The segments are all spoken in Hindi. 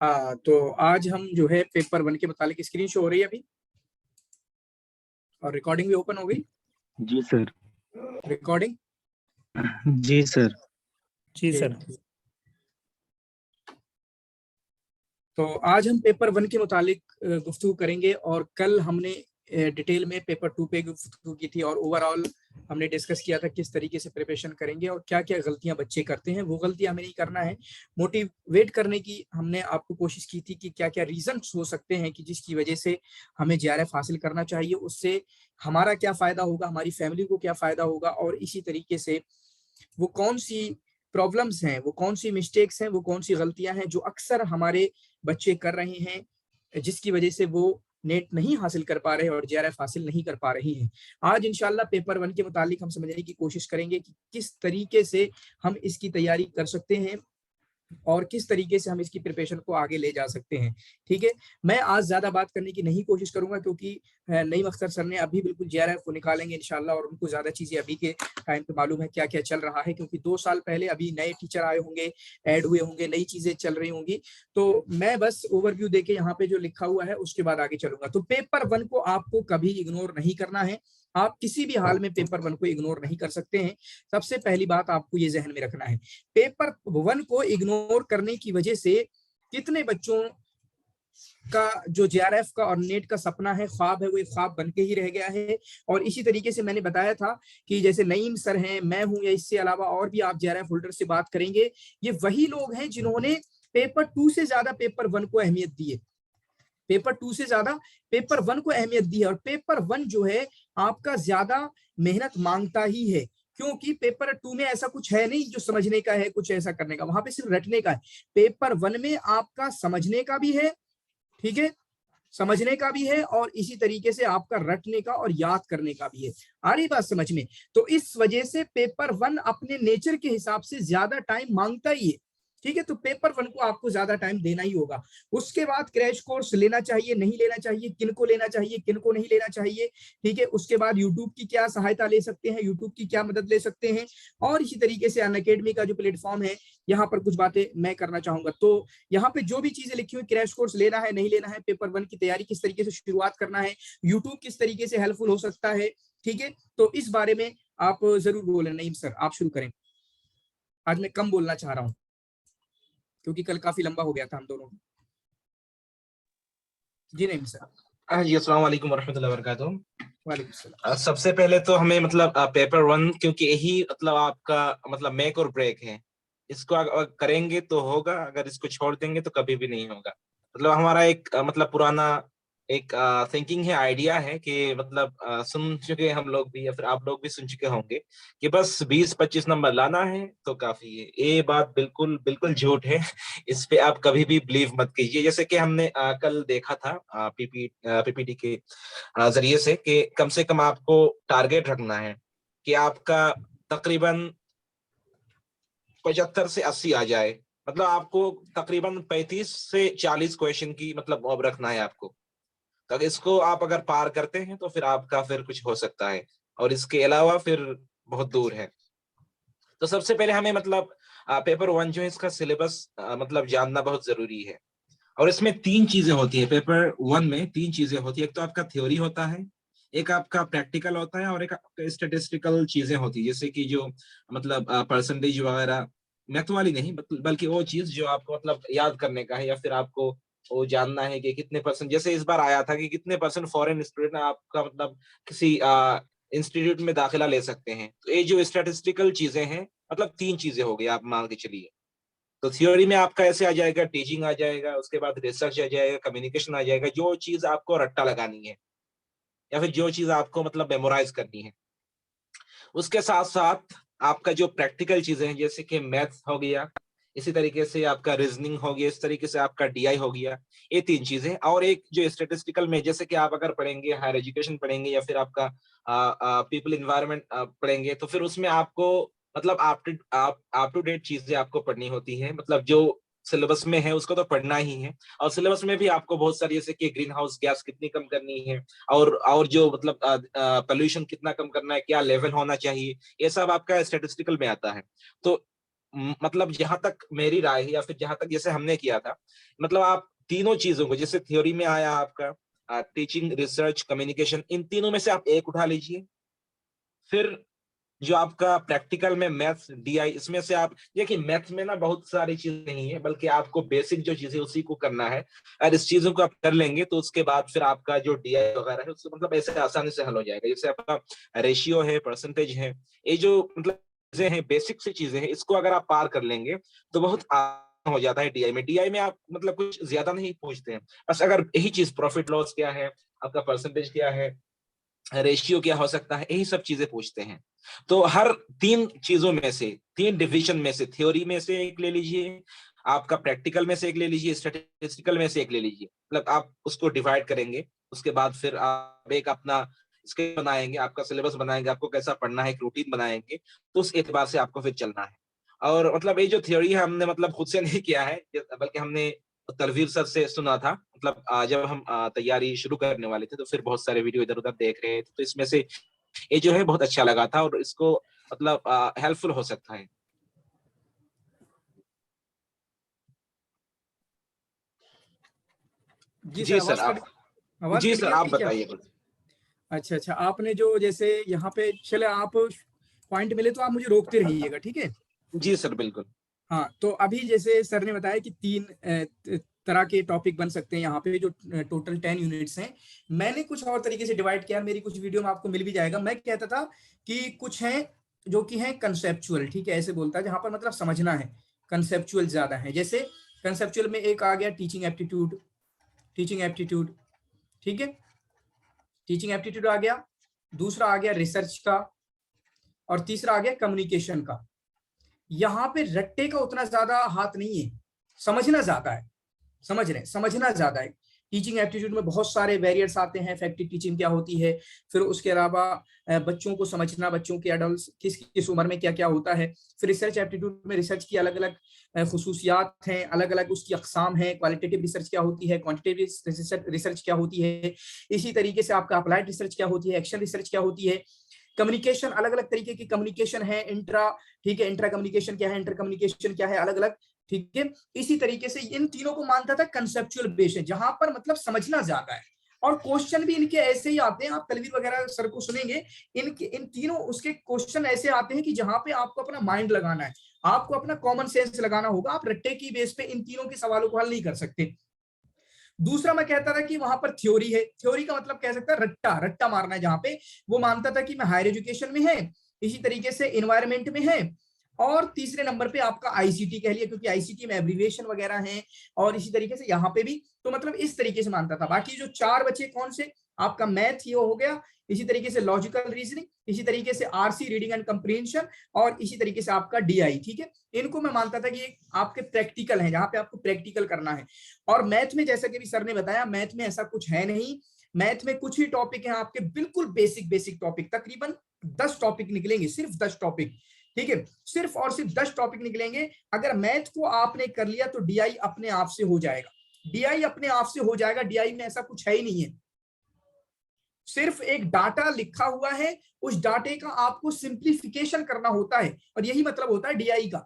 हाँ, तो आज हम जो है पेपर 1 के मुतालिक स्क्रीन शो हो रही है अभी, और रिकॉर्डिंग भी ओपन हो गई। जी सर। रिकॉर्डिंग जी सर। जी सर। तो आज हम पेपर 1 के मुतालिक गुफ्तगू करेंगे, और कल हमने डिटेल में पेपर 2 पे गुफ्तगू की थी, और ओवरऑल हमने डिस्कस किया था किस तरीके से प्रिपरेशन करेंगे और क्या क्या गलतियां बच्चे करते हैं, वो गलतियां हमें नहीं करना है। मोटिवेट करने की हमने आपको कोशिश की थी कि क्या क्या रीजंस हो सकते हैं कि जिसकी वजह से हमें जेआरएफ हासिल करना चाहिए, उससे हमारा क्या फायदा होगा, हमारी फैमिली को क्या फायदा होगा, और इसी तरीके से वो कौन सी प्रॉब्लम्स हैं, वो कौन सी मिस्टेक्स हैं, वो कौन सी गलतियां हैं जो अक्सर हमारे बच्चे कर रहे हैं, जिसकी वजह से वो नेट नहीं हासिल कर पा रहे हैं और जेआरएफ हासिल नहीं कर पा रही हैं। आज इंशाल्लाह पेपर 1 के मुतालिक हम समझने की कोशिश करेंगे कि किस तरीके से हम इसकी तैयारी कर सकते हैं और किस तरीके से हम इसकी प्रिपरेशन को आगे ले जा सकते हैं। ठीक है, मैं आज ज्यादा बात करने की नहीं कोशिश करूंगा, क्योंकि नईम अख्तर सर ने अभी बिल्कुल जेआरएफ को निकालेंगे इंशाल्लाह, और उनको ज्यादा चीजें अभी के टाइम पे मालूम है क्या क्या चल रहा है, क्योंकि 2 साल पहले अभी नए टीचर आए होंगे, ऐड हुए होंगे, नई चीजें चल रही होंगी। तो मैं बस ओवरव्यू देके यहाँ पे जो लिखा हुआ है उसके बाद आगे चलूंगा। तो पेपर 1 को आपको कभी इग्नोर नहीं करना है, आप किसी भी हाल में पेपर 1 को इग्नोर नहीं कर सकते हैं। सबसे पहली बात आपको ये जहन में रखना है, पेपर 1 को इग्नोर करने की वजह से कितने बच्चों का जो जेआरएफ का और नेट का सपना है, ख्वाब है, वो एक ख्वाब बन के ही रह गया है। और इसी तरीके से मैंने बताया था कि जैसे नईम सर हैं, मैं हूं, या इससे अलावा और भी आप जेआरएफ होल्डर से बात करेंगे, ये वही लोग हैं जिन्होंने पेपर 2 से ज्यादा पेपर 1 को अहमियत दी है, पेपर 2 से ज्यादा पेपर 1 को अहमियत दी है। और पेपर 1 जो है आपका ज्यादा मेहनत मांगता ही है, क्योंकि पेपर 2 में ऐसा कुछ है नहीं जो समझने का है, कुछ ऐसा करने का, वहां पे सिर्फ रटने का है। पेपर 1 में आपका समझने का भी है, ठीक है, समझने का भी है, और इसी तरीके से आपका रटने का और याद करने का भी है। आ रही बात समझ में? तो इस वजह से पेपर 1 अपने नेचर के हिसाब से ज्यादा टाइम मांगता ही है, ठीक है। तो पेपर 1 को आपको ज्यादा टाइम देना ही होगा। उसके बाद क्रैश कोर्स लेना चाहिए, नहीं लेना चाहिए, किनको लेना चाहिए, किनको नहीं लेना चाहिए, ठीक है। उसके बाद यूट्यूब की क्या सहायता ले सकते हैं, यूट्यूब की क्या मदद ले सकते हैं, और इसी तरीके से अनअकैडमी का जो प्लेटफॉर्म है, यहाँ पर कुछ बातें मैं करना चाहूंगा। तो यहाँ पे जो भी चीजें लिखी हुई, क्रैश कोर्स लेना है, नहीं लेना है, पेपर 1 की तैयारी किस तरीके से शुरुआत करना है, यूट्यूब किस तरीके से हेल्पफुल हो सकता है, ठीक है, तो इस बारे में आप जरूर बोलें। नईम सर, आप शुरू करें। आज मैं कम बोलना चाह रहा हूँ क्योंकि कल काफी लंबा हो गया था हम दोनों। जी नईम सर। जी, अस्सलाम वालेकुम वरहमतुल्लाहि वबरकातुहू। वालेकुम सलाम। सबसे पहले तो हमें मतलब पेपर 1, क्योंकि यही मतलब आपका मतलब मेक और ब्रेक है। इसको अगर करेंगे तो होगा, अगर इसको छोड़ देंगे तो कभी भी नहीं होगा। मतलब हमारा एक मतलब पुराना एक थिंकिंग है, आइडिया है कि मतलब सुन चुके हम लोग भी या फिर आप लोग भी सुन चुके होंगे कि बस 20-25 नंबर लाना है तो काफी है। ये बात बिल्कुल बिल्कुल झूठ है। इस पे आप कभी भी बिलीव मत कीजिए। जैसे कि हमने कल देखा था पीपीटी के जरिए से कि कम से कम आपको टारगेट रखना है कि आपका तकरीबन 75 से 80 आ जाए। मतलब आपको तकरीबन 35 से 40 क्वेश्चन की मतलब अब रखना है आपको। तो इसको आप अगर पार करते हैं तो फिर आपका फिर कुछ हो सकता है, और इसके अलावा फिर बहुत दूर है। तो सबसे पहले हमें मतलब पेपर 1 जो है इसका सिलेबस मतलब जानना बहुत जरूरी है। और इसमें 3 चीजें होती है, पेपर 1 में 3 चीजें होती है। एक तो आपका थ्योरी होता है, एक आपका प्रैक्टिकल होता है, और एक आपका स्टैटिस्टिकल चीजें होती है, जैसे कि जो मतलब परसेंटेज वगैरह, मैथ वाली नहीं बल्कि वो चीज जो आपको मतलब याद करने का है, या फिर आपको वो जानना है कि कितने परसेंट, जैसे इस बार आया था कि कितने परसेंट फॉरेन स्टूडेंट आपका मतलब किसी इंस्टीट्यूट में दाखिला ले सकते हैं। तो ये जो स्टैटिस्टिकल चीजें हैं, मतलब 3 चीजें हो गई, आप मान के चलिए। तो थ्योरी में आपका ऐसे आ जाएगा, टीचिंग आ जाएगा, उसके बाद रिसर्च आ जाएगा, कम्युनिकेशन आ जाएगा, जो चीज आपको रट्टा लगानी है या फिर जो चीज आपको मतलब मेमोराइज करनी है। उसके साथ साथ आपका जो प्रैक्टिकल चीजें हैं, जैसे कि मैथ्स हो गया, इसी तरीके से आपका रीजनिंग हो गया, इस तरीके से आपका डीआई हो गया। ये 3 चीजें, और एक जो स्टेटिस्टिकल में, जैसे कि आप अगर पढ़ेंगे, हायर एजुकेशन पढ़ेंगे या फिर आपका पीपल इन्वायरमेंट पढ़ेंगे, तो फिर उसमें आपको मतलब आप टू डेट चीजें आपको पढ़नी होती है। मतलब जो सिलेबस में है उसको तो पढ़ना ही है, और सिलेबस में भी आपको बहुत सारी, जैसे कि ग्रीन हाउस गैस कितनी कम करनी है, और जो मतलब पोल्यूशन कितना कम करना है, क्या लेवल होना चाहिए, ये सब आपका स्टेटिस्टिकल में आता है। तो मतलब जहां तक मेरी राय है या फिर जहां तक जैसे हमने किया था, मतलब आप तीनों चीजों को, जैसे थ्योरी में आया आपका टीचिंग, रिसर्च, कम्युनिकेशन, इन तीनों में से आप एक उठा लीजिए। फिर जो आपका प्रैक्टिकल में मैथ्स, डीआई, इसमें से आप देखिए, मैथ्स में ना बहुत सारी चीजें नहीं है, बल्कि आपको बेसिक जो चीजें उसी को करना है। और इस चीजों को आप कर लेंगे तो उसके बाद फिर आपका जो डीआई वगैरह है उससे मतलब ऐसे आसानी से हल हो जाएगा। जैसे आपका रेशियो है, परसेंटेज है, ये जो मतलब चीजें हैं, बेसिक सी चीजें हैं, इसको अगर आप पार कर लेंगे तो बहुत आसान हो जाता है डीआई में। डीआई में आप मतलब कुछ ज्यादा नहीं पूछते हैं, बस अगर यही चीज प्रॉफिट लॉस क्या है, आपका परसेंटेज क्या है, रेशियो क्या हो सकता है, यही सब चीजें पूछते हैं। तो हर तीन चीजों में से, तीन डिवीजन में से, थ्योरी में से एक ले लीजिए, आपका प्रैक्टिकल में से एक ले लीजिए, स्टैटिस्टिकल में से एक ले लीजिए, मतलब आप उसको डिवाइड करेंगे। उसके बाद फिर आप एक अपना स्केल बनाएंगे, आपका सिलेबस बनाएंगे, आपको कैसा पढ़ना है, एक रूटीन बनाएंगे, तो उस एतबार से आपको फिर चलना है। और मतलब ये जो थ्योरी है हमने मतलब खुद से नहीं किया है, बल्कि हमने तलवीर सर से सुना था। मतलब जब हम तैयारी शुरू करने वाले थे तो फिर बहुत सारे वीडियो इधर उधर देख रहे थे, तो इसमें से ये जो है बहुत अच्छा लगा था और इसको मतलब हेल्पफुल हो सकता है। जी सर, जी सर, आप आवाज जी कट सर, गई आप थी क्या? बताइए कुछ। अच्छा अच्छा, आपने जो जैसे यहाँ पे चले, आप पॉइंट मिले तो आप मुझे रोकते रहिएगा, ठीक है? जी सर, बिल्कुल। हाँ, तो अभी जैसे सर ने बताया कि तीन तरह के टॉपिक बन सकते हैं यहाँ पे, जो टोटल 10 यूनिट्स हैं। मैंने कुछ और तरीके से डिवाइड किया, मेरी कुछ वीडियो में आपको मिल भी जाएगा। मैं कहता था कि कुछ हैं जो कि हैं कंसेप्चुअल, ठीक है, ऐसे बोलता है, जहां पर मतलब समझना है, कंसेप्चुअल ज्यादा है। जैसे कंसेप्चुअल में एक आ गया टीचिंग एप्टीट्यूड, टीचिंग एप्टीट्यूड, ठीक है, टीचिंग एप्टीट्यूड आ गया। दूसरा आ गया रिसर्च का, और तीसरा आ गया कम्युनिकेशन का। यहाँ पे रट्टे का उतना ज्यादा हाथ नहीं है, समझना ज्यादा है, समझ रहे हैं, समझना ज्यादा है। टीचिंग एप्टीट्यूड में बहुत सारे वेरिएट्स आते हैं, इफेक्टिव टीचिंग क्या होती है, फिर उसके अलावा बच्चों को समझना, बच्चों के एडल्ट किस किस उम्र में क्या क्या होता है। फिर रिसर्च एप्टीट्यूड में रिसर्च की अलग अलग खुसूसियात हैं, अलग अलग उसकी अकसाम है, क्वालिटेटिव रिसर्च क्या होती है, क्वांटिटेटिव रिसर्च क्या होती है। इसी तरीके से आपका अप्लाइड रिसर्च क्या होती है, एक्शन रिसर्च क्या होती है। कम्युनिकेशन, अलग अलग तरीके की कम्युनिकेशन है, इंट्रा, ठीक है, इंट्रा कम्युनिकेशन क्या है, इंटर कम्युनिकेशन क्या है, अलग अलग, ठीक है। इसी तरीके से इन तीनों को मानता था कंसेप्चुअल बेस है, जहां पर मतलब समझना ज्यादा है। और क्वेश्चन भी इनके ऐसे ही आते हैं, आप तलवीर वगैरह सर को सुनेंगे, इनके इन तीनों उसके क्वेश्चन ऐसे आते हैं कि जहां पे आपको अपना माइंड लगाना है, आपको अपना कॉमन सेंस लगाना होगा। आप रट्टे की बेस पे इन तीनों के सवालों को हल नहीं कर सकते। दूसरा मैं कहता था कि वहां पर थ्योरी है, थ्योरी का मतलब कह सकता है रट्टा, रट्टा मारना है, जहां पे वो मानता था कि मैं हायर एजुकेशन में है, इसी तरीके से इन्वायरमेंट में है, और तीसरे नंबर पे आपका आईसीटी कह लिया, क्योंकि आईसीटी में एब्रीविएशन वगैरह हैं, और इसी तरीके से यहाँ पे भी, तो मतलब इस तरीके से मानता था। बाकी जो चार बचे कौन से, आपका मैथ ये हो गया, इसी तरीके से लॉजिकल रीजनिंग, इसी तरीके से आरसी रीडिंग एंड कंप्रीहेंशन, और इसी तरीके से आपका डीआई, ठीक है। इनको मैं मानता था कि आपके प्रैक्टिकल है, जहां पे आपको प्रैक्टिकल करना है। और मैथ में जैसा कि भी सर ने बताया, मैथ में ऐसा कुछ है नहीं। मैथ में कुछ ही टॉपिक हैं आपके बिल्कुल बेसिक बेसिक टॉपिक, तकरीबन 10 टॉपिक निकलेंगे, सिर्फ 10 टॉपिक, ठीक है, सिर्फ और सिर्फ 10 टॉपिक निकलेंगे। अगर मैथ को आपने कर लिया तो डीआई अपने आप से हो जाएगा, डीआई अपने आप से हो जाएगा। डीआई में ऐसा कुछ है ही नहीं है, सिर्फ एक डाटा लिखा हुआ है, उस डाटे का आपको सिंप्लीफिकेशन करना होता है, और यही मतलब होता है डीआई का,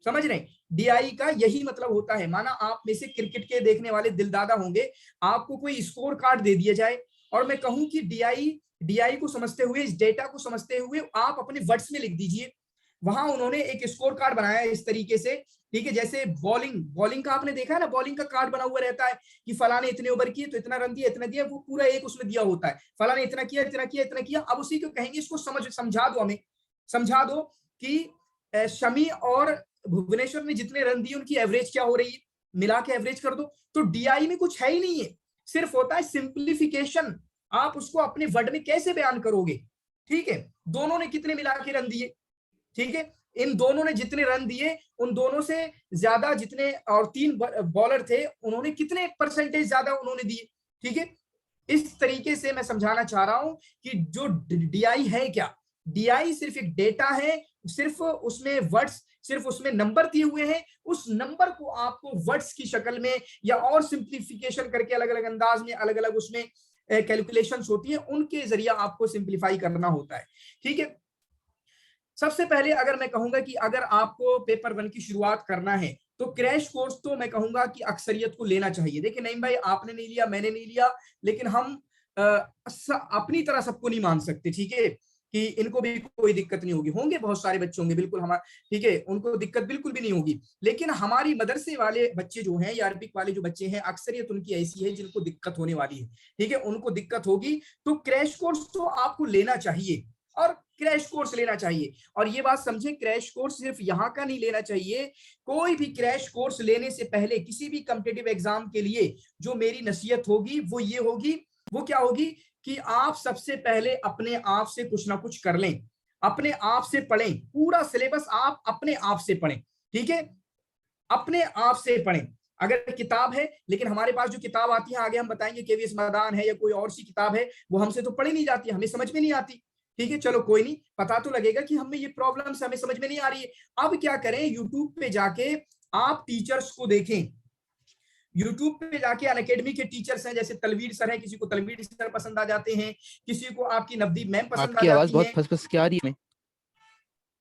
समझ रहे हैं? डीआई का यही मतलब होता है। माना आप में से क्रिकेट के देखने वाले दिलदादा होंगे, आपको कोई स्कोर कार्ड दे दिया जाए और मैं कहूं कि डीआई, डीआई को समझते हुए, इस डेटा को समझते हुए आप अपने वर्ड्स में लिख दीजिए। वहां उन्होंने एक स्कोर कार्ड बनाया है इस तरीके से, ठीक है, जैसे बॉलिंग, बॉलिंग का आपने देखा है ना, बॉलिंग का कार्ड बना हुआ रहता है कि फलाने इतने ओवर किए तो इतना रन दिया, इतना दिया, वो पूरा एक उसमें दिया होता है, फलाने इतना किया, इतना किया, इतना किया। अब उसी को कहेंगे, इसको समझा दो हमें, समझा दो कि शमी और भुवनेश्वर ने जितने रन दिए उनकी एवरेज क्या हो रही है, मिला के एवरेज कर दो। तो डीआई में कुछ है ही नहीं है, सिर्फ होता है सिंप्लीफिकेशन। आप उसको अपने वर्ड में कैसे बयान करोगे, ठीक है। दोनों ने कितने मिला के रन दिए, ठीक है, इन दोनों ने जितने रन दिए, उन दोनों से ज्यादा जितने और तीन बॉलर थे, उन्होंने कितने परसेंटेज ज्यादा उन्होंने दिए, ठीक है। इस तरीके से मैं समझाना चाह रहा हूं कि जो डीआई है क्या, डीआई सिर्फ एक डेटा है, सिर्फ उसमें वर्ड्स, सिर्फ उसमें नंबर दिए हुए हैं, उस नंबर को आपको वर्ड्स की शक्ल में या और सिंप्लीफिकेशन करके अलग अलग अंदाज में, अलग अलग उसमें कैलकुलेशंस होती है, उनके जरिए आपको सिंप्लीफाई करना होता है, ठीक है। सबसे पहले अगर मैं कहूंगा कि अगर आपको पेपर 1 की शुरुआत करना है तो क्रैश कोर्स तो मैं कहूंगा कि अक्सरियत को लेना चाहिए। देखिए नहीं भाई, आपने नहीं लिया, मैंने नहीं लिया, लेकिन हम अपनी तरह सबको नहीं मान सकते, ठीक है, कि इनको भी कोई दिक्कत नहीं होगी। होंगे बहुत सारे बच्चे होंगे बिल्कुल हमारे, ठीक है, उनको दिक्कत बिल्कुल भी नहीं होगी, लेकिन हमारी मदरसे वाले बच्चे जो हैं या अरबिक वाले जो बच्चे हैं, अक्सरियत उनकी ऐसी है जिनको दिक्कत होने वाली है, ठीक है, उनको दिक्कत होगी। तो क्रैश कोर्स तो आपको लेना चाहिए और क्रैश कोर्स लेना चाहिए। और ये बात समझे, क्रैश कोर्स सिर्फ यहाँ का नहीं लेना चाहिए, कोई भी क्रैश कोर्स लेने से पहले किसी भी कॉम्पिटिटिव एग्जाम के लिए जो मेरी नसीहत होगी वो ये होगी, वो क्या होगी कि आप सबसे पहले अपने आप से कुछ ना कुछ कर लें, अपने आप से पढ़ें, पूरा सिलेबस आप अपने आप से पढ़ें, ठीक है, अपने आप से पढ़ें। अगर किताब है, लेकिन हमारे पास जो किताब आती है, आगे हम बताएंगे, केवीएस मैदान है या कोई और सी किताब है, वो हमसे तो पढ़ी नहीं जाती, हमें समझ में नहीं आती, ठीक है, चलो कोई नहीं, पता तो लगेगा कि हमें ये प्रॉब्लम हमें समझ में नहीं आ रही है। अब क्या करें, यूट्यूब पे जाके आप टीचर्स को देखें, यूट्यूब पे जाके अनअकैडमी के टीचर्स हैं, जैसे तलवीर सर है, किसी को तलवीर सर पसंद आ जाते हैं, किसी को आपकी नवदीप मैम पसंद आ आपकी आवाज जाती बहुत है। फस-फस के आ रही है।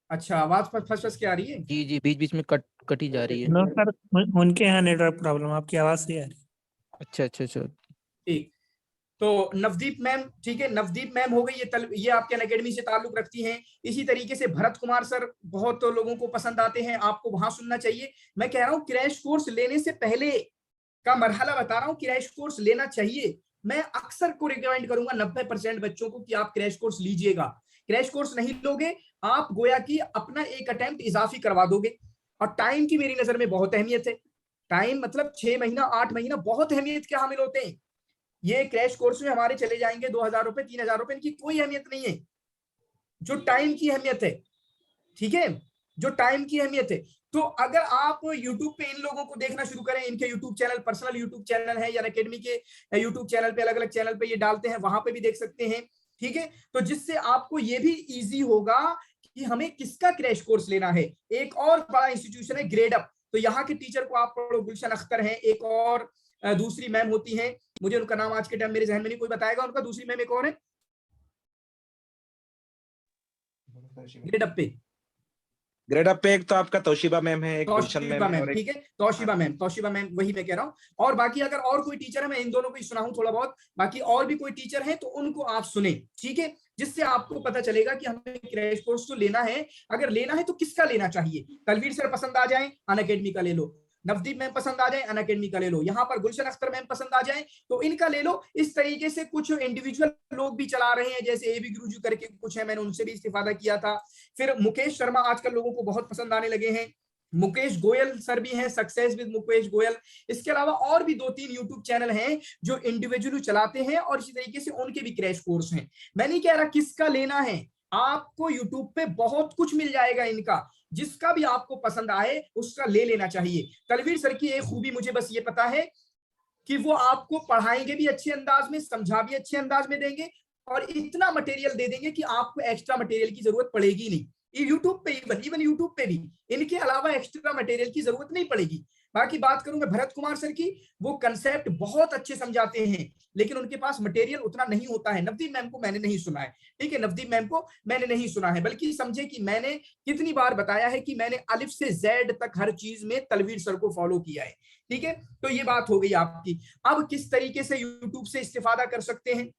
अच्छा, आवाज फस फस के आ रही है? जी जी, बीच बीच में कटी जा रही है। नो सर, उनके यहाँ नेटवर्क प्रॉब्लम, आपकी आवाज सही आ रही है। अच्छा अच्छा अच्छा। ठीक, तो नवदीप मैम, ठीक है, नवदीप मैम हो गई, ये आपके अनअकैडमी से ताल्लुक रखती हैं। इसी तरीके से भरत कुमार सर बहुत लोगों को पसंद आते हैं, आपको वहां सुनना चाहिए। मैं कह रहा हूँ क्रैश कोर्स लेने से पहले का मरहला बता रहा हूँ, क्रैश कोर्स लेना चाहिए। मैं अक्सर को रिकमेंड करूंगा 90% बच्चों को कि आप क्रैश कोर्स लीजिएगा। क्रैश कोर्स नहीं लोगे, आप गोया कि अपना एक अटेम्प्ट इजाफी करवा दोगे। और टाइम की मेरी नजर में बहुत अहमियत है। टाइम मतलब 6 महीना 8 महीना बहुत अहमियत के हामिल होते हैं। ये क्रैश कोर्स में हमारे चले जाएंगे 2000 रुपए 3000 रुपए, इनकी कोई अहमियत नहीं है। जो टाइम की अहमियत है, ठीक है, जो टाइम की अहमियत है। तो अगर आप YouTube पे इन लोगों को देखना शुरू करें, इनके YouTube channel, personal YouTube channel है या अकेडमी के YouTube चैनल पे, अलग अलग चैनल पे ये डालते हैं, वहां पे भी देख सकते हैं, ठीक है। तो जिससे आपको ये भी इजी होगा कि हमें किसका क्रैश कोर्स लेना है। एक और बड़ा इंस्टीट्यूशन है ग्रेड अप, तो यहाँ के टीचर को आप पढ़ो, गुलशन अख्तर हैं, एक और दूसरी मैम होती हैं, मुझे उनका नाम आज के टाइम मेरे जहन में नहीं, कोई बताएगा उनका? दूसरी मैम एक और है ग्रेड अप पे। ग्रेड अप पे एक तो आपका तौशीबा मैम है, एक गुलशन तौशीबा मैम है, मैम, और ठीक है, तौशीबा मैम, वही मैं कह रहा हूँ। और बाकी अगर और कोई टीचर है, मैं इन दोनों को ही सुना हूँ थोड़ा बहुत, बाकी और भी कोई टीचर है तो उनको आप सुने, ठीक है, जिससे आपको पता चलेगा कि हमें क्रैश कोर्स तो लेना है। अगर लेना है तो किसका लेना चाहिए? तलवीर सर पसंद आ जाए, अनअकैडमी का ले लो। नवदीप मैम पसंद आ जाए, अनअकैडमी का ले लो। यहाँ पर गुलशन अख्तर मैम पसंद आ जाए तो इनका ले लो। इस तरीके से कुछ इंडिविजुअल लोग भी चला रहे हैं, जैसे एबी गुरुजी करके कुछ है, मैंने उनसे भी इस्तेफादा किया था। फिर मुकेश शर्मा आजकल लोगों को बहुत पसंद आने लगे हैं। मुकेश गोयल सर भी हैं, सक्सेस विद मुकेश गोयल। इसके अलावा और भी 2-3 यूट्यूब चैनल हैं जो इंडिविजुअली चलाते हैं और इसी तरीके से उनके भी क्रैश कोर्स हैं। मैं नहीं कह रहा किसका लेना है, आपको यूट्यूब पे बहुत कुछ मिल जाएगा इनका, जिसका भी आपको पसंद आए उसका ले लेना चाहिए। तलवीर सर की एक खूबी मुझे बस ये पता है कि वो आपको पढ़ाएंगे भी अच्छे अंदाज में, समझा भी अच्छे अंदाज में देंगे और इतना मटेरियल दे देंगे कि आपको एक्स्ट्रा मटेरियल की जरूरत पड़ेगी नहीं। यूट्यूब पे इवन यूट्यूब पे भी इनके अलावा एक्स्ट्रा मटेरियल की जरूरत नहीं पड़ेगी। बाकी बात करूं मैं भरत कुमार सर की, वो कंसेप्ट बहुत अच्छे समझाते हैं, लेकिन उनके पास मटेरियल उतना नहीं होता है। नवदीप मैम को मैंने नहीं सुना है, ठीक है, नवदीप मैम को मैंने नहीं सुना है, बल्कि समझे कि मैंने कितनी बार बताया है कि मैंने अलिफ से जेड तक हर चीज में तलवीर सर को फॉलो किया है, ठीक है। तो ये बात हो गई आपकी। अब किस तरीके से यूट्यूब से इस्तेफादा कर सकते हैं?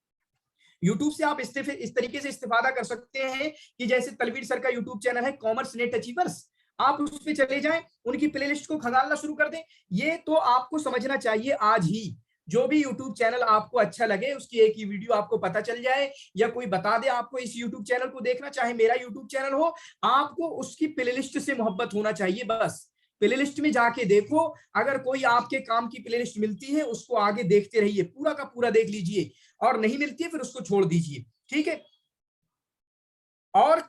यूट्यूब से आप इस तरीके से इस्तेफादा कर सकते हैं कि जैसे तलवीर सर का यूट्यूब चैनल है कॉमर्स नेट अचीवर्स, आप उस पे चले जाएं, उनकी प्लेलिस्ट को खंगालना शुरू कर दें। ये तो आपको समझना चाहिए आज ही। जो भी यूट्यूब चैनल आपको अच्छा लगे, उसकी एक ही वीडियो आपको पता चल जाए या कोई बता दे आपको इस यूट्यूब चैनल को देखना, चाहे मेरा यूट्यूब चैनल हो, आपको उसकी प्लेलिस्ट से मोहब्बत होना चाहिए। बस प्लेलिस्ट में जाके देखो, अगर कोई आपके काम की प्लेलिस्ट मिलती है उसको आगे देखते रहिए, पूरा का पूरा देख लीजिए, और नहीं मिलती है फिर उसको छोड़ दीजिए, ठीक है। और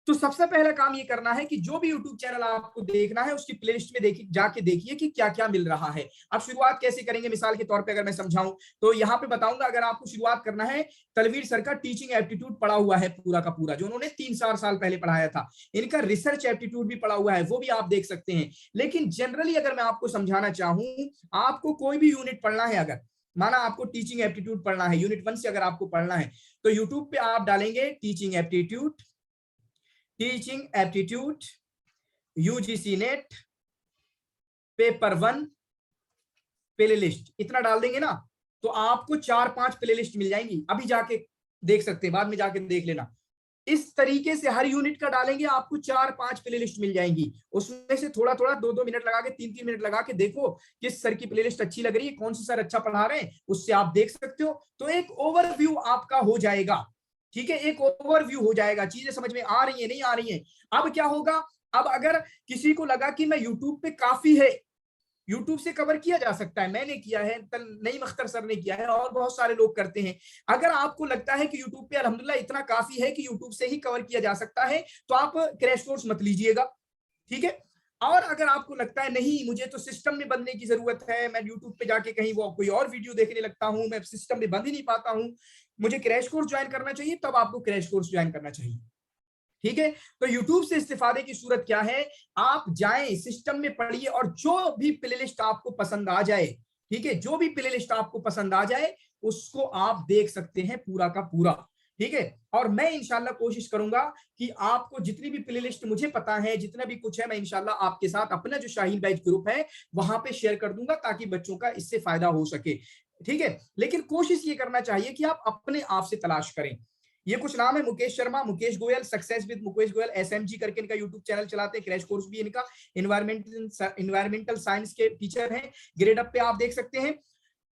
तो सबसे पहला काम ये करना है कि जो भी YouTube चैनल आपको देखना है उसकी प्लेलिस्ट में देखिए, जाके देखिए कि क्या क्या मिल रहा है। अब शुरुआत कैसे करेंगे, मिसाल के तौर पे अगर मैं समझाऊं तो यहाँ पे बताऊंगा, अगर आपको शुरुआत करना है, तलवीर सर का टीचिंग एप्टीट्यूड पढ़ा हुआ है पूरा का पूरा, जो उन्होंने 3-4 साल पहले पढ़ाया था। इनका रिसर्च एप्टीट्यूड भी पढ़ा हुआ है, वो भी आप देख सकते हैं। लेकिन जनरली अगर मैं आपको समझाना चाहूं, आपको कोई भी यूनिट पढ़ना है, अगर माना आपको टीचिंग एप्टीट्यूड पढ़ना है, यूनिट 1 से अगर आपको पढ़ना है तो यूट्यूब पे आप डालेंगे teaching aptitude UGC net paper 1 playlist, इतना डाल देंगे ना तो आपको 4-5 प्लेलिस्ट मिल जाएंगी। अभी जाके देख सकते हैं, बाद में जाके देख लेना। इस तरीके से हर यूनिट का डालेंगे, आपको 4-5 प्लेलिस्ट मिल जाएंगी। उसमें से थोड़ा थोड़ा 2-2 मिनट लगा के 3-3 मिनट लगा के देखो किस सर की प्लेलिस्ट अच्छी लग रही है, कौन सा सर अच्छा पढ़ा रहे हैं, उससे आप देख सकते हो। तो एक ओवरव्यू आपका हो जाएगा, ठीक है, एक ओवरव्यू हो जाएगा, चीजें समझ में आ रही है नहीं आ रही है। अब क्या होगा, अब अगर किसी को लगा कि मैं यूट्यूब पे काफी है, यूट्यूब से कवर किया जा सकता है, मैंने किया है, नईम अख्तर सर ने किया है और बहुत सारे लोग करते हैं। अगर आपको लगता है कि यूट्यूब पे अल्हम्दुलिल्लाह इतना काफी है कि यूट्यूब से ही कवर किया जा सकता है, तो आप क्रैश कोर्स मत लीजिएगा, ठीक है। और अगर आपको लगता है नहीं मुझे तो सिस्टम में बनने की जरूरत है, मैं यूट्यूब पे जाके कहीं वो कोई और वीडियो देखने लगता हूं, मैं सिस्टम में बन ही नहीं पाता हूं, मुझे क्रैश कोर्स ज्वाइन करना चाहिए, तब आपको क्रैश कोर्स ज्वाइन करना चाहिए, ठीक है। तो YouTube से इस्तेफादे की सूरत क्या है, आप जाएं सिस्टम में पढ़िए और जो भी प्लेलिस्ट आपको पसंद आ जाए, ठीक है, जो भी प्लेलिस्ट आपको पसंद आ जाए उसको आप देख सकते हैं पूरा का पूरा, ठीक है। और मैं इंशाल्लाह कोशिश करूंगा कि आपको जितनी भी प्लेलिस्ट मुझे पता है, जितना भी कुछ है, मैं इंशाल्लाह आपके साथ अपना जो शाहीन बैच ग्रुप है वहां पे शेयर कर दूंगा ताकि बच्चों का इससे फायदा हो सके, ठीक है। लेकिन कोशिश ये करना चाहिए कि आप अपने आप से तलाश करें। ये कुछ नाम है, Mukesh Sharma, Mukesh Goyal, success with Mukesh Goyal, SMG करके इनका यूट्यूब चैनल चलाते हैं, क्रैश कोर्स भी इनका, इन्वायरमेंटल साइंस के टीचर हैं, ग्रेड अप पे आप देख सकते हैं।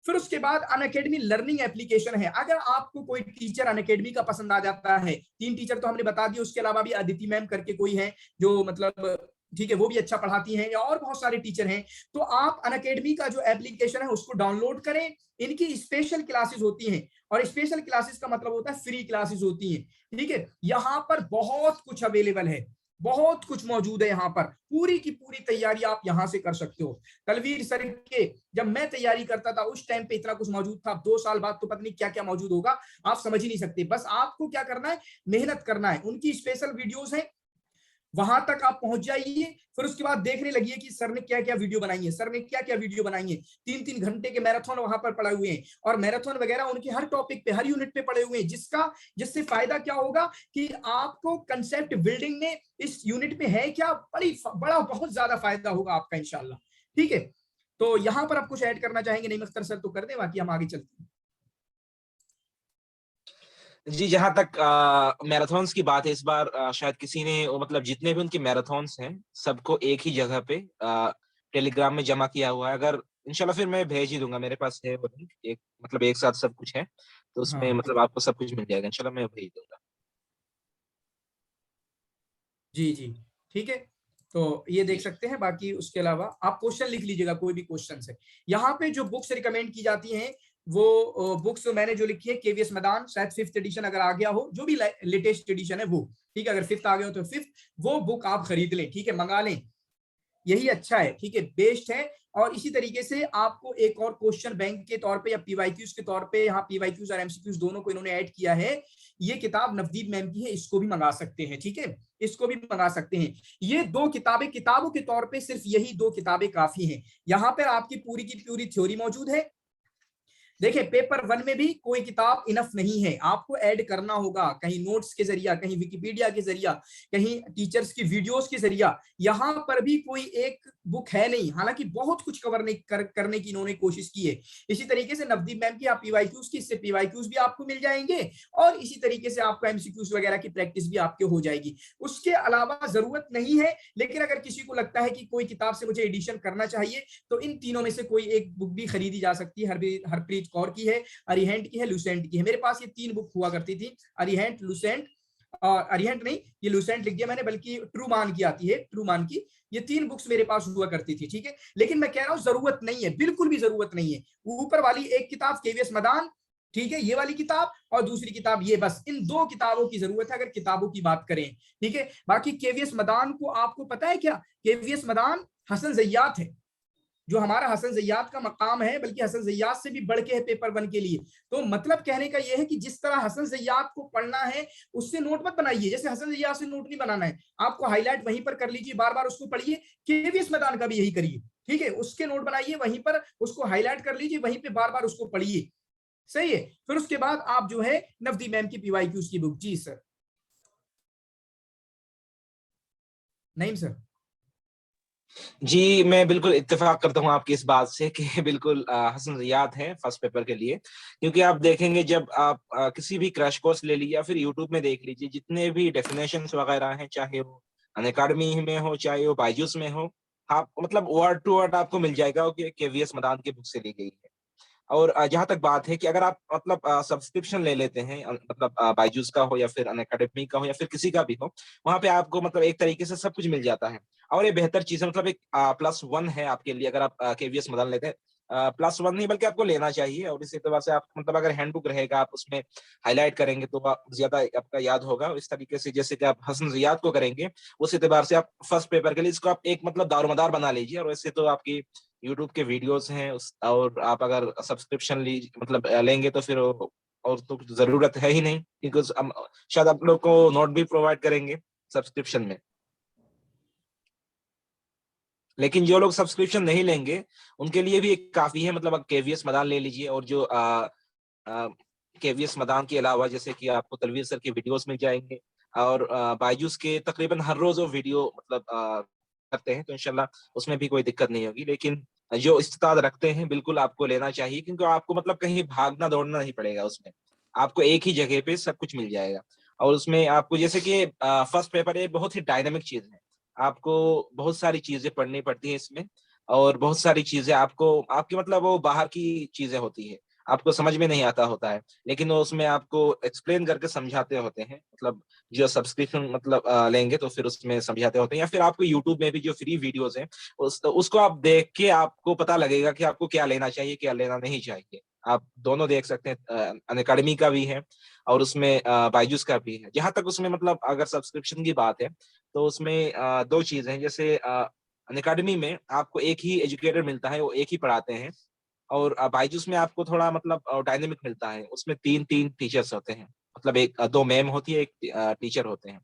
फिर उसके बाद अनअकैडमी लर्निंग एप्लीकेशन है। अगर आपको कोई टीचर अनअकैडमी का पसंद आ जाता है, 3 टीचर तो हमने बता दिए, उसके अलावा भी अदिति मैम करके कोई है जो मतलब ठीक है वो भी अच्छा पढ़ाती हैं, या और बहुत सारे टीचर हैं, तो आप अनअकैडमी का जो एप्लीकेशन है उसको डाउनलोड करें। इनकी स्पेशल क्लासेस होती हैं और स्पेशल क्लासेस का मतलब होता है फ्री क्लासेस होती हैं, ठीक है। यहाँ पर बहुत कुछ अवेलेबल है, बहुत कुछ मौजूद है, यहाँ पर पूरी की पूरी तैयारी आप यहाँ से कर सकते हो। तलवीर सर के जब मैं तैयारी करता था उस टाइम पे इतना कुछ मौजूद था, 2 साल बाद तो पता नहीं क्या क्या मौजूद होगा, आप समझ ही नहीं सकते। बस आपको क्या करना है, मेहनत करना है। उनकी स्पेशल वीडियोस हैं, वहां तक आप पहुंच जाइए, फिर उसके बाद देखने लगिए कि सर ने क्या क्या वीडियो बनाई है, सर ने क्या क्या वीडियो बनाई है। 3-3 घंटे के मैराथन वहां पर पड़े हुए हैं और मैराथन वगैरह उनके हर टॉपिक पे, हर यूनिट पे पड़े हुए हैं, जिससे फायदा क्या होगा कि आपको कंसेप्ट बिल्डिंग में इस यूनिट में है क्या, बड़ा बहुत ज्यादा फायदा होगा आपका इंशाल्लाह, ठीक है। तो यहाँ पर आप कुछ ऐड करना चाहेंगे नईम अख्तर सर तो कर दें, बाकी हम आगे चलते हैं। जी, जहां तक मैराथन्स की बात है, इस बार शायद किसी ने मतलब जितने भी उनके मैराथन्स हैं सबको एक ही जगह पे टेलीग्राम में जमा किया हुआ है। अगर इंशाल्लाह फिर मैं भेज ही दूंगा, मेरे पास है वो लिंक, एक मतलब एक साथ सब कुछ है, तो उसमें हाँ मतलब आपको सब कुछ मिल जाएगा, इंशाल्लाह मैं भेज दूंगा। जी जी, ठीक है। तो ये देख सकते हैं। बाकी उसके अलावा आप क्वेश्चन लिख लीजिएगा, कोई भी क्वेश्चन है। यहाँ पे जो बुक्स रिकमेंड की जाती हैं वो बुक्स मैंने जो लिखी है KVS मैदान, शायद 5th एडिशन अगर आ गया हो, जो भी लेटेस्ट एडिशन है वो, ठीक है। अगर 5th आ गया हो तो 5th वो बुक आप खरीद लें, ठीक है, मंगा लें, यही अच्छा है, ठीक है, बेस्ट है। और इसी तरीके से आपको एक और क्वेश्चन बैंक के तौर पे या PYQs के तौर पे, यहाँ PYQs और MCQs दोनों को इन्होंने ऐड किया है। ये किताब नवदीप मैम की है, इसको भी मंगा सकते हैं, ठीक है, इसको भी मंगा सकते हैं। ये 2 किताबें, किताबों के तौर पे सिर्फ यही 2 किताबें काफी हैं। यहाँ पर आपकी पूरी की पूरी थ्योरी मौजूद है। देखिए पेपर 1 में भी कोई किताब इनफ नहीं है, आपको ऐड करना होगा, कहीं नोट्स के जरिया, कहीं विकिपीडिया के जरिया, कहीं टीचर्स की वीडियोस के जरिया। यहाँ पर भी कोई एक बुक है नहीं, हालांकि बहुत कुछ कवर नहीं करने की इन्होंने कोशिश की है। इसी तरीके से नवदीप मैम की आप PYQs की, इससे PYQs भी आपको मिल जाएंगे और इसी तरीके से आपको MCQs वगैरह की प्रैक्टिस भी आपके हो जाएगी। उसके अलावा जरूरत नहीं है, लेकिन अगर किसी को लगता है कि कोई किताब से मुझे एडिशन करना चाहिए तो इन तीनों में से कोई एक बुक भी खरीदी जा सकती है। हरप्रीत कौर की है, अरिहंट की है, लुसेंट की है। मेरे पास ये 3 बुक हुआ करती थी, अरिहंट, लुसेंट, और अरिहंट नहीं, ये लुसेंट लिख दिया मैंने, बल्कि ट्रूमान की आती है, ट्रूमान की। ये 3 बुक्स मेरे पास हुआ करती थी, ठीक है। लेकिन मैं कह रहा हूं जरूरत नहीं है, बिल्कुल भी जरूरत नहीं है। ऊपर वाली एक किताब KVS मैदान, ठीक है, ये वाली किताब, और दूसरी किताब ये, बस इन 2 किताबों की जरूरत है अगर किताबों की बात करें, ठीक है। बाकी KVS मैदान को आपको पता है क्या, KVS मैदान हसन जय्यात है, जो हमारा हसन ज़ियाद का मकाम है, बल्कि हसन ज़ियाद से भी बढ़ के है पेपर 1 के लिए। तो मतलब कहने का यह है कि जिस तरह हसन ज़ियाद को पढ़ना है उससे नोट मत बनाइए, जैसे हसन ज़ियाद से नोट नहीं बनाना है, आपको हाईलाइट वहीं पर कर लीजिए, बार बार उसको पढ़िए। केवीएस मैदान का भी यही करिए, ठीक है, उसके नोट बनाइए, वहीं पर उसको हाईलाइट कर लीजिए, वहीं पे बार बार उसको पढ़िए, सही है। फिर उसके बाद आप जो है नवदी मैम की पीवाईक्यूज की बुक। जी सर। नहीं सर। जी, मैं बिल्कुल इत्तेफाक करता हूँ आपकी इस बात से कि बिल्कुल हसन ज़ियाद है फर्स्ट पेपर के लिए, क्योंकि आप देखेंगे जब आप किसी भी क्रैश कोर्स ले लीजिए या फिर यूट्यूब में देख लीजिए, जितने भी डेफिनेशंस वगैरह हैं, चाहे वो अनअकैडमी में हो, चाहे वो बायजूस में हो, आप मतलब वर्ड टू वर्ड आपको मिल जाएगा कि केवीएस मदान की बुक से ली गई है। और जहाँ तक बात है कि अगर आप मतलब सब्सक्रिप्शन ले लेते हैं, मतलब बायजूस का हो या फिर अनअकैडमी का हो या फिर किसी का भी हो, वहाँ पे आपको मतलब एक तरीके से सब कुछ मिल जाता है। और ये बेहतर चीज़ है, मतलब एक +1 है आपके लिए अगर आप केवीएस मदान लेते हैं। +1 नहीं बल्कि आपको लेना चाहिए, और इस एतबार से आप मतलब अगर हैंडबुक रहेगा, आप उसमें हाइलाइट करेंगे तो ज़्यादा आपका याद होगा। इस तरीके से जैसे कि आप हसन ज़ियाद को करेंगे, उस एतबार से आप फर्स्ट पेपर के लिए इसको आप एक मतलब दारोमदार बना लीजिए। और वैसे तो आपकी यूट्यूब के वीडियोस हैं और आप अगर सब्सक्रिप्शन मतलब लेंगे तो फिर और तो कुछ जरूरत है ही नहीं, क्योंकि शायद आप लोग को नोट भी प्रोवाइड करेंगे सब्सक्रिप्शन में। लेकिन जो लोग सब्सक्रिप्शन नहीं लेंगे उनके लिए भी एक काफी है, मतलब केवीएस मदान ले लीजिए। और जो केवीएस मदान के अलावा जैसे कि आपको तलवीर सर के वीडियोस मिल जाएंगे, और बायजूस के तकरीबन हर रोज वो वीडियो मतलब करते हैं, तो इंशाल्लाह उसमें भी कोई दिक्कत नहीं होगी। लेकिन जो इस्ताद रखते हैं बिल्कुल आपको लेना चाहिए, क्योंकि आपको मतलब कहीं भागना दौड़ना नहीं पड़ेगा उसमें, आपको एक ही जगह पे सब कुछ मिल जाएगा। और उसमें आपको जैसे कि फर्स्ट पेपर एक बहुत ही डायनामिक चीज है, आपको बहुत सारी चीजें पढ़नी पड़ती हैं इसमें, और बहुत सारी चीजें आपको आपकी मतलब वो बाहर की चीजें होती है, आपको समझ में नहीं आता होता है, लेकिन वो उसमें आपको एक्सप्लेन करके समझाते होते हैं। मतलब जो सब्सक्रिप्शन मतलब लेंगे तो फिर उसमें समझाते होते हैं, या फिर आपको यूट्यूब में भी जो फ्री वीडियोस हैं उसको आप देख के आपको पता लगेगा कि आपको क्या लेना चाहिए, क्या लेना नहीं चाहिए। आप दोनों देख सकते हैं, अनअकैडमी का भी है और उसमें बायजूस का भी है। जहां तक उसमें मतलब अगर सब्सक्रिप्शन की बात है तो उसमें दो चीजें हैं, जैसे अनअकैडमी में आपको एक ही एजुकेटर मिलता है, वो एक ही पढ़ाते हैं। और बायजूस में आपको थोड़ा मतलब डायनेमिक मिलता है, उसमें 3-3 टीचर्स होते हैं, मतलब एक 2 मैम होती है, एक टीचर होते हैं।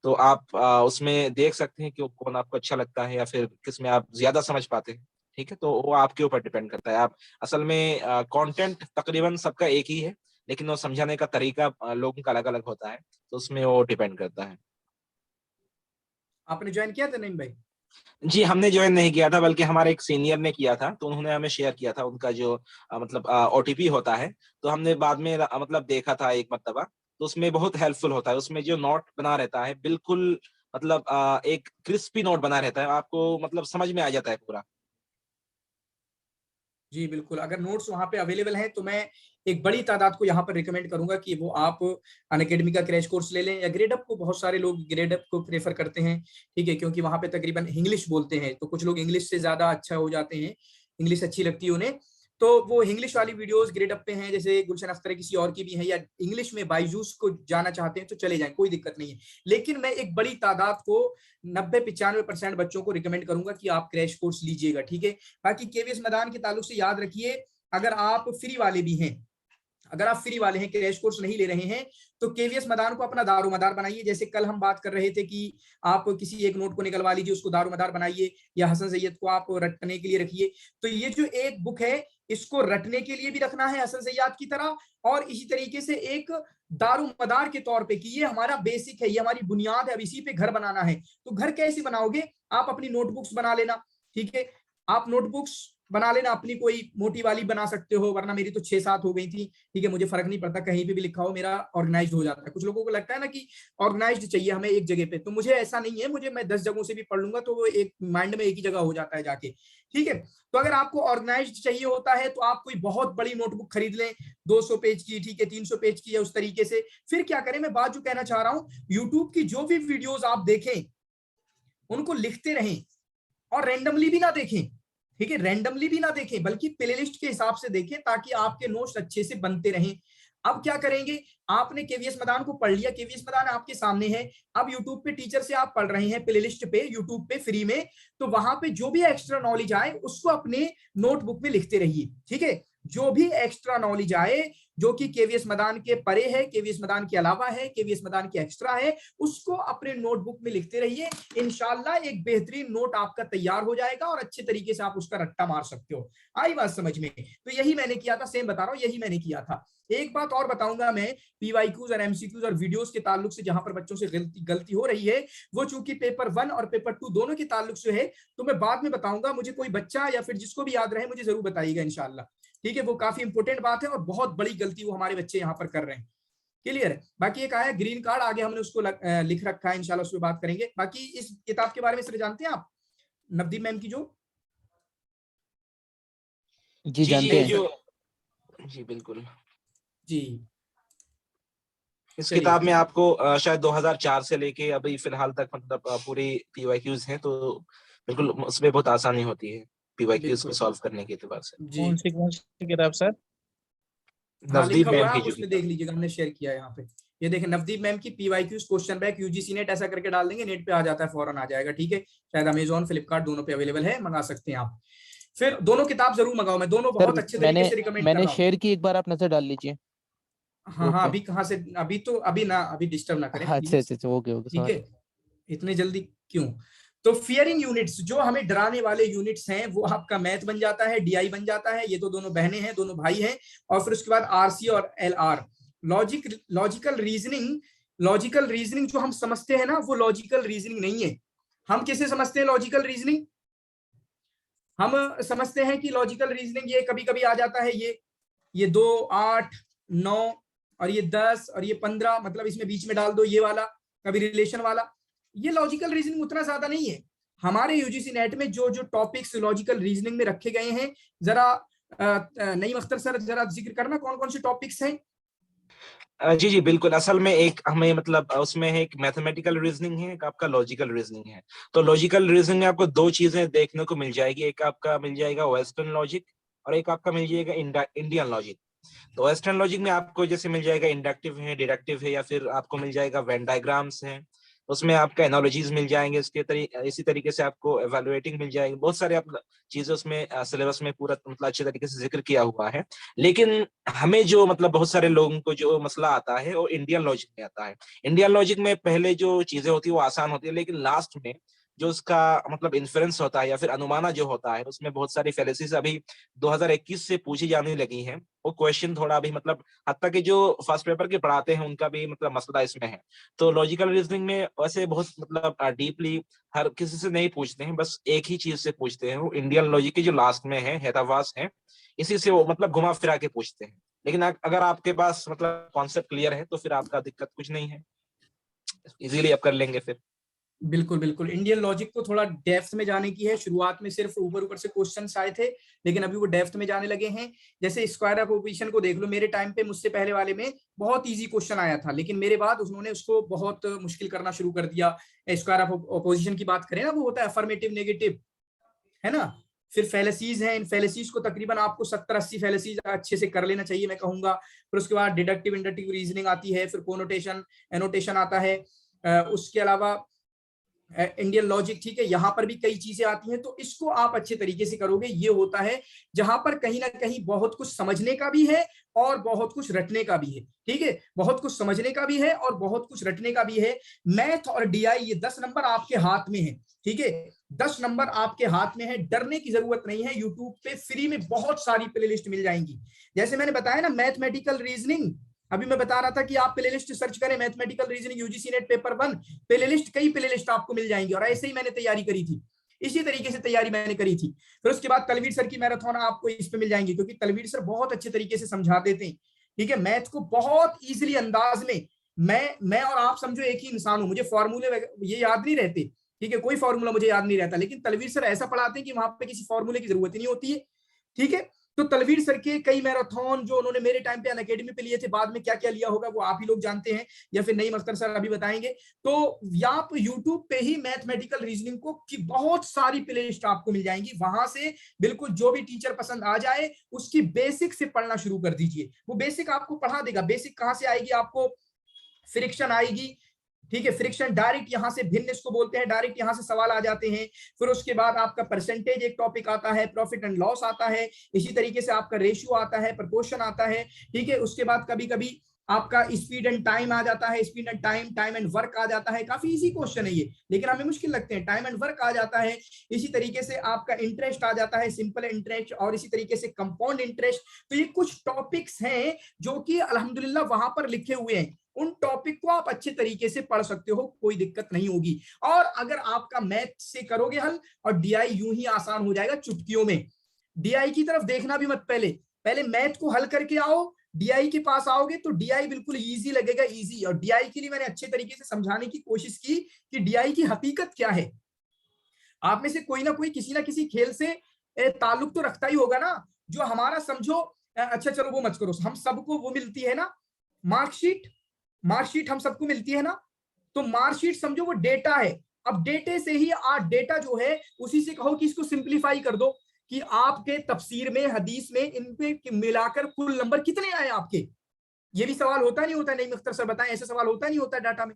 तो आप उसमें देख सकते हैं कि कौन आपको अच्छा लगता है या फिर किसमें आप ज्यादा समझ पाते हैं। ठीक है, तो वो आपके ऊपर डिपेंड करता है। आप असल में कंटेंट तकरीबन सबका एक ही है, लेकिन वो समझाने का तरीका लोगों का अलग अलग होता है, तो उसमें वो डिपेंड करता है। आपने ज्वाइन किया था नईम भाई? जी, हमने ज्वाइन नहीं किया था, बल्कि हमारे एक सीनियर ने किया था, तो उन्होंने हमें शेयर किया था उनका जो मतलब ओटीपी होता है। तो हमने बाद में मतलब देखा था एक मर्तबा, तो उसमें बहुत हेल्पफुल होता है। उसमें जो नोट बना रहता है बिल्कुल मतलब एक क्रिस्पी नोट बना रहता है, आपको मतलब समझ में आ जाता है पूरा। जी बिल्कुल, अगर नोट्स वहाँ पे अवेलेबल हैं तो मैं एक बड़ी तादाद को यहाँ पर रिकमेंड करूंगा कि वो आप अनअकैडमी का क्रैश कोर्स ले लें, या ग्रेडअप को बहुत सारे लोग ग्रेडअप को प्रेफर करते हैं, ठीक है, क्योंकि वहाँ पे तकरीबन इंग्लिश बोलते हैं, तो कुछ लोग इंग्लिश से ज्यादा अच्छा हो जाते हैं, इंग्लिश अच्छी लगती है उन्हें, तो वो इंग्लिश वाली वीडियोस ग्रेडअप पे हैं, जैसे गुलशन अख्तर किसी और की भी है, या इंग्लिश में बायजूस को जाना चाहते हैं तो चले जाएं, कोई दिक्कत नहीं है। लेकिन मैं एक बड़ी तादाद को 90-95% बच्चों को रिकमेंड करूंगा कि आप क्रैश कोर्स लीजिएगा, ठीक है। बाकी केवीएस मैदान के ताल्लुक से याद रखिए, अगर आप फ्री वाले भी हैं, अगर आप फ्री वाले हैं, क्रैश कोर्स नहीं ले रहे हैं, तो केवीएस मैदान को अपना दारोमदार बनाइए। जैसे कल हम बात कर रहे थे कि आप किसी एक नोट को निकलवा लीजिए, उसको दारोमदार बनाइए, या हसन सैयद को आप रटने के लिए रखिए। तो ये जो एक बुक है, इसको रटने के लिए भी रखना है हसन सैयद की तरह, और इसी तरीके से एक दारोमदार के तौर पे कि ये हमारा बेसिक है, ये हमारी बुनियाद है, अब इसी पे घर बनाना है। तो घर कैसे बनाओगे? आप अपनी नोटबुक्स बना लेना, ठीक है, आप नोटबुक्स बना लेना, अपनी कोई मोटी वाली बना सकते हो, वरना मेरी तो 6-7 हो गई थी, ठीक है, मुझे फर्क नहीं पड़ता, कहीं पे भी लिखा हो मेरा ऑर्गेनाइज्ड हो जाता है। कुछ लोगों को लगता है ना कि ऑर्गेनाइज्ड चाहिए हमें एक जगह पे, तो मुझे ऐसा नहीं है, मुझे मैं 10 जगहों से भी पढ़ लूंगा तो वो एक माइंड में एक ही जगह हो जाता है जाके, ठीक है। तो अगर आपको ऑर्गेनाइज्ड चाहिए होता है तो आप कोई बहुत बड़ी नोटबुक खरीद लें, 200 पेज की, ठीक है, 300 पेज की, या उस तरीके से। फिर क्या करें, मैं बात जो कहना चाह रहा हूं, यूट्यूब की जो भी वीडियोस आप देखें उनको लिखते रहें, और रैंडमली भी ना देखें, ठीक है, रैंडमली भी ना देखें, बल्कि प्लेलिस्ट के हिसाब से देखें, ताकि आपके नोट्स अच्छे से बनते रहें। अब क्या करेंगे, आपने केवीएस मदान को पढ़ लिया, केवीएस मदान आपके सामने है। अब यूट्यूब पे टीचर से आप पढ़ रहे हैं, प्लेलिस्ट पे यूट्यूब पे फ्री में, तो वहां पे जो भी एक्स्ट्रा नॉलेज आए उसको अपने नोटबुक में लिखते रहिए, ठीक है। जो भी एक्स्ट्रा नॉलेज आए जो कि केवीएस मदान के परे है, केवीएस मदान के अलावा है, केवीएस मदान के एक्स्ट्रा है, उसको अपने नोटबुक में लिखते रहिए। इंशाल्लाह एक बेहतरीन नोट आपका तैयार हो जाएगा और अच्छे तरीके से आप उसका रट्टा मार सकते हो। आई बात समझ में? तो यही मैंने किया था, सेम बता रहा हूँ, यही मैंने किया था। एक बात और बताऊंगा मैं, पीवाईक्यूज और एमसीक्यूज और वीडियोस के ताल्लुक से जहां पर बच्चों से गलती हो रही है, वो चूंकि पेपर 1 और पेपर 2 दोनों के ताल्लुक से है, तो मैं बाद में बताऊंगा। मुझे कोई बच्चा या फिर जिसको भी याद रहे मुझे जरूर बताइएगा इंशाल्लाह, ठीक है। वो काफी इंपोर्टेंट बात है और बहुत बड़ी गलती वो हमारे बच्चे यहाँ पर कर रहे हैं। क्लियर है? बाकी एक आया ग्रीन कार्ड, आगे हमने उसको लिख रखा है, इंशाल्लाह उस पर बात करेंगे। बाकी इस किताब के बारे में सर जानते हैं आप, नवदीप मैम की जो? जी जानते हैं। जी बिल्कुल जी, इस किताब में आपको शायद 2004 से लेके अभी फिलहाल तक मतलब पूरी पीवाईक्यूज हैं, तो बिल्कुल उसमें बहुत आसानी होती है पीवाईक्यूज को सॉल्व करने के एतबार से। कौन सी किताब सर? नवदीप मैम की आप उसमें देख लीजिएगा, हमने शेयर किया है यहाँ पे। ये देखें, नवदीप मैम की PYQs question bank UGC net, ऐसा करके डाल देंगे, नेट पे आ जाता है, फौरन आ जाएगा, ठीक है। शायद अमेजोन फ्लिपकार्ट दोनों पे अवेलेबल है, मंगा सकते हैं आप। फिर दोनों किताब जरूर मंगाओ, मैं दोनों बहुत अच्छे तरीके से रिकमेंड कर रहा मैंने हूं। शेयर की, एक बार आप नजर डाल लीजिए। हाँ हाँ, अभी कहाँ से, अभी तो अभी डिस्टर्ब ना करें, अच्छा ओके ठीक है, इतने जल्दी क्यों। तो फियरिंग यूनिट्स, जो हमें डराने वाले यूनिट्स हैं, वो आपका मैथ बन जाता है, डीआई बन जाता है, ये तो दोनों बहनें हैं, दोनों भाई हैं। और फिर उसके बाद आरसी और एलआर, लॉजिकल रीजनिंग जो हम समझते हैं ना, वो लॉजिकल रीजनिंग नहीं है। हम किसे समझते हैं लॉजिकल रीजनिंग? हम समझते हैं कि लॉजिकल रीजनिंग ये कभी कभी आ जाता है, ये 2, 8, 9 और ये 10 और ये 15, मतलब इसमें बीच में डाल दो ये वाला, कभी रिलेशन वाला। ये लॉजिकल रीजनिंग उतना ज्यादा नहीं है। हमारे यूजीसी नेट में जो जो टॉपिक्स लॉजिकल रीजनिंग में रखे गए हैं, जरा नईम अख्तर सर जरा जिक्र करना कौन कौन से टॉपिक्स हैं। जी जी बिल्कुल, असल में एक हमें मतलब उसमें है एक मैथमेटिकल रीजनिंग है, एक आपका लॉजिकल रीजनिंग है। तो लॉजिकल रीजनिंग में आपको दो चीजें देखने को मिल जाएगी, एक आपका मिल जाएगा वेस्टर्न लॉजिक और एक आपका मिल जाएगा इंडियन लॉजिक। तो वेस्टर्न लॉजिक में आपको जैसे मिल जाएगा इंडक्टिव है, डिडक्टिव है, या फिर आपको मिल जाएगा वेन डायग्राम्स है, उसमें आपका एनालॉजीज मिल जाएंगे, इसी तरीके से आपको एवेलुएटिंग मिल जाएगी, बहुत सारे आप चीजें उसमें सिलेबस में पूरा मतलब अच्छे तरीके से जिक्र किया हुआ है। लेकिन हमें जो मतलब बहुत सारे लोगों को जो मसला आता है वो इंडियन लॉजिक में आता है। इंडियन लॉजिक में पहले जो चीजें होती है वो आसान होती है, लेकिन लास्ट में जो उसका मतलब इन्फ्रेंस होता है या फिर अनुमाना जो होता है, उसमें बहुत सारी फैलेसीज अभी 2021 से पूछी जाने लगी हैं। वो क्वेश्चन थोड़ा भी मतलब हत्ता कि जो फर्स्ट पेपर के पढ़ाते हैं उनका भी मतलब मसला इसमें है। तो लॉजिकल रीजनिंग में वैसे बहुत मतलब डीपली हर किसी से नहीं पूछते हैं, बस एक ही चीज से पूछते हैं, वो इंडियन लॉजिक की जो लास्ट में है हेतावास है, इसी से वो मतलब घुमा फिरा के पूछते हैं। लेकिन अगर आपके पास मतलब कॉन्सेप्ट क्लियर है तो फिर आपका दिक्कत कुछ नहीं है, इजीली आप कर लेंगे फिर। बिल्कुल बिल्कुल, इंडियन लॉजिक को थोड़ा डेप्थ में जाने की है। शुरुआत में सिर्फ ऊपर ऊपर से क्वेश्चंस आए थे, लेकिन अभी वो डेप्थ में जाने लगे हैं। जैसे स्क्वायर ऑफ ऑपोजिशन को देख लो, मेरे टाइम पे मुझसे पहले वाले में बहुत इजी क्वेश्चन आया था, लेकिन मेरे बाद उन्होंने उसको बहुत मुश्किल करना शुरू कर दिया। स्क्वायर ऑफ ऑपोजिशन की बात करें ना, वो होता है अफर्मेटिव नेगेटिव, है ना। फिर फैलेसीज हैं, इन फैलेसीज को तकरीबन आपको 70-80 फैलेसीज अच्छे से कर लेना चाहिए, मैं कहूंगा। फिर उसके बाद डिडक्टिव इंडक्टिव रीजनिंग आती है, फिर कोनोटेशन एनोटेशन आता है। उसके अलावा इंडियन लॉजिक, ठीक है, यहाँ पर भी कई चीजें आती हैं। तो इसको आप अच्छे तरीके से करोगे, ये होता है जहां पर कहीं ना कहीं बहुत कुछ समझने का भी है और बहुत कुछ रटने का भी है, ठीक है। बहुत कुछ समझने का भी है और बहुत कुछ रटने का भी है। मैथ और डीआई ये 10 नंबर आपके हाथ में है, ठीक है, 10 नंबर आपके हाथ में है। डरने की जरूरत नहीं है, यूट्यूब पे फ्री में बहुत सारी प्लेलिस्ट मिल जाएंगी। जैसे मैंने बताया ना, मैथमेटिकल रीजनिंग, अभी मैं बता रहा था कि आप प्लेलिस्ट सर्च करें mathematical reasoning UGC net paper 1, playlist, कई प्लेलिस्ट आपको मिल जाएंगी। और ऐसे ही मैंने तैयारी करी थी, इसी तरीके से तैयारी मैंने करी थी। फिर उसके बाद तलवीर सर की मैराथन आपको इस पे मिल जाएंगी, क्योंकि तलवीर सर बहुत अच्छे तरीके से समझा देते हैं, ठीक है, मैथ को बहुत इजीली अंदाज में। मैं और आप समझो एक ही इंसान हूं, मुझे फॉर्मूले ये याद नहीं रहते, ठीक है, कोई फॉर्मूला मुझे याद नहीं रहता, लेकिन तलवीर सर ऐसा पढ़ाते हैं कि वहां पे किसी फॉर्मूले की जरूरत ही नहीं होती है, ठीक है। तो तलवीर सर के कई मैराथन जो उन्होंने मेरे टाइम पे अनअकैडमी पे लिए थे, बाद में क्या क्या लिया होगा वो आप ही लोग जानते हैं, या फिर नईम अख्तर सर अभी बताएंगे। तो आप यूट्यूब पे ही मैथमेटिकल रीजनिंग को की बहुत सारी प्ले लिस्ट आपको मिल जाएंगी, वहां से बिल्कुल जो भी टीचर पसंद आ जाए उसकी बेसिक से पढ़ना शुरू कर दीजिए, वो बेसिक आपको पढ़ा देगा। बेसिक कहां से आएगी आपको? फ्रिक्शन आएगी, ठीक है, फ्रिक्शन डायरेक्ट यहां से भिन्न इसको बोलते हैं, डायरेक्ट यहां से सवाल आ जाते हैं। फिर उसके बाद आपका परसेंटेज एक टॉपिक आता है, प्रॉफिट एंड लॉस आता है, इसी तरीके से आपका रेशियो आता है, प्रपोर्शन आता है, ठीक है। उसके बाद कभी कभी आपका स्पीड एंड टाइम आ जाता है, speed and time, time and work आ जाता है। काफी इजी क्वेश्चन है ये, लेकिन हमें मुश्किल लगते हैं। टाइम एंड वर्क आ जाता है, इसी तरीके से आपका इंटरेस्ट आ जाता है, सिंपल इंटरेस्ट, और इसी तरीके से कंपाउंड इंटरेस्ट। तो ये कुछ टॉपिक्स हैं जो कि अल्हम्दुलिल्लाह वहां पर लिखे हुए हैं, उन टॉपिक को आप अच्छे तरीके से पढ़ सकते हो, कोई दिक्कत नहीं होगी। और अगर आपका मैथ से करोगे हल, और डीआई यूं ही आसान हो जाएगा चुटकियों में। डीआई की तरफ देखना भी मत, पहले मैथ को हल करके आओ, डीआई के पास आओगे तो डीआई बिल्कुल इजी लगेगा, इजी। और डीआई के लिए मैंने अच्छे तरीके से समझाने की कोशिश की कि डीआई की हकीकत क्या है। आप में से कोई ना कोई किसी ना किसी खेल से ताल्लुक तो रखता ही होगा ना, जो हमारा समझो, अच्छा चलो वो मत करो, हम सबको वो मिलती है ना मार्कशीट हम सबको मिलती है ना। तो मार्कशीट समझो वो डेटा है। अब डेटे से ही डेटा जो है उसी से कहो कि इसको सिंप्लीफाई कर दो, कि आपके तफसीर में, हदीस में इन पे मिलाकर कुल नंबर कितने आए आपके। ये भी सवाल होता नहीं होता? नहीं मुख्तर सर बताएं, ऐसा सवाल होता नहीं होता डाटा में?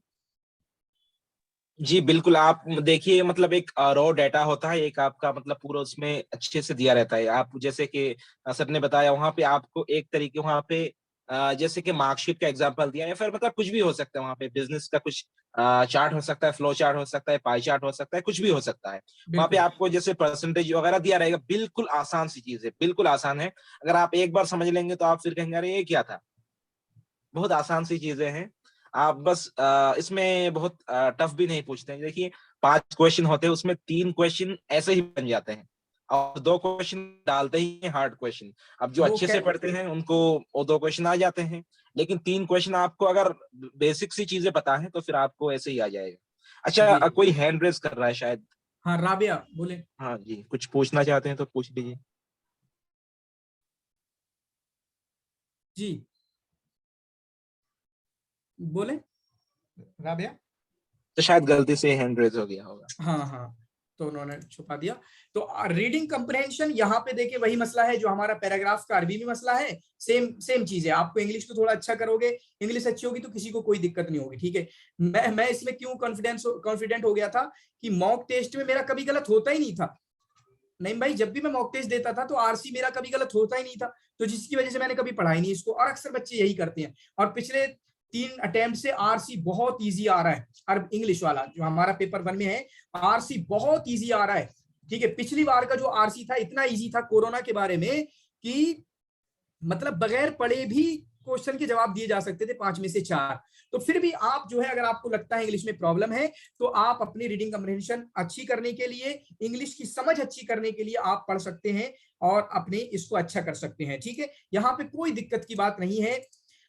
जी बिल्कुल, आप देखिए मतलब एक रॉ डाटा होता है, एक आपका मतलब पूरा उसमें अच्छे से दिया रहता है। आप जैसे कि सर ने बताया, वहां पे आपको एक तरीके वहां पे जैसे कि मार्कशीट का एग्जांपल दिया, या फिर मतलब कुछ भी हो सकता है, वहां पे बिजनेस का कुछ चार्ट हो सकता है, फ्लो चार्ट हो सकता है, पाई चार्ट हो सकता है, कुछ भी हो सकता है। वहां पे आपको जैसे परसेंटेज वगैरह दिया रहेगा। बिल्कुल आसान सी चीज है, बिल्कुल आसान है। अगर आप एक बार समझ लेंगे तो आप फिर कहेंगे अरे ये क्या था। बहुत आसान सी चीजें हैं। आप बस इसमें बहुत टफ भी नहीं पूछते हैं। देखिए 5 क्वेश्चन होते हैं, उसमें 3 क्वेश्चन ऐसे ही बन जाते हैं, और 2 क्वेश्चन डालते ही हैं हार्ड क्वेश्चन। अब जो अच्छे से पढ़ते हैं उनको वो 2 क्वेश्चन आ जाते हैं, लेकिन 3 क्वेश्चन आपको अगर बेसिक सी चीजें पता है तो फिर आपको ऐसे ही आ जाएगा। अच्छा, कोई हैंड रेज कर रहा है शायद। हाँ राबिया बोले। हाँ जी, कुछ पूछना चाहते हैं तो पूछ लीजिए। जी बोले राबिया। तो शायद गलती से हैंड रेज हो गया होगा। हाँ, तो उन्होंने छुपा दिया। तो रीडिंग कंप्रहेंशन यहाँ पे देखिए वही मसला है जो हमारा पैराग्राफ का अरबी में मसला है। सेम चीज है। आपको इंग्लिश को थोड़ा अच्छा करोगे, इंग्लिश अच्छी होगी तो किसी को कोई दिक्कत नहीं होगी, ठीक है। मैं इसमें क्यों कॉन्फिडेंट हो गया था कि मॉक टेस्ट में मेरा कभी गलत होता ही नहीं था। नहीं भाई, जब भी मैं मॉक टेस्ट देता था तो आरसी मेरा कभी गलत होता ही नहीं था, तो जिसकी वजह से मैंने कभी पढ़ा ही नहीं इसको। और अक्सर बच्चे यही करते हैं। और पिछले 3 अटेम्प्ट से आरसी बहुत इजी आ रहा है। अरब इंग्लिश वाला जो हमारा पेपर 1 में है, आरसी बहुत इजी आ रहा है, ठीक है। पिछली बार का जो आरसी था इतना इजी था कोरोना के बारे में कि मतलब बगैर पढ़े भी क्वेश्चन के जवाब दिए जा सकते थे 5 में से 4। तो फिर भी आप जो है, अगर आपको लगता है इंग्लिश में प्रॉब्लम है, तो आप अपनी रीडिंग कम्प्रिहेंशन अच्छी करने के लिए, इंग्लिश की समझ अच्छी करने के लिए आप पढ़ सकते हैं और अपने इसको अच्छा कर सकते हैं, ठीक है। यहाँ पे कोई दिक्कत की बात नहीं है।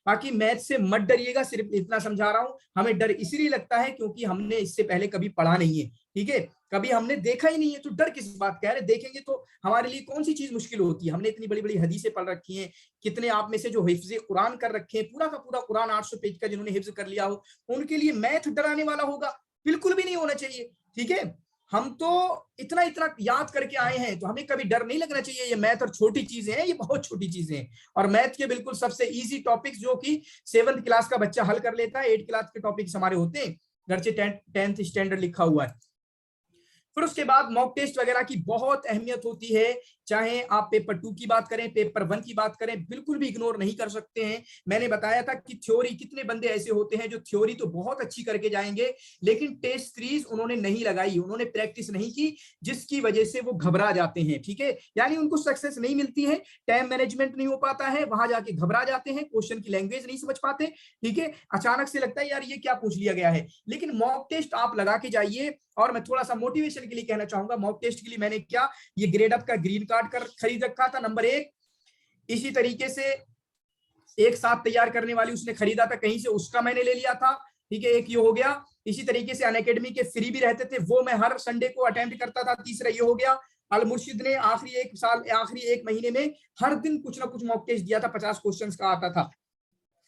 बाकी मैथ से मत डरिएगा, सिर्फ इतना समझा रहा हूं। हमें डर इसलिए लगता है क्योंकि हमने इससे पहले कभी पढ़ा नहीं है, ठीक है, कभी हमने देखा ही नहीं है। तो डर किस बात का है? देखेंगे तो हमारे लिए कौन सी चीज मुश्किल होती है? हमने इतनी बड़ी बड़ी हदीसें पढ़ रखी हैं। कितने आप में से जो हिफ्ज़ कुरान कर रखे हैं, पूरा का पूरा कुरान 800 पेज का जिन्होंने हिफ्ज़ कर लिया हो, उनके लिए मैथ डराने वाला होगा? बिल्कुल भी नहीं होना चाहिए, ठीक है। हम तो इतना याद करके आए हैं, तो हमें कभी डर नहीं लगना चाहिए। ये मैथ और छोटी चीजें हैं, ये बहुत छोटी चीजें हैं। और मैथ के बिल्कुल सबसे इजी टॉपिक्स जो कि 7th क्लास का बच्चा हल कर लेता है, 8th क्लास के टॉपिक्स हमारे होते हैं, घर से 10th स्टैंडर्ड लिखा हुआ है। फिर उसके बाद मॉक टेस्ट वगैरह की बहुत अहमियत होती है। चाहे आप पेपर 2 की बात करें, पेपर 1 की बात करें, बिल्कुल भी इग्नोर नहीं कर सकते हैं। मैंने बताया था कि थ्योरी, कितने बंदे ऐसे होते हैं जो थ्योरी तो बहुत अच्छी करके जाएंगे, लेकिन टेस्ट सीरीज उन्होंने नहीं लगाई, उन्होंने प्रैक्टिस नहीं की, जिसकी वजह से वो घबरा जाते हैं, ठीक है। यानी उनको सक्सेस नहीं मिलती है, टाइम मैनेजमेंट नहीं हो पाता है, वहां जाके घबरा जाते हैं, क्वेश्चन की लैंग्वेज नहीं समझ पाते, ठीक है। अचानक से लगता है यार ये क्या पूछ लिया गया है। लेकिन मॉक टेस्ट आप लगा के जाइए। और मैं थोड़ा सा मोटिवेशन के लिए कहना चाहूंगा, मॉक टेस्ट के लिए मैंने क्या, ये ग्रेड अप का ग्रीन कार्ड कर खरीद रखा था, नंबर 1। इसी तरीके से एक साथ तैयार करने वाली उसने खरीदा था कहीं से, उसका मैंने ले लिया था, ठीक है, एक ये हो गया। इसी तरीके से अनअकैडमी के फ्री भी रहते थे, वो मैं हर संडे को अटेम्प्ट करता था, तीसरा ये हो गया। अल मुर्शिद ने आखिरी एक महीने में हर दिन कुछ ना कुछ मॉक टेस्ट दिया था, 50 क्वेश्चंस का आता था।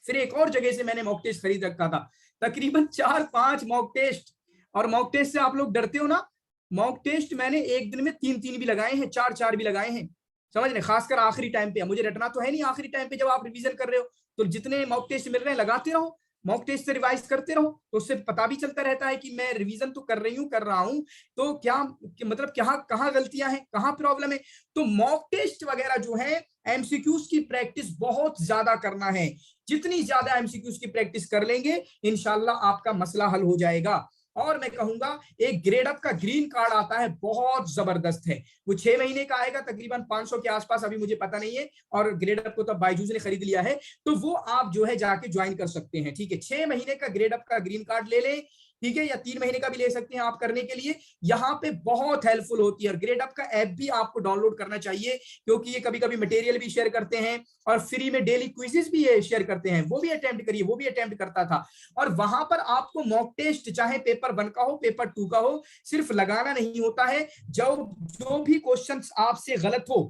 फिर एक और जगह से मैंने मॉक टेस्ट खरीद रखा था, तकरीबन 4-5 मॉक टेस्ट। और मॉक टेस्ट से आप लोग डरते हो ना, मॉक टेस्ट मैंने एक दिन में 3-3 भी लगाए हैं, 4-4 भी लगाए हैं, समझ रहे, खासकर आखिरी टाइम पे। मुझे रटना तो है नहीं, आखिरी टाइम पे जब आप रिवीजन कर रहे हो तो जितने मॉक टेस्ट मिल रहे हैं लगाते रहो, मॉक टेस्ट से रिवाइज करते रहो, तो उससे पता भी चलता रहता है कि मैं रिवीजन तो कर रहा हूं, तो क्या मतलब कहाँ गलतियां हैं, कहाँ प्रॉब्लम है। तो मॉक टेस्ट वगैरह जो है, एमसीक्यूज की प्रैक्टिस बहुत ज्यादा करना है। जितनी ज्यादा एमसीक्यूज की प्रैक्टिस कर लेंगे, इंशाल्लाह आपका मसला हल हो जाएगा। और मैं कहूंगा एक ग्रेड अप का ग्रीन कार्ड आता है, बहुत जबरदस्त है। वो 6 महीने का आएगा, तकरीबन 500 के आसपास, अभी मुझे पता नहीं है, और ग्रेड अप को तो बायजूस ने खरीद लिया है, तो वो आप जो है जाके ज्वाइन कर सकते हैं। ठीक है, 6 महीने का ग्रेड अप का ग्रीन कार्ड ले लें, ठीक है, या 3 महीने का भी ले सकते हैं आप करने के लिए। यहाँ पे बहुत हेल्पफुल होती है। और ग्रेड अप का ऐप भी आपको डाउनलोड करना चाहिए, क्योंकि ये कभी कभी मटेरियल भी शेयर करते हैं और फ्री में डेली क्विजेस भी ये शेयर करते हैं। वो भी अटेम्प्ट करिए, वो भी अटेम्प्ट करता था। और वहां पर आपको मॉक टेस्ट चाहे पेपर 1 का हो, पेपर 2 का हो, सिर्फ लगाना नहीं होता है। जो भी क्वेश्चन आपसे गलत हो,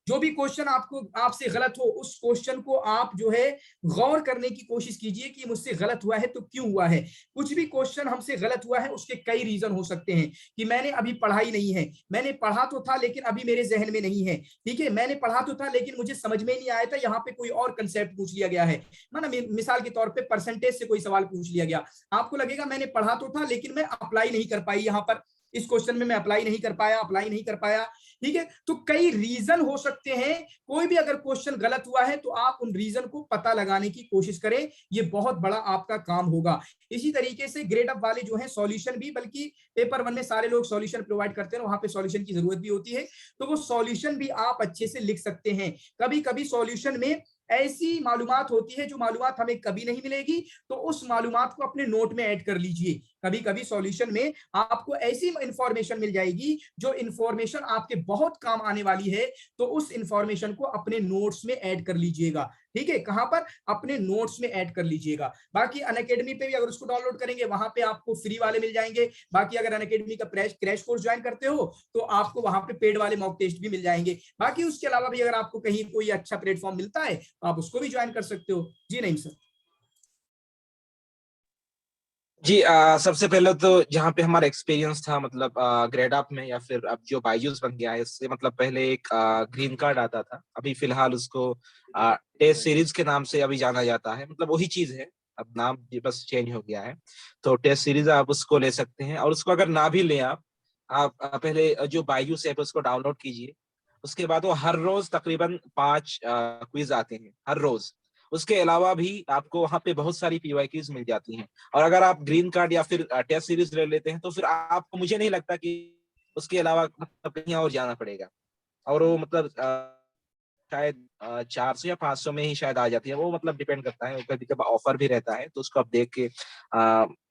जो भी क्वेश्चन आपसे गलत हो, उस क्वेश्चन को आप जो है गौर करने की कोशिश कीजिए कि मुझसे गलत हुआ है तो क्यों हुआ है। कुछ भी क्वेश्चन हमसे गलत हुआ है, उसके कई रीजन हो सकते हैं कि मैंने अभी पढ़ा ही नहीं है, मैंने पढ़ा तो था लेकिन अभी मेरे जहन में नहीं है, ठीक है, मैंने पढ़ा तो था लेकिन मुझे समझ में नहीं आया था, यहाँ पे कोई और कंसेप्ट पूछ लिया गया है। माना मिसाल के तौर पे परसेंटेज से कोई सवाल पूछ लिया गया, आपको लगेगा मैंने पढ़ा तो था लेकिन मैं अप्लाई नहीं कर पाई, यहाँ पर इस क्वेश्चन में मैं अप्लाई नहीं कर पाया, ठीक है। तो कई रीजन हो सकते हैं, कोई भी अगर क्वेश्चन गलत हुआ है तो आप उन रीजन को पता लगाने की कोशिश करें, ये बहुत बड़ा आपका काम होगा। इसी तरीके से ग्रेड अप वाले जो हैं सॉल्यूशन भी, बल्कि पेपर 1 में सारे लोग सॉल्यूशन प्रोवाइड करते हैं, वहां पे सॉल्यूशन की जरूरत भी होती है, तो वो सॉल्यूशन भी आप अच्छे से लिख सकते हैं। कभी कभी सॉल्यूशन में ऐसी मालूमात होती है जो मालूमात हमें कभी नहीं मिलेगी, तो उस मालूमात को अपने नोट में ऐड कर लीजिए। कभी कभी सॉल्यूशन में आपको ऐसी इंफॉर्मेशन मिल जाएगी जो इंफॉर्मेशन आपके बहुत काम आने वाली है, तो उस इंफॉर्मेशन को अपने नोट्स में ऐड कर लीजिएगा। ठीक है, कहां पर? अपने नोट्स में ऐड कर लीजिएगा। बाकी अनअकैडमी पे भी अगर उसको डाउनलोड करेंगे, वहां पे आपको फ्री वाले मिल जाएंगे। बाकी अगर अनअकैडमी का क्रैश कोर्स ज्वाइन करते हो तो आपको वहां पे पेड वाले मॉक टेस्ट भी मिल जाएंगे। बाकी उसके अलावा भी अगर आपको कहीं कोई अच्छा प्लेटफॉर्म मिलता है तो आप उसको भी ज्वाइन कर सकते हो। जी नहीं सर। जी सबसे पहले तो जहाँ पे हमारा एक्सपीरियंस था, मतलब ग्रेड अप में या फिर अब जो बायजूस बन गया है, इससे मतलब पहले एक ग्रीन कार्ड आता था, अभी फिलहाल उसको टेस्ट सीरीज के नाम से अभी जाना जाता है, मतलब वही चीज है, अब नाम बस चेंज हो गया है। तो टेस्ट सीरीज आप उसको ले सकते हैं, और उसको अगर ना भी ले आप पहले जो बायजूस ऐप है उसको डाउनलोड कीजिए। उसके बाद वो हर रोज तकरीबन 5 क्विज आते हैं हर रोज। उसके अलावा भी आपको वहाँ पे बहुत सारी पीवाईक्यूज मिल जाती हैं। और अगर आप ग्रीन कार्ड या फिर टेस्ट सीरीज ले लेते हैं तो फिर आपको, मुझे नहीं लगता कि उसके अलावा मतलब कहीं और जाना पड़ेगा। और वो मतलब शायद 400 या 500 में ही शायद आ जाती है, वो मतलब डिपेंड करता है, कभी कभी ऑफर भी रहता है, तो उसको आप देख के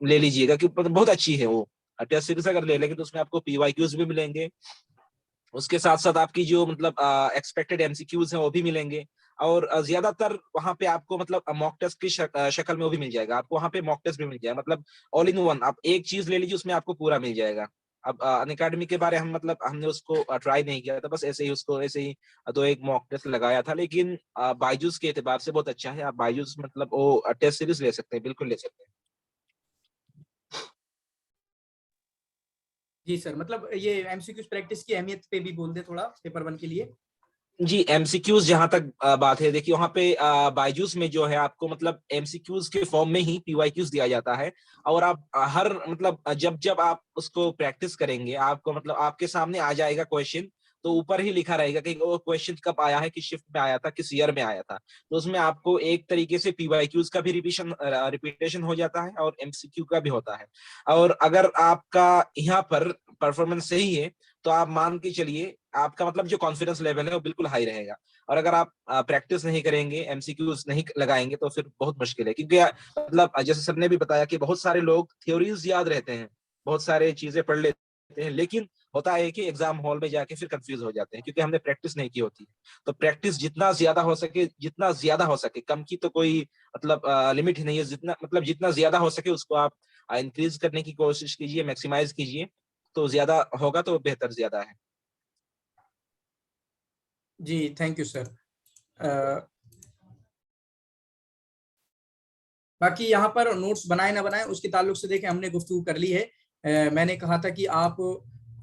ले लीजिएगा, कि मतलब बहुत अच्छी है वो। टेस्ट सीरीज अगर ले लेंगे तो उसमें आपको पीवाईक्यूज भी मिलेंगे, उसके साथ साथ आपकी जो मतलब एक्सपेक्टेड एमसीक्यूज है वो भी मिलेंगे। और ज्यादातर वहां पे आपको मतलब मॉक टेस्ट की शक्ल में वो भी मिल जाएगा, आपको वहां पे मॉक टेस्ट भी मिल जाएगा, मतलब ऑल इन वन आप एक चीज ले लीजिए, उसमें आपको पूरा मिल जाएगा। अब अनअकैडमी के बारे हम मतलब हमने उसको ट्राई नहीं किया था, बस ऐसे ही उसको ऐसे ही तो एक मॉक टेस्ट लगाया था, लेकिन बायजूस के एतबार से बहुत अच्छा है। आप बायजूस मतलब वो टेस्ट सीरीज ले सकते हैं, बिल्कुल ले सकते हैं। जी सर, मतलब ये एमसीक्यूज प्रैक्टिस की अहमियत पे भी बोल दे थोड़ा पेपर 1 के लिए। जी एमसीक्यूज जहां तक बात है, देखिए वहां पे बायजूस में जो है आपको मतलब एमसीक्यूज के फॉर्म में ही पीवाईक्यूज दिया जाता है। और आप हर मतलब जब जब आप उसको प्रैक्टिस करेंगे, आपको मतलब आपके सामने आ जाएगा क्वेश्चन, तो ऊपर ही लिखा रहेगा कि वो क्वेश्चन कब आया है, किस शिफ्ट में आया था, किस ईयर में आया था। तो उसमें आपको एक तरीके से पीवाईक्यूज का भी रिपीटेशन हो जाता है और एमसीक्यू का भी होता है। और अगर आपका यहाँ पर परफॉर्मेंस सही है तो आप मान के चलिए आपका मतलब जो कॉन्फिडेंस लेवल है वो बिल्कुल हाई रहेगा। और अगर आप प्रैक्टिस नहीं करेंगे, एमसीक्यूज नहीं लगाएंगे, तो फिर बहुत मुश्किल है, क्योंकि मतलब जैसे सर ने भी बताया कि बहुत सारे लोग थ्योरीज याद रहते हैं, बहुत सारे चीजें पढ़ लेते हैं, लेकिन होता है कि एग्जाम हॉल में जाके फिर कंफ्यूज हो जाते हैं, क्योंकि हमने प्रैक्टिस नहीं की होती। तो प्रैक्टिस जितना ज्यादा हो सके, कम की तो कोई मतलब लिमिट ही नहीं है, जितना ज्यादा हो सके उसको आप इंक्रीज करने की कोशिश कीजिए, मैक्सिमाइज कीजिए, तो ज्यादा होगा तो बेहतर ज्यादा है। जी, थैंक यू सर। बाकी यहाँ पर नोट्स बनाए ना बनाए उसके ताल्लुक से देखें हमने गुफ्तगू कर ली है। मैंने कहा था कि आप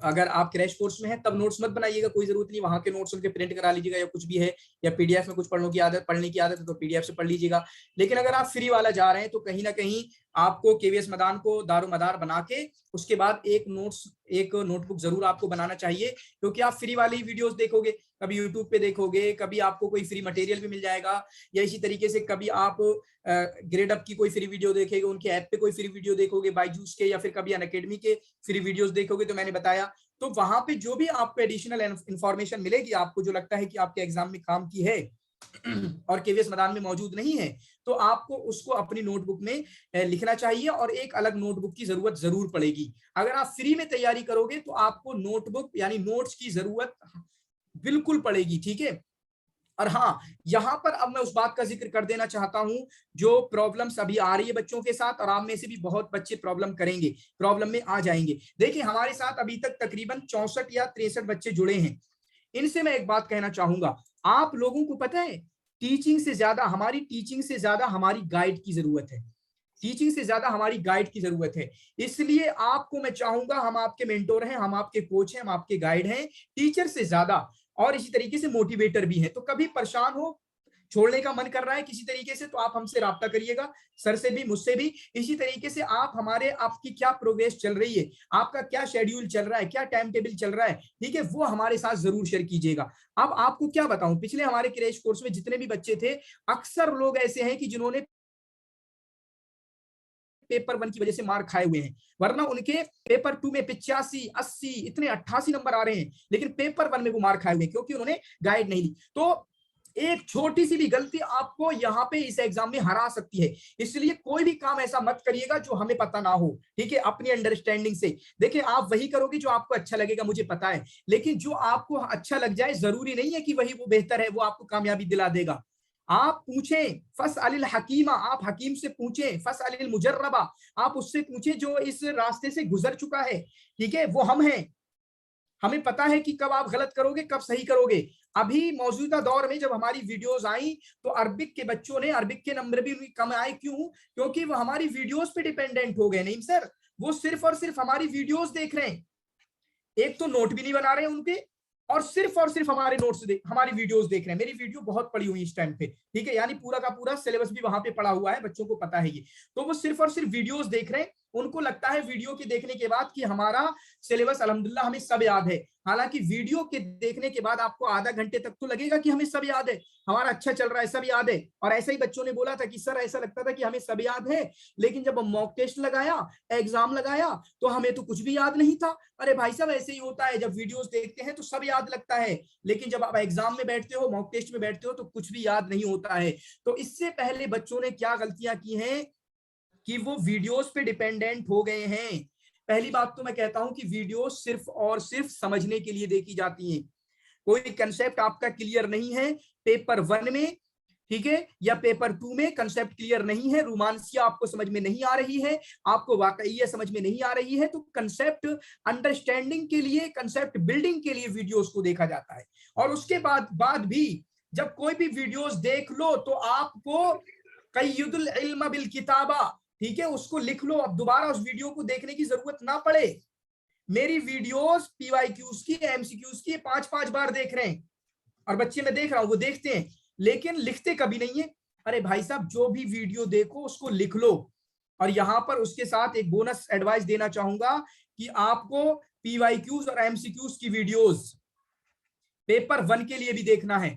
अगर आप क्रैश कोर्स में हैं तब नोट्स मत बनाइएगा, कोई जरूरत नहीं, वहां के नोट्स उनके प्रिंट करा लीजिएगा या कुछ भी है, या पीडीएफ में कुछ पढ़ने की आदत है तो पीडीएफ से पढ़ लीजिएगा। लेकिन अगर आप फ्री वाला जा रहे हैं तो कहीं ना कहीं आपको केवीएस मैदान को दारोमदार बना के उसके बाद एक नोटबुक जरूर आपको बनाना चाहिए, क्योंकि आप फ्री वाली वीडियोस देखोगे, कभी यूट्यूब पे देखोगे, कभी आपको कोई फ्री मटेरियल भी मिल जाएगा, या इसी तरीके से कभी आप ग्रेड अप की कोई फ्री वीडियो देखेंगे, उनके ऐप पे कोई फ्री वीडियो देखोगे बायजूस के, या फिर कभी अनअकैडमी के फ्री वीडियोस देखोगे। तो मैंने बताया, तो वहां पे जो भी आपको एडिशनल इंफॉर्मेशन मिलेगी, आपको जो लगता है कि आपके एग्जाम में काम की है और केवीएस मैदान में मौजूद नहीं है, तो आपको उसको अपनी नोटबुक में लिखना चाहिए, और एक अलग नोटबुक की जरूरत जरूर पड़ेगी। अगर आप फ्री में तैयारी करोगे तो आपको नोटबुक यानी नोट्स की जरूरत बिल्कुल पड़ेगी, ठीक है। और हाँ, यहां पर अब मैं उस बात का जिक्र कर देना चाहता हूं जो प्रॉब्लम्स अभी आ रही है बच्चों के साथ, और आप में से भी बहुत बच्चे प्रॉब्लम में आ जाएंगे। देखिए, हमारे साथ अभी तक तकरीबन 64 या 63 बच्चे जुड़े हैं। इनसे मैं एक बात कहना चाहूंगा, आप लोगों को पता है हमारी टीचिंग से ज्यादा हमारी गाइड की जरूरत है, टीचिंग से ज्यादा हमारी गाइड की जरूरत है। इसलिए आपको मैं चाहूंगा, हम आपके मेंटोर हैं, हम आपके कोच हैं, हम आपके गाइड हैं, टीचर से ज्यादा, और इसी तरीके से मोटिवेटर भी हैं। तो कभी परेशान हो, छोड़ने का मन कर रहा है किसी तरीके से, तो आप हमसे राब्ता करिएगा, सर से भी, मुझसे भी। इसी तरीके से आपकी क्या प्रोग्रेस चल रही है, आपका क्या शेड्यूल चल रहा है, क्या टाइम टेबल चल रहा है, ठीक है, वो हमारे साथ जरूर शेयर कीजिएगा। अब आपको क्या बताऊं, पिछले हमारे क्रैश कोर्स में जितने भी बच्चे थे, अक्सर लोग ऐसे हैं कि जिन्होंने पेपर 1 की वजह से मार खाए हुए हैं, वरना उनके पेपर 2 में 85, 80, इतने 88 नंबर आ रहे हैं, लेकिन पेपर 1 में वो मार खाए हुए हैं क्योंकि उन्होंने गाइड नहीं ली। तो एक छोटी सी भी गलती आपको यहाँ पे इस एग्जाम में हरा सकती है, इसलिए कोई भी काम ऐसा मत करिएगा जो हमें पता ना हो, ठीक है, अपनी अंडरस्टैंडिंग से। देखिए, आप वही करोगे जो आपको अच्छा लगेगा, मुझे पता है, लेकिन जो आपको अच्छा लग जाए जरूरी नहीं है कि वही वो बेहतर है, वो आपको कामयाबी दिला देगा। आप पूछें, फसअलिल हकीमा, आप हकीम से पूछें, फसअलिल मुजर्रबा, आप उससे पूछें जो इस रास्ते से गुजर चुका है, ठीक है, वो हम हैं, हमें पता है कि कब आप गलत करोगे, कब सही करोगे। अभी मौजूदा दौर में जब हमारी वीडियोस आई तो अरबिक के बच्चों ने, अरबिक के नंबर भी कम आए, क्यों? क्योंकि वो हमारी वीडियोस पे डिपेंडेंट हो गए। नहीं सर, वो सिर्फ और सिर्फ हमारी वीडियोस देख रहे हैं, एक तो नोट भी नहीं बना रहे हैं उनके, और सिर्फ हमारे नोट्स हमारी वीडियोस देख रहे हैं। मेरी वीडियो बहुत पड़ी हुई इस टाइम पे, ठीक है, यानी पूरा का पूरा सिलेबस भी वहां पे पड़ा हुआ है, बच्चों को पता है ये। तो वो सिर्फ और सिर्फ वीडियोस देख रहे हैं, उनको लगता है वीडियो के देखने के बाद कि हमारा सिलेबस अल्हम्दुलिल्लाह हमें सब याद है। हालांकि वीडियो के देखने के बाद आपको आधा घंटे तक तो लगेगा कि हमें सब याद है, हमारा अच्छा चल रहा है, सब याद है। और ऐसा ही बच्चों ने बोला था कि सर ऐसा लगता था कि हमें सब याद है, लेकिन जब हम मॉक टेस्ट लगाया, एग्जाम लगाया, तो हमें तो कुछ भी याद नहीं था। अरे भाई साहब, ऐसे ही होता है, जब वीडियोस देखते हैं तो सब याद लगता है, लेकिन जब आप एग्जाम में बैठते हो, मॉक टेस्ट में बैठते हो, तो कुछ भी याद नहीं होता है। तो इससे पहले बच्चों ने क्या गलतियां की हैं कि वो वीडियोस पे डिपेंडेंट हो गए हैं। पहली बात तो मैं कहता हूं कि वीडियो सिर्फ और सिर्फ समझने के लिए देखी जाती हैं। कोई कंसेप्ट आपका क्लियर नहीं है पेपर 1 में, ठीक है, या पेपर 2 में कंसेप्ट क्लियर नहीं है, रोमांसिया आपको समझ में नहीं आ रही है, आपको वाकईया समझ में नहीं आ रही है, तो कंसेप्ट अंडरस्टैंडिंग के लिए, कंसेप्ट बिल्डिंग के लिए वीडियोस को देखा जाता है। और उसके बाद भी जब कोई भी वीडियोस देख लो तो आपको कय्युदुल इल्म बिल किताबा, ठीक है, उसको लिख लो, अब दोबारा उस वीडियो को देखने की जरूरत ना पड़े। मेरी वीडियोस पीवाईक्यूज की, एमसीक्यूज की 5-5 बार देख रहे हैं, और बच्चे मैं देख रहा हूं वो देखते हैं, लेकिन लिखते कभी नहीं है। अरे भाई साहब, जो भी वीडियो देखो उसको लिख लो। और यहां पर उसके साथ एक बोनस एडवाइस देना चाहूंगा कि आपको पीवाईक्यूज और एमसीक्यूज की वीडियोस पेपर 1 के लिए भी देखना है,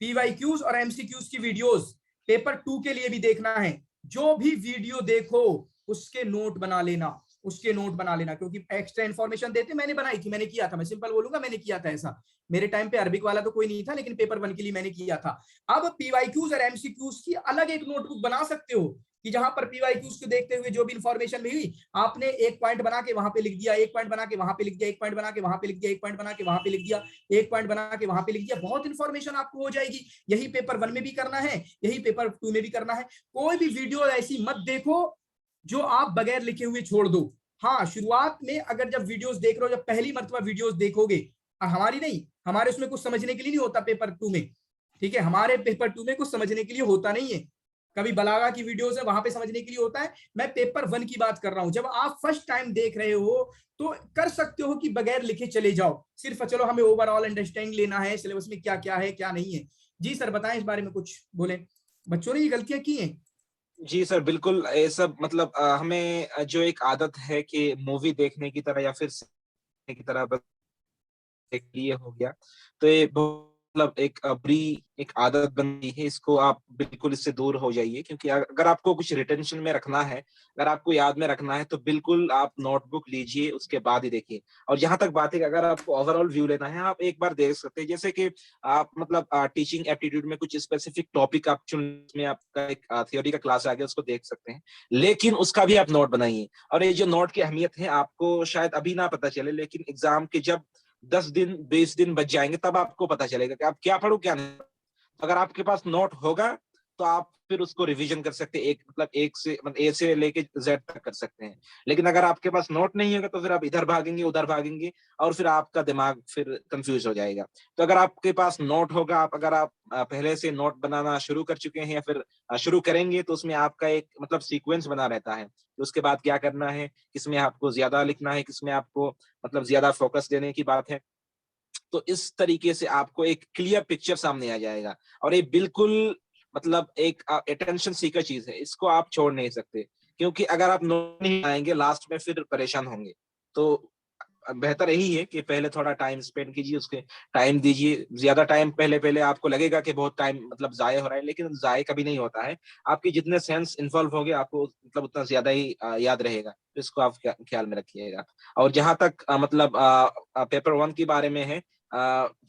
पीवाईक्यूज और एमसीक्यूज की वीडियोस पेपर 2 के लिए भी देखना है। जो भी वीडियो देखो उसके नोट बना लेना, उसके नोट बना लेना, क्योंकि एक्स्ट्रा इन्फॉर्मेशन देते, मैंने बनाई थी, मैंने किया था, मैं सिंपल बोलूंगा, मैंने किया था ऐसा। मेरे टाइम पे अरबिक वाला तो कोई नहीं था, लेकिन पेपर 1 के लिए मैंने किया था। अब पीवाईक्यूज और एमसीक्यूज की अलग एक नोटबुक बना सकते हो कि जहां पर पीवाईक्यूज को देखते हुए जो भी इंफॉर्मेशन मिली, आपने एक पॉइंट बना के वहां पे लिख दिया, एक पॉइंट बना के वहां पे लिख दिया, एक पॉइंट बना के वहां पे लिख दिया, एक पॉइंट बना के वहां पे लिख दिया, एक पॉइंट बना के वहां पे लिख दिया, बहुत इंफॉर्मेशन आपको हो जाएगी। यही पेपर 1 में भी करना है, यही पेपर 2 में भी करना है। कोई भी वीडियो ऐसी मत देखो जो आप बगैर लिखे हुए छोड़ दो। हाँ, शुरुआत में अगर जब वीडियोस देख रहे हो, जब पहली मर्तबा वीडियोस देखोगे, और हमारी नहीं, हमारे उसमें कुछ समझने के लिए नहीं होता पेपर 2 में, ठीक है, हमारे पेपर 2 में कुछ समझने के लिए होता नहीं है। कभी बलागा की वीडियोस है वहां पे समझने के लिए होता है। मैं पेपर 1 की बात कर रहा हूं। जब आप फर्स्ट टाइम देख रहे हो तो कर सकते हो कि बगैर लिखे चले जाओ, सिर्फ चलो हमें ओवरऑल अंडरस्टैंडिंग लेना है सिलेबस में क्या क्या है क्या नहीं है। जी सर बताएं इस बारे में कुछ बोले, बच्चों ने ये गलतियां की हैं। जी सर, बिल्कुल ये सब मतलब हमें जो एक आदत है कि मूवी देखने की तरह या फिर सीखने की तरह बस एक ये हो गया, तो ये मतलब एक बुरी एक आदत बन गई है। इसको आप बिल्कुल इससे दूर हो जाइए, क्योंकि अगर आपको कुछ रिटेंशन में रखना है, अगर आपको याद में रखना है, तो बिल्कुल आप नोटबुक लीजिए, उसके बाद ही देखिए। और जहाँ तक बात है कि अगर आपको ओवरऑल व्यू लेना है, आप एक बार देख सकते हैं। जैसे कि आप मतलब टीचिंग एप्टीट्यूड में कुछ स्पेसिफिक टॉपिक आप चुन, में आपका एक थ्योरी का क्लास आ गया, उसको देख सकते हैं, लेकिन उसका भी आप नोट बनाइए। और ये जो नोट की अहमियत है आपको शायद अभी ना पता चले, लेकिन एग्जाम के जब 10 दिन 20 दिन बच जाएंगे तब आपको पता चलेगा कि आप क्या पढ़ो क्या नहीं। अगर आपके पास नोट होगा तो आप फिर उसको रिवीजन कर सकते हैं, एक मतलब एक से मतलब ए से लेके जेड तक कर सकते हैं। लेकिन अगर आपके पास नोट नहीं होगा तो फिर आप इधर भागेंगे उधर भागेंगे और फिर आपका दिमाग फिर कंफ्यूज हो जाएगा। तो अगर आपके पास नोट होगा, आप अगर आप पहले से नोट बनाना शुरू कर चुके हैं या फिर शुरू करेंगे, तो उसमें आपका एक मतलब सीक्वेंस बना रहता है। तो उसके बाद क्या करना है, किसमें आपको ज्यादा लिखना है, किसमें आपको मतलब ज्यादा फोकस देने की बात है। तो इस तरीके से आपको एक क्लियर पिक्चर सामने आ जाएगा। और ये बिल्कुल मतलब एक अटेंशन सीकर चीज है, इसको आप छोड़ नहीं सकते, क्योंकि अगर आप नोट नहीं आएंगे लास्ट में फिर परेशान होंगे। तो बेहतर यही है कि पहले थोड़ा टाइम स्पेंड कीजिए, उसके टाइम दीजिए। ज्यादा टाइम पहले पहले आपको लगेगा कि बहुत टाइम मतलब जाया हो रहा है, लेकिन जाया कभी नहीं होता है। आपकी जितने सेंस इन्वॉल्व होंगे आपको मतलब उतना ज्यादा ही याद रहेगा। तो इसको आप ख्याल में रखिएगा। और जहां तक मतलब पेपर 1 के बारे में है,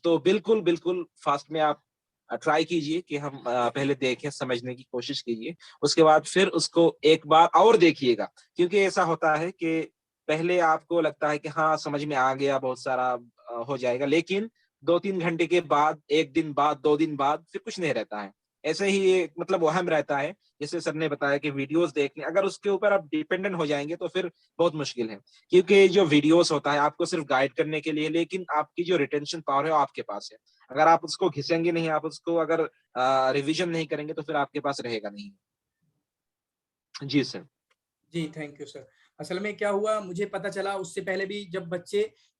तो बिल्कुल बिल्कुल फास्ट में आप ट्राई कीजिए कि हम पहले देखें, समझने की कोशिश कीजिए, उसके बाद फिर उसको एक बार और देखिएगा। क्योंकि ऐसा होता है कि पहले आपको लगता है कि हाँ समझ में आ गया, बहुत सारा हो जाएगा, लेकिन 2-3 घंटे के बाद, 1 दिन बाद, 2 दिन बाद फिर कुछ नहीं रहता है। ऐसे ही ये मतलब वहम रहता है। जैसे सर ने बताया कि वीडियोस देखने, अगर उसके ऊपर आप डिपेंडेंट हो जाएंगे तो फिर बहुत मुश्किल है। क्योंकि जो वीडियोस होता है आपको सिर्फ गाइड करने के लिए, लेकिन आपकी जो रिटेंशन पावर है वो आपके पास है। अगर आप उसको घिसेंगे नहीं, आप उसको अगर रिवीजन नहीं करेंगे तो फिर आपके पास रहेगा नहीं। जी सर। जी थैंक यू सर। असल में क्या हुआ, मुझे पता चला उससे पहले भी,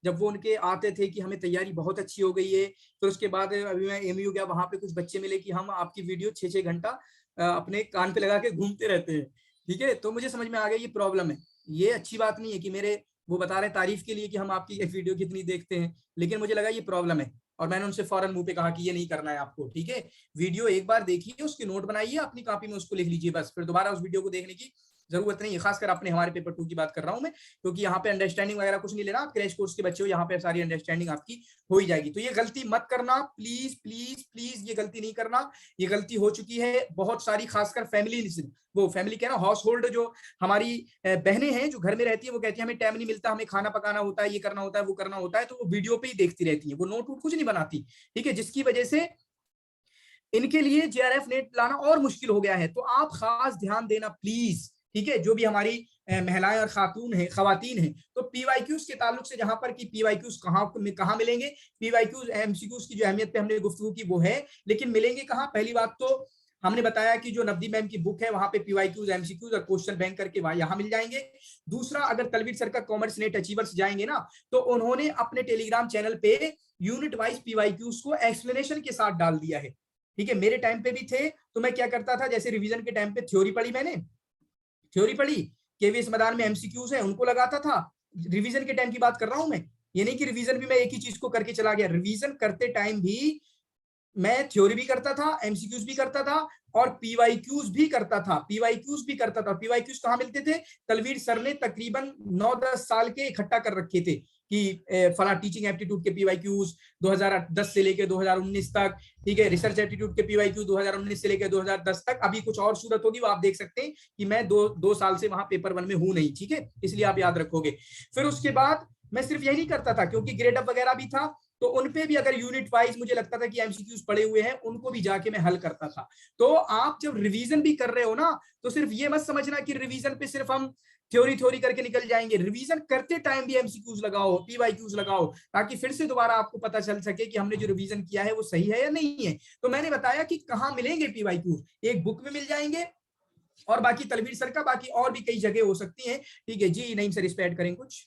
जब वो उनके आते थे कि हमें तैयारी बहुत अच्छी हो गई है, फिर उसके बाद अभी मैं एमयू गया, वहां पे कुछ बच्चे मिले कि हम आपकी वीडियो 6-6 घंटा अपने कान पे लगा के घूमते रहते हैं, ठीक है। तो मुझे समझ में आ गया ये प्रॉब्लम है। ये अच्छी बात नहीं है कि मेरे वो बता रहे तारीफ के लिए कि हम आपकी वीडियो कितनी देखते हैं, लेकिन मुझे लगा ये प्रॉब्लम है और मैंने उनसे फौरन मुंह पे कहा कि ये नहीं करना है आपको, ठीक है। वीडियो एक बार देखिए, उसके नोट बनाइए, अपनी कॉपी में उसको लिख लीजिए, बस फिर दोबारा उस वीडियो को देखने की जरूरत नहीं है। खासकर अपने हमारे पेपर 2 की बात कर रहा हूं मैं, क्योंकि यहाँ पे अंडरस्टैंडिंग वगैरह कुछ नहीं लेना, आप क्रैश कोर्स के बच्चे हो, यहाँ पे सारी अंडरस्टैंडिंग आपकी हो ही जाएगी। तो ये गलती मत करना प्लीज प्लीज प्लीज, ये गलती नहीं करना। ये गलती हो चुकी है बहुत सारी, खासकर फैमिली कह रहा हूँ, हाउस होल्ड जो हमारी बहनें हैं जो घर में रहती है, वो कहती है हमें टाइम नहीं मिलता, हमें खाना पकाना होता है, ये करना होता है, वो करना होता है, तो वो वीडियो पे ही देखती रहती है, वो नोट वोट कुछ नहीं बनाती, ठीक है, जिसकी वजह से इनके लिए जेआरएफ नेट लाना और मुश्किल हो गया है। तो आप खास ध्यान देना प्लीज, ठीक है। जो भी हमारी महिलाएं और खवातीन हैं, तो पीवाईक्यूज के ताल्लुक से, जहां पर कि पीवाईक्यूज कहाँ मिलेंगे, पीवाईक्यूज एमसीक्यूज की जो अहमियत पे हमने गुफ्तगू की वो है, लेकिन मिलेंगे कहाँ। पहली बात तो हमने बताया कि जो नवदी मैम की बुक है वहां पे पीवाईक्यूज एमसीक्यूज और क्वेश्चन बैंक करके यहाँ मिल जाएंगे। दूसरा, अगर तलवीर सर का कॉमर्स नेट अचीवर्स जाएंगे ना, तो उन्होंने अपने टेलीग्राम चैनल पे यूनिट वाइज पीवाईक्यूज को एक्सप्लेनेशन के साथ डाल दिया है, ठीक है। मेरे टाइम पे भी थे, तो मैं क्या करता था, जैसे रिवीजन के टाइम पे थ्योरी पढ़ी, मैंने थ्योरी पढ़ी, केवीएस मैदान में एमसीक्यूज है उनको लगाता था। रिवीजन के टाइम की बात कर रहा हूं मैं, ये नहीं कि रिवीजन भी मैं एक ही चीज को करके चला गया। रिवीजन करते टाइम भी मैं थ्योरी भी करता था, एमसीक्यूज भी करता था और पीवाईक्यूज भी करता था। पीवाईक्यूज कहाँ मिलते थे, तलवीर सर ने तकरीबन 9-10 साल के इकट्ठा कर रखे थे कि फला टीचिंग एप्टीट्यूड के पीवाईक्यूज 2010 से लेके 2019 तक, ठीक है, रिसर्च एप्टीट्यूड के पीवाईक्यूज 2019 से लेके 2010 तक। अभी कुछ और सूरत होगी, वो आप देख सकते हैं कि मैं दो साल से वहां पेपर 1 में हूं नहीं, ठीक है, इसलिए आप याद रखोगे। फिर उसके बाद मैं सिर्फ यही नहीं करता था, क्योंकि ग्रेड अप वगैरह भी था, तो उनपे भी अगर यूनिट वाइज मुझे लगता था कि एमसीक्यूज पड़े हुए हैं, उनको भी जाके मैं हल करता था। तो आप जब रिवीजन भी कर रहे हो ना, तो सिर्फ ये मत समझना कि रिवीजन पे सिर्फ हम थ्योरी थ्योरी करके निकल जाएंगे। रिवीजन करते टाइम भी एमसीक्यूज लगाओ, पीवाईक्यूज लगाओ, ताकि फिर से दोबारा आपको पता चल सके कि हमने जो रिवीजन किया है वो सही है या नहीं है। तो मैंने बताया कि कहाँ मिलेंगे पीवाईक्यूज, एक बुक में मिल जाएंगे और बाकी तलवीर सर का बाकी और भी कई जगह हो सकती हैं। ठीक है जी, नईम सर इस पे ऐड करें कुछ?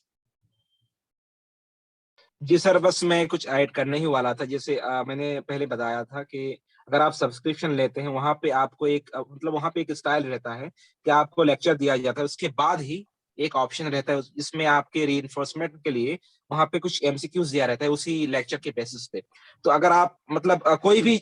जी सर, बस मैं कुछ ऐड करने ही वाला था। जैसे मैंने पहले बताया था कि अगर आप सब्सक्रिप्शन लेते हैं, वहाँ पे आपको एक मतलब वहाँ पे एक स्टाइल रहता है कि आपको लेक्चर दिया जाता है, उसके बाद ही एक ऑप्शन रहता है जिसमें आपके रीइंफोर्समेंट के लिए वहाँ पे कुछ एमसीक्यूज दिया रहता है उसी लेक्चर के बेसिस पे। तो अगर आप मतलब कोई भी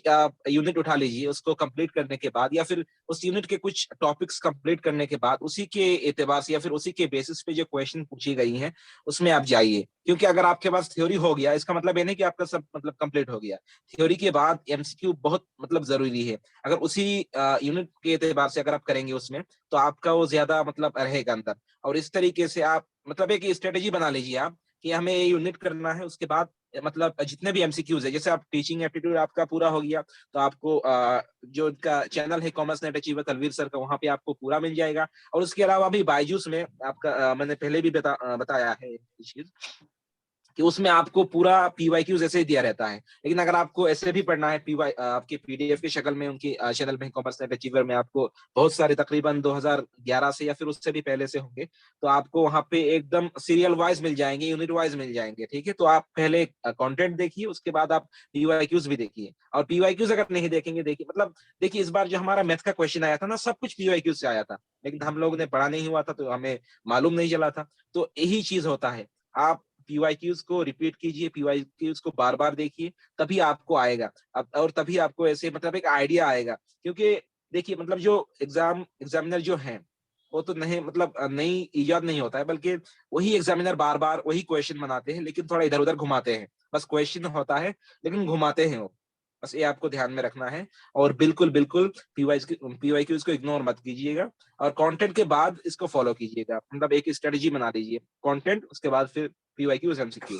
यूनिट उठा लीजिए, उसको कंप्लीट करने के बाद या फिर उस यूनिट के कुछ टॉपिक्स कंप्लीट करने के बाद उसी के एतबार से या फिर उसी के बेसिस पे जो क्वेश्चन पूछी गई हैं उसमें आप जाइए। क्योंकि अगर आपके पास थ्योरी हो गया, इसका मतलब ये नहीं कि आपका सब मतलब कंप्लीट हो गया। थ्योरी के बाद एमसीक्यू बहुत मतलब जरूरी है। अगर उसी यूनिट के एतबार से अगर आप करेंगे उसमें, तो आपका वो ज्यादा मतलब रहेगा अंदर। और इस तरीके से आप मतलब एक स्ट्रेटेजी बना लीजिए आप कि हमें ये यूनिट करना है, उसके बाद मतलब जितने भी एमसीक्यूज है, जैसे आप टीचिंग एप्टीट्यूड आपका पूरा हो गया, तो आपको जो इनका चैनल है commerce net achiever Talveer sir का, वहाँ पे आपको पूरा मिल जाएगा। और उसके अलावा भी बायजूस में आपका मैंने पहले भी बताया है ये चीज कि उसमें आपको पूरा पीवाईक्यूज ऐसे ही दिया रहता है। लेकिन अगर आपको ऐसे भी पढ़ना है आपके पीडीएफ की शक्ल में, उनकी चैनल में कॉमर्स नेट अचीवर में आपको बहुत सारे तकरीबन 2011 से या फिर उससे भी पहले से होंगे, तो आपको वहाँ पे एकदम सीरियल वाइज मिल जाएंगे, यूनिट वाइज मिल जाएंगे। ठीक है, तो आप पहले कंटेंट देखिए, उसके बाद आप पीवाईक्यूज भी देखिए। और पीवाईक्यूज अगर नहीं देखेंगे, देखिए मतलब देखिए इस बार जो हमारा मैथ का क्वेश्चन आया था ना, सब कुछ पीवाईक्यूज से आया था, लेकिन हम लोग ने पढ़ा नहीं हुआ था तो हमें मालूम नहीं चला था। तो यही चीज होता है, आप पीवाईक्यूज को रिपीट कीजिए, पीवाईक्यूज को बार बार देखिए, तभी आपको आएगा। अब और तभी आपको ऐसे मतलब एक आइडिया आएगा। क्योंकि देखिए मतलब जो एग्जामिनर जो है वो तो नहीं मतलब नई इजाद नहीं होता है, बल्कि वही एग्जामिनर बार बार वही क्वेश्चन बनाते हैं, लेकिन थोड़ा इधर उधर घुमाते हैं। बस क्वेश्चन होता है लेकिन घुमाते हैं वो। बस ये आपको ध्यान में रखना है। और बिल्कुल बिल्कुल पीवाईक्यूज को इग्नोर मत कीजिएगा, और कंटेंट के बाद इसको फॉलो कीजिएगा। मतलब एक स्ट्रेटजी बना लीजिए, कंटेंट उसके बाद फिर पीवाईक्यूज एमसीक्यू।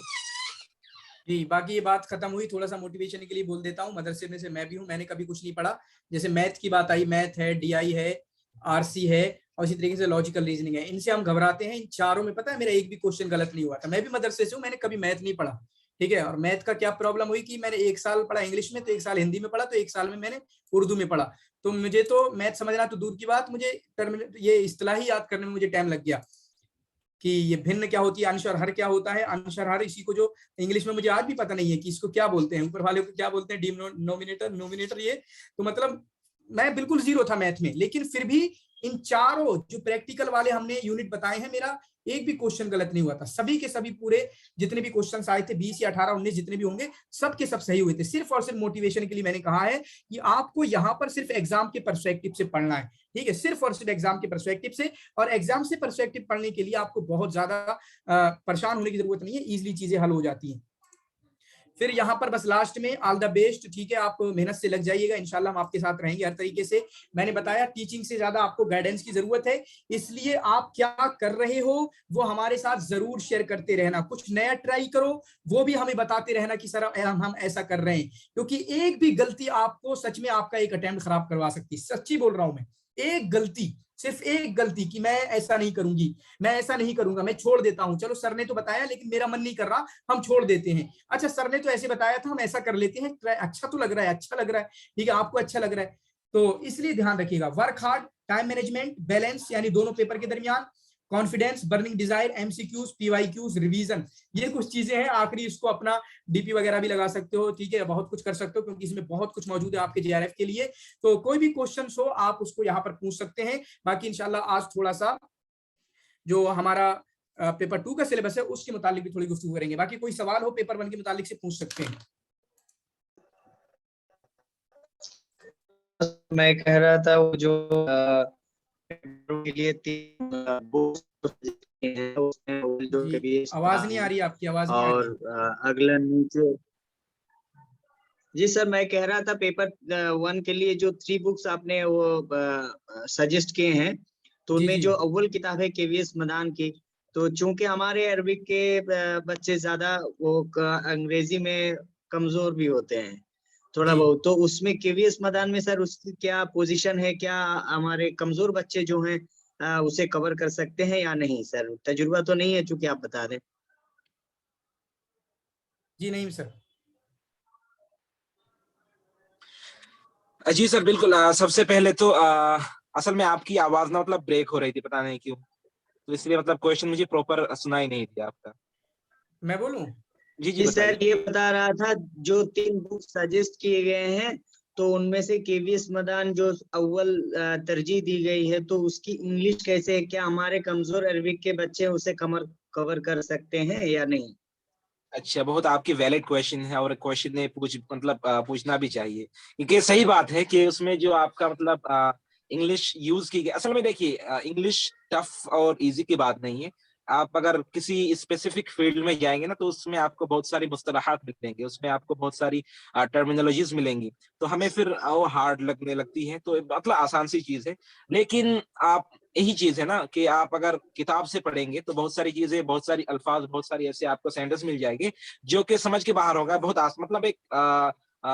जी, बाकी ये बात खत्म हुई। थोड़ा सा मोटिवेशन के लिए बोल देता हूँ, मदरसे में से मैं भी हूँ, मैंने कभी कुछ नहीं पढ़ा। जैसे मैथ की बात आई, मैथ है, डीआई है, आरसी है, और इसी तरीके से लॉजिकल रीजनिंग है। इनसे हम घबराते हैं। इन चारों में पता है मेरा एक भी क्वेश्चन गलत नहीं हुआ था। मैं भी मदरसे से हूँ, मैंने कभी मैथ नहीं पढ़ा। ठीक है, और मैथ का क्या प्रॉब्लम हुई कि मैंने 1 साल पढ़ा इंग्लिश में, तो 1 साल हिंदी में पढ़ा, तो 1 साल में मैंने उर्दू में पढ़ा। तो मुझे तो मैथ समझना तो दूर की बात, मुझे ये इस्तिलाही याद करने में मुझे टाइम लग गया कि ये भिन्न क्या होती है, अंश और हर क्या होता है। अंश और हर इसी को जो इंग्लिश में मुझे आज भी पता नहीं है कि इसको क्या बोलते हैं, ऊपर वाले को क्या बोलते हैं, डिनोमिनेटर, नोमिनेटर। ये तो मतलब मैं बिल्कुल जीरो था मैथ में, लेकिन फिर भी इन चारों जो प्रैक्टिकल वाले हमने यूनिट बताए हैं, मेरा एक भी क्वेश्चन गलत नहीं हुआ था। सभी के सभी पूरे जितने भी क्वेश्चंस आए थे, 20 या 18 19 जितने भी होंगे, सब के सब सही हुए थे। सिर्फ और सिर्फ मोटिवेशन के लिए मैंने कहा है कि आपको यहाँ पर सिर्फ एग्जाम के पर्सपेक्टिव से पढ़ना है। ठीक है, सिर्फ और सिर्फ एग्जाम के पर्सपेक्टिव से। और एग्जाम से पर्सपेक्टिव पढ़ने के लिए आपको बहुत ज्यादा परेशान होने की जरूरत नहीं है, इजीली चीजें हल हो जाती हैं। फिर यहाँ पर बस लास्ट में ऑल द बेस्ट। ठीक है, आप मेहनत से लग जाइएगा, इंशाल्लाह हम आपके साथ रहेंगे हर तरीके से। मैंने बताया टीचिंग से ज्यादा आपको गाइडेंस की जरूरत है, इसलिए आप क्या कर रहे हो वो हमारे साथ जरूर शेयर करते रहना। कुछ नया ट्राई करो, वो भी हमें बताते रहना कि सर हम ऐसा कर रहे हैं। क्योंकि एक भी गलती आपको सच में आपका एक अटेम्प्ट खराब करवा सकती है। सच्ची बोल रहा हूं मैं, एक गलती, सिर्फ एक गलती कि मैं ऐसा नहीं करूंगी, मैं ऐसा नहीं करूंगा, मैं छोड़ देता हूं, चलो सर ने तो बताया लेकिन मेरा मन नहीं कर रहा, हम छोड़ देते हैं। अच्छा सर ने तो ऐसे बताया था, हम ऐसा कर लेते हैं, अच्छा तो लग रहा है, अच्छा लग रहा है, ठीक है, आपको अच्छा लग रहा है। तो इसलिए ध्यान रखिएगा, work hard, time management, balance, यानी दोनों पेपर के दरमियान, confidence, burning desire, MCQs, PYQs, revision, ये कुछ चीजें हैं। आखिरी इसको अपना डीपी वगैरह भी लगा सकते हो। ठीक है, बहुत कुछ कर सकते हो क्योंकि इसमें बहुत कुछ मौजूद है आपके जेआरएफ के लिए। तो कोई भी क्वेश्चन हो आप उसको यहाँ पर पूछ सकते हैं। बाकी इंशाल्लाह आज थोड़ा सा जो हमारा पेपर 2 का सिलेबस है उसके मुतालिक भी थोड़ी गुफ्तगू करेंगे। बाकी कोई सवाल हो पेपर 1 के मुतालिक से पूछ सकते हैं। मैं कह रहा था वो जो के लिए 3 बुक्स हैं, उसमें जो जी, कभी आवाज नहीं आ रही, आपकी आवाज नहीं आ रही। और अगला नीचे। जी सर, मैं कह रहा था पेपर 1 के लिए जो 3 बुक्स आपने वो सजेस्ट किए हैं, तो जी उनमें जी जो अव्वल किताब है केवीएस मदान की, तो चूंकि हमारे अरबिक के बच्चे ज्यादा वो अंग्रेजी में कमजोर भी होते हैं थोड़ा जी बहुत, तो उसमें केवीएस मदान में सर उसकी क्या पोजीशन है, क्या हमारे कमजोर बच्चे जो हैं उसे कवर कर सकते हैं या नहीं सर? तजुर्बा तो नहीं है चूंकि आप बता दें। जी नहीं सर। जी सर बिल्कुल। सबसे पहले तो असल में आपकी आवाज ना मतलब ब्रेक हो रही थी, पता नहीं क्यों, तो इसलिए मतलब क्वेश्चन मुझे प्रॉपर सुनाई नहीं दिया आपका। मैं बोलूं? जी जी जी बताइए। सर, ये बता रहा था जो 3 बुक सजेस्ट किए गए हैं, तो उनमें से केवीएस मदान जो अव्वल तरजीह दी गई है, तो उसकी इंग्लिश कैसे है? क्या हमारे कमजोर अरबिक के बच्चे उसे कवर कर सकते हैं या नहीं? अच्छा, बहुत आपकी वैलिड क्वेश्चन है और क्वेश्चन ने पूछना भी चाहिए, क्योंकि सही बात है कि उसमें जो आपका मतलब इंग्लिश यूज की गई। असल में देखिए, इंग्लिश टफ और इजी की बात नहीं है। आप अगर किसी स्पेसिफिक फील्ड में जाएंगे ना, तो उसमें आपको बहुत सारी मुस्तलाहात मिलेंगे, उसमें आपको बहुत सारी टर्मिनोलॉजीज मिलेंगी, तो हमें फिर वो हार्ड लगने लगती है। तो मतलब आसान सी चीज है, लेकिन आप यही चीज है ना कि आप अगर किताब से पढ़ेंगे तो बहुत सारी चीजें, बहुत सारी अल्फाज, बहुत सारी ऐसे आपको सेंटेंस मिल जाएंगे जो कि समझ के बाहर होगा। बहुत मतलब एक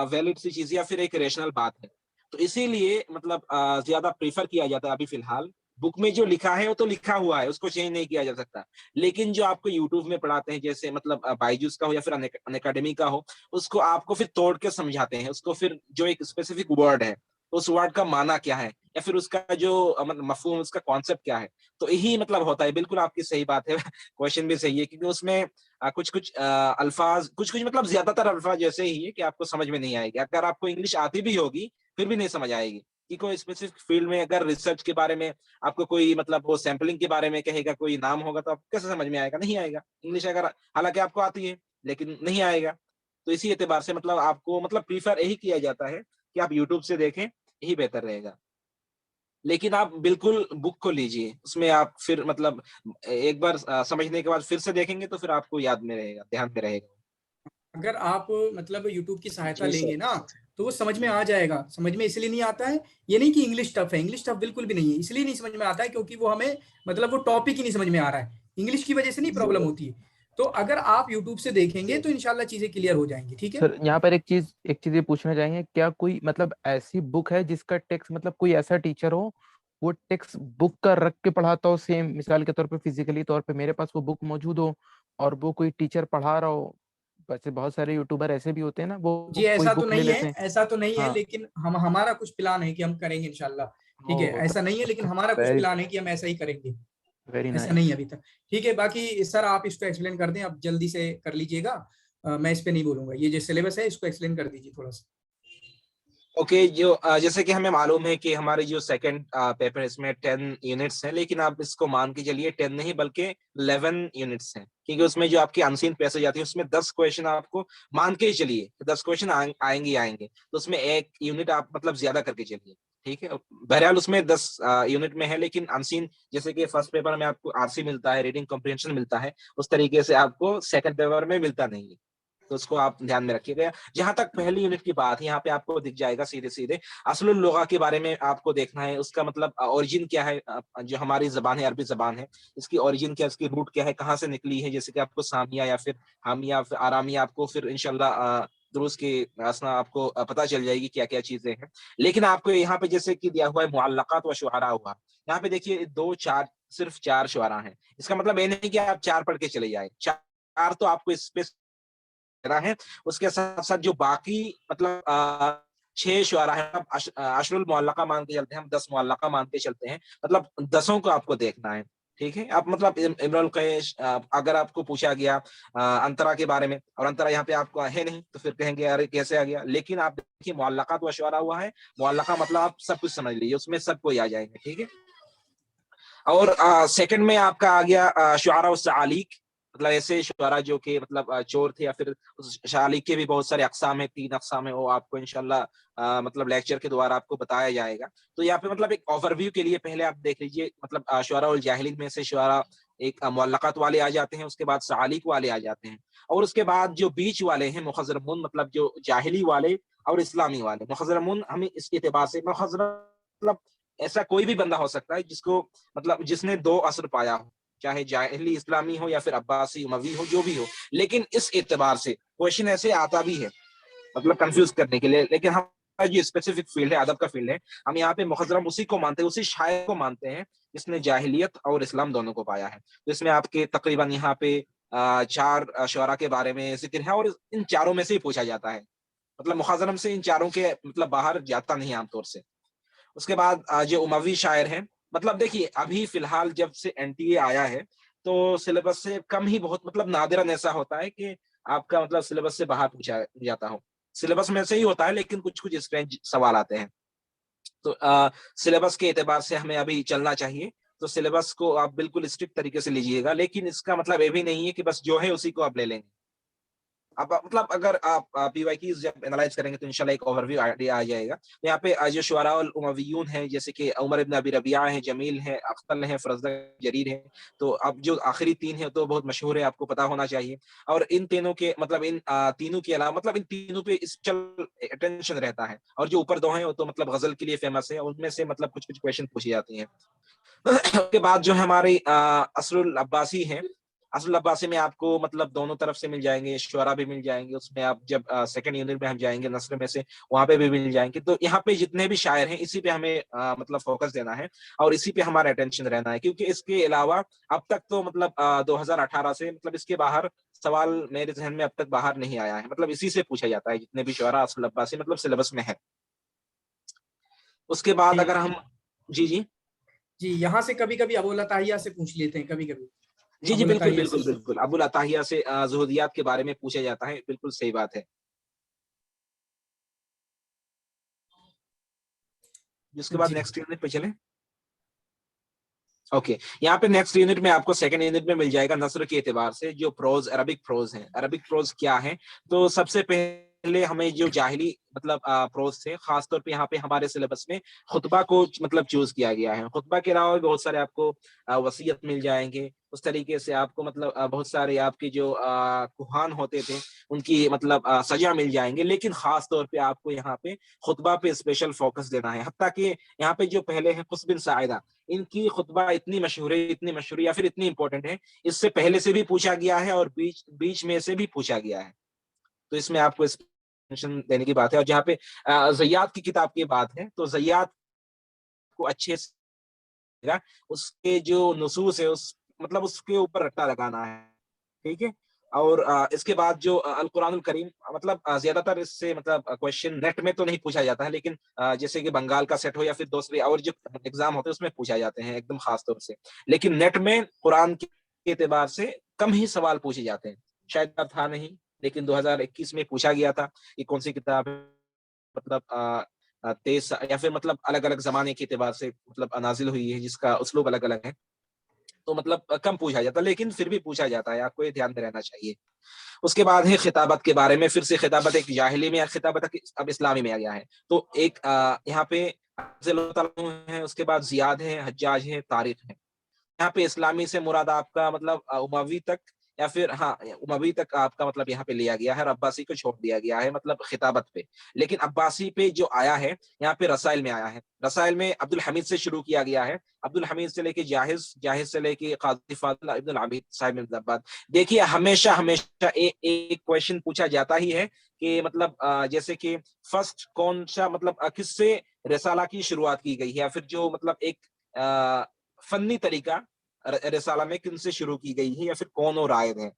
वैलिड सी चीज या फिर एक रेशनल बात है। तो इसीलिए मतलब ज्यादा प्रीफर किया जाता है अभी फिलहाल। बुक में जो लिखा है वो तो लिखा हुआ है, उसको चेंज नहीं किया जा सकता। लेकिन जो आपको यूट्यूब में पढ़ाते हैं, जैसे मतलब बायजूस का हो या फिर अनअकैडमी का हो, उसको आपको फिर तोड़ के समझाते हैं। उसको फिर जो एक स्पेसिफिक वर्ड है, उस वर्ड का माना क्या है, या फिर उसका जो मतलब मफहूम, उसका कॉन्सेप्ट क्या है, तो यही मतलब होता है। बिल्कुल आपकी सही बात है। क्वेश्चन भी सही है, क्योंकि उसमें कुछ कुछ अल्फाज, कुछ कुछ मतलब ज्यादातर अल्फाज जैसे ही है कि आपको समझ में नहीं आएगी। अगर आपको इंग्लिश आती भी होगी फिर भी नहीं समझ आएगी। कि कोई स्पेसिफिक फील्ड में अगर रिसर्च के बारे में आपको कोई मतलब वो सैंपलिंग के बारे में कहेगा, कोई नाम होगा, तो आपको कैसे समझ में आएगा? नहीं आएगा। इंग्लिश अगर हालांकि आपको आती है लेकिन नहीं आएगा। तो इसी एतबार से मतलब आपको मतलब प्रीफर यही किया जाता है कि आप यूट्यूब से देखें, यही बेहतर रहेगा। लेकिन आप बिल्कुल बुक को लीजिए, उसमें आप फिर मतलब एक बार समझने के बाद फिर से देखेंगे तो फिर आपको याद में रहेगा, ध्यान में रहेगा। अगर आप मतलब यूट्यूब की सहायता जी लेंगे सर। ना, तो वो समझ में आ जाएगा। समझ में इसलिए नहीं आता है, ये नहीं कि इंग्लिश टफ है, इंग्लिश टफ बिल्कुल भी नहीं है। इसलिए नहीं समझ में आता है क्योंकि वो हमें मतलब वो टॉपिक ही नहीं समझ में आ रहा है। इंग्लिश की वजह से नहीं प्रॉब्लम होती है। तो अगर आप यूट्यूब से देखेंगे तो इंशाल्लाह चीजें क्लियर हो जाएंगी। ठीक है। सर यहाँ पर एक चीज ये पूछना चाहेंगे, क्या कोई मतलब ऐसी बुक है जिसका टेक्स्ट मतलब कोई ऐसा टीचर हो वो टेक्स्ट बुक का रख के पढ़ाता हो, सेम मिसाल के तौर पे फिजिकली तौर पे मेरे पास वो बुक मौजूद हो और वो कोई टीचर पढ़ा रहा हो? वैसे बहुत सारे यूट्यूबर ऐसे भी होते हैं ना, वो जी कोई ऐसा तो बुक ले नहीं है, लेते हैं। ऐसा तो नहीं है, हाँ। लेकिन हम हमारा कुछ प्लान है कि हम करेंगे इंशाल्लाह। ठीक है, ओ ऐसा नहीं है, लेकिन हमारा कुछ वेरी प्लान है कि हम ऐसा ही करेंगे। वेरी ऐसा नहीं है नाइस। अभी तक। ठीक है, बाकी सर आप इसको एक्सप्लेन कर दें, आप जल्दी से कर लीजिएगा। मैं इस पे नहीं बोलूंगा, ये जो सिलेबस है इसको एक्सप्लेन कर दीजिए थोड़ा सा। ओके, जो जैसे कि हमें मालूम है कि हमारे जो सेकंड पेपर इसमें 10 यूनिट्स हैं, लेकिन आप इसको मान के चलिए 10 नहीं बल्कि 11 यूनिट्स हैं, क्योंकि उसमें जो आपकी अनसीन पैसेज आती है उसमें 10 क्वेश्चन आपको मान के ही चलिए, 10 क्वेश्चन आएंगे ही आएंगे। तो उसमें एक यूनिट आप मतलब ज्यादा करके चलिए। ठीक है, बहरहाल उसमें 10 यूनिट में है, लेकिन अनसीन जैसे कि फर्स्ट पेपर में आपको आरसी मिलता है, रीडिंग कॉम्प्रिहेंशन मिलता है, उस तरीके से आपको सेकंड पेपर में मिलता नहीं है। तो उसको आप ध्यान में रखिएगा। जहां तक पहली यूनिट की बात है, यहाँ पे आपको दिख जाएगा सीधे सीधे असलुल लुगा के बारे में आपको देखना है। उसका मतलब ओरिजिन क्या है, जो हमारी जबान है, अरबी जबान है, इसकी ओरिजिन क्या है, इसकी रूट क्या है, कहाँ से निकली है। जैसे कि आपको सामिया या फिर हामिया फिर आरामिया, आपको फिर इंशाल्लाह दुरुस्त की असना आपको पता चल जाएगी क्या क्या चीजें हैं। लेकिन आपको यहाँ पे जैसे कि दिया हुआ है मुअल्लक़ात व शुअरा हुआ, यहाँ पे देखिए दो चार, सिर्फ 4 शुअरा हैं। इसका मतलब ये नहीं कि आप 4 पढ़ के चले जाए, 4 तो आपको इस पे है। उसके साथ साथ जो बाकी मतलब 6 शुअरा है, हम अशरुल मुअल्लक़ा मान के चलते हैं, हम 10 मुअल्लक़ा मान के चलते हैं, मतलब 10 को आपको देखना है। ठीक है, आप मतलब इमरुल कैश अगर आपको पूछा गया अंतरा के बारे में, और अंतरा यहाँ पे आपको है नहीं, तो फिर कहेंगे अरे कैसे आ गया। लेकिन आप देखिए मुअल्लक़ात व शुअरा हुआ है, मुअल्लक़ा मतलब आप सब कुछ समझ लीजिए, उसमें सब कोई आ जाएंगे। ठीक है, और सेकंड में आपका आ गया शुअरा व सआलीक, मतलब ऐसे शुअरा जो कि मतलब चोर थे, या फिर उस शालिक के भी बहुत सारे अकसाम है, 3 अकसाम है, वो आपको इंशाल्लाह मतलब लेक्चर के द्वारा आपको बताया जाएगा। तो यहाँ पे मतलब एक ओवरव्यू के लिए पहले आप देख लीजिए, मतलब शुअरा उल जाहिलीन में से शुअरा एक मुअल्लक़ात वाले आ जाते हैं, उसके बाद सआलीक वाले आ जाते हैं, और उसके बाद जो बीच वाले हैं मुखज़रमून, मतलब जो जाहिली वाले और इस्लामी वाले। मुखज़रमून हमें इस एतबार से मतलब ऐसा कोई भी बंदा हो सकता है जिसको मतलब जिसने 2 असर पाया हो, चाहे जाहिली इस्लामी हो या फिर अब्बासी उमवी हो, जो भी हो। लेकिन इस एतबार से क्वेश्चन ऐसे आता भी है मतलब कंफ्यूज करने के लिए, लेकिन हम जो स्पेसिफिक फील्ड है, अदब का फील्ड है, हम यहाँ पे मुखज़रम उसी को मानते हैं, उसी शायर को मानते हैं जिसने जाहिलियत और इस्लाम दोनों को पाया है। तो इसमें आपके तकरीबन यहाँ पे 4 शुअरा के बारे में ज़िक्र है और इन चारों में से ही पूछा जाता है। मतलब मुखज़रम से इन चारों के मतलब बाहर जाता नहीं आम तौर से। उसके बाद जो उमवी शायर हैं, मतलब देखिए अभी फ़िलहाल जब से एनटीए आया है, तो सिलेबस से कम ही बहुत मतलब नादिरन ऐसा होता है कि आपका मतलब सिलेबस से बाहर पूछा जाता हो। सिलेबस में से ही होता है लेकिन कुछ-कुछ स्ट्रेंज सवाल आते हैं। तो सिलेबस के एतबार से हमें अभी चलना चाहिए। तो सिलेबस को आप बिल्कुल स्ट्रिक्ट तरीके से लीजिएगा, लेकिन इसका मतलब ये भी नहीं है कि बस जो है उसी को आप ले लेंगे। अब मतलब अगर आप पीवाईक्यूज़ जब एनालाइज़ करेंगे तो इंशाल्लाह एक ओवरव्यू आइडिया आ जाएगा। तो यहाँ पे जो शुअरा अल उमवियून हैं, जैसे कि उमर इब्न अबी रबिया हैं, जमील हैं, अख्तल हैं, फरज़दक जरीर हैं। तो अब जो आखिरी 3 हैं तो बहुत मशहूर है, आपको पता होना चाहिए। और इन तीनों के मतलब इन तीनों के अलावा मतलब इन तीनों पे स्पेशल अटेंशन रहता है। और जो ऊपर 2 हैं वो तो मतलब गज़ल के लिए फ़ेमस है, उनमें से मतलब कुछ-कुछ क्वेश्चन पूछी जाती हैं। उसके बाद जो हमारी असरुल अब्बासी हैं, असरुल अब्बासी में आपको मतलब दोनों तरफ से मिल जाएँगे, शुअरा भी मिल जाएँगे, उसमें आप जब सेकंड यूनिट में हम जाएँगे नस्र में से, वहाँ पे भी मिल जाएँगे। तो यहाँ पे जितने भी शायर हैं, इसी पे हमें मतलब फ़ोकस देना है और इसी पे हमारा अटेंशन रहना है क्योंकि इसके अलावा अब तक तो मतलब 2018 से मतलब इसके बाहर सवाल मेरे ज़हन में अब तक बाहर नहीं आया है। मतलब इसी से पूछा जाता है, जितने भी शुअरा असरुल अब्बासी मतलब सिलेबस में है। उसके बाद जी, अगर हम जी, जी। जी, यहाँ से कभी-कभी अबू अताहिया से पूछ लेते हैं कभी-कभी। जी, जी, अबू बिल्कुल, अताहिया से बिल्कुल, बिल्कुल। अबुल अताहिया से ज़ुहूदियात के बारे में पूछा जाता है, बिल्कुल सही बात है। जिसके बाद जी, नेक्स्ट यूनिट पे चलें? ओके, यहाँ पे नेक्स्ट यूनिट में आपको सेकंड यूनिट में मिल जाएगा नस्र के एतबार से जो प्रोज़ अरबिक प्रोज़ है। अरबिक प्रोज़ क्या है? तो सबसे पहले हमें जो जाहिली मतलब प्रोज़ थे, ख़ास तौर पे यहाँ पे हमारे सिलेबस में खुतबा को मतलब चूज़ किया गया है। खुतबा के अलावा भी बहुत सारे आपको वसीयत मिल जाएँगे। उस तरीके से आपको मतलब बहुत सारे आपके जो कुहान होते थे, उनकी मतलब सज़ा मिल जाएँगे। लेकिन ख़ास तौर पे आपको यहाँ पे खुतबा पे स्पेशल फ़ोकस देना है। हत्ता कि यहाँ पे जो पहले हैं कुस बिन साइदा, इनकी खुतबा इतनी मशहूर है या फिर इतनी इम्पोर्टेंट है, इससे पहले से भी पूछा गया है और बीच बीच में से भी पूछा गया है। तो इसमें आपको इस टेंशन देने की बात है और जहाँ पे ज़य्यात की किताब की बात है, तो ज़य्यात को अच्छे से ना, उसके जो नुसूस है उस मतलब उसके ऊपर रट्टा लगाना है, ठीक है? और इसके बाद जो अल कुरानुल करीम मतलब ज़्यादातर इससे मतलब क्वेश्चन नेट में तो नहीं पूछा जाता है लेकिन जैसे कि बंगाल का सेट हो या फिर दूसरे और जो एग्ज़ाम होते हैं उसमें पूछा जाते हैं एकदम ख़ास तौर से। लेकिन नेट में कुरान के एतबार से कम ही सवाल पूछे जाते हैं। शायद अब था नहीं, लेकिन 2021 में पूछा गया था, ये कौन-सी किताब है मतलब 23 या फिर मतलब अलग-अलग ज़माने के एतबार से मतलब नाज़िल हुई है जिसका उसलूब अलग-अलग है। तो मतलब कम पूछा जाता है, लेकिन फिर भी पूछा जाता है, आपको ये ध्यान में रहना चाहिए। उसके बाद है खिताबत के बारे में, फिर से खिताबत एक जाहिली में या खिताबत अब इस्लामी में आ गया है। तो एक यहाँ पे है, उसके बाद ज़ियाद है, हज्जाज है, तारिक है। यहाँ पे इस्लामी से मुराद आपका मतलब उमवी तक या फिर हाँ, उमवी तक आपका मतलब यहाँ पे लिया गया है और अब्बासी को छोड़ दिया गया है मतलब खिताबत पे। लेकिन अब्बासी पे जो आया है, यहाँ पे रसाइल में आया है। रसाइल में अब्दुल हमीद से शुरू किया गया है। अब्दुल हमीद से लेके जाहिज़, जाहिज़ से लेके काज़ी फाज़िल इब्नुल अमीद साहिब इब्न देखिए हमेशा एक क्वेश्चन पूछा जाता ही है कि मतलब जैसे कि फर्स्ट कौन-सा मतलब किससे रिसाला की शुरुआत की गई है या फिर जो मतलब एक अ, फ़न्नी तरीका रिसाला में किनसे शुरू की गई है या फिर कौन वो राइद है।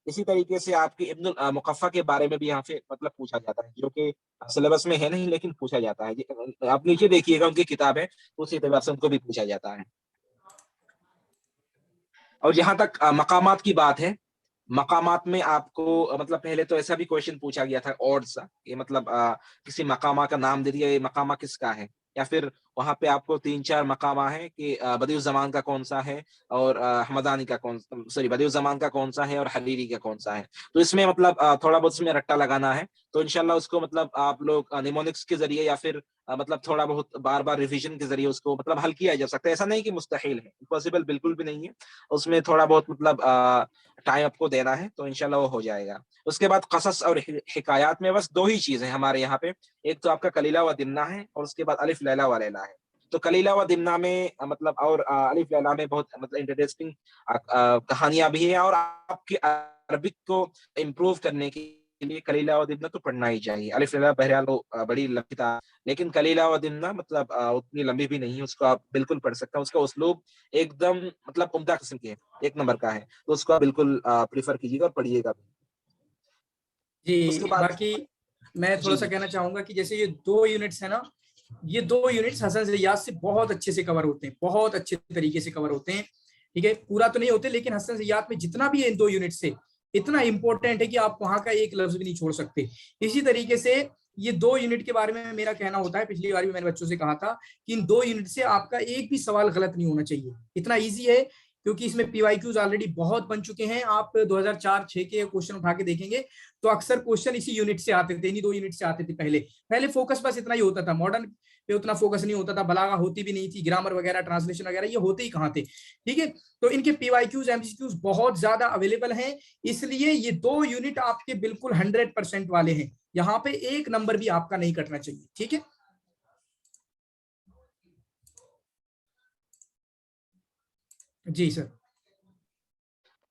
इसी तरीके से आपके इब्नुल मुक़फ़्फ़ा के बारे में भी यहाँ पे मतलब पूछा जाता है, जो कि सिलेबस में है नहीं लेकिन पूछा जाता है। आप नीचे देखिएगा उनकी किताब है, तो उसी एतबार से उनको भी पूछा जाता है। और जहाँ तक मकामात की बात है, मकामात में आपको मतलब पहले तो ऐसा भी क्वेश्चन पूछा गया था ऑड सा, ये मतलब किसी मकामा का नाम दे दिया, ये मकामा किसका है? या फिर वहाँ पे आपको 3-4 मकामा है कि बदिउज़्ज़मान का कौन-सा है और हमदानी का सॉरी बदिउज़्ज़मान का कौन-सा है और हरीरी का कौन-सा है। तो इसमें मतलब थोड़ा बहुत इसमें रट्टा लगाना है, तो इंशाअल्लाह उसको मतलब आप लोग निमोनिक्स के ज़रिए या फिर मतलब थोड़ा बहुत बार-बार रिविज़न के ज़रिए उसको मतलब हल किया जा सकता है। ऐसा नहीं कि मुस्तहील है, इम्पॉसिबल बिल्कुल भी नहीं है। उसमें थोड़ा बहुत मतलब टाइम आपको देना है, तो इंशाल्लाह वो हो जाएगा। उसके बाद क़सस और हिकायात में बस 2 ही चीज़ हैं हमारे यहाँ पे, एक तो आपका कलीला व दिमना है और उसके बाद अलिफ लैला व लैला है। तो कलीला व दिमना में मतलब और अलिफ लैला में बहुत मतलब इंटरेस्टिंग कहानियाँ भी हैं और आपकी अरबिक को इम्प्रूव करने के लिए कलीला व दिमना तो पढ़ना ही चाहिए। अलिफ लैला बहरहाल वो बड़ी लंबी किताब, लेकिन कलीला व दिमना मतलब उतनी लंबी भी नहीं है, उसको आप बिल्कुल पढ़ सकते हैं। उसका उसलूब एकदम मतलब उम्दा किस्म के है, एक नंबर का है, तो उसको आप बिल्कुल प्रीफर कीजिएगा और पढ़िएगा। उसके जी, बाद बाकी मैं थोड़ा जी सा जी कहना चाहूंगा कि जैसे ये 2 यूनिट्स है ना, ये 2 यूनिट्स हसन ज़ैयाद से बहुत अच्छे से कवर होते हैं, बहुत अच्छे तरीके से कवर होते हैं। ठीक है, पूरा तो नहीं होते, लेकिन हसन ज़ैयाद में जितना भी है इन 2 यूनिट से इतना इंपॉर्टेंट है कि आप वहां का एक लफ्ज भी नहीं छोड़ सकते। इसी तरीके से ये 2 यूनिट के बारे में मेरा कहना होता है, पिछली बार भी मैंने बच्चों से कहा था कि इन 2 यूनिट से आपका एक भी सवाल गलत नहीं होना चाहिए। इतना ईजी है क्योंकि इसमें पीवाईक्यूज ऑलरेडी बहुत बन चुके हैं। आप 2004-6 के क्वेश्चन उठा के देखेंगे तो अक्सर क्वेश्चन इसी यूनिट से आते थे, इन्हीं 2 यूनिट से आते थे। पहले फोकस बस इतना ही होता था, मॉडर्न पे उतना फोकस नहीं होता था, बलागा होती भी नहीं थी, ग्रामर वगैरह ट्रांसलेशन वगैरह ये होते ही कहाँ थे। ठीक है, तो इनके पीवाईक्यूज एमसीक्यूज बहुत ज्यादा अवेलेबल हैं, इसलिए ये 2 यूनिट आपके बिल्कुल 100% वाले हैं। यहाँ पे एक नंबर भी आपका नहीं कटना चाहिए। ठीक है, जी सर।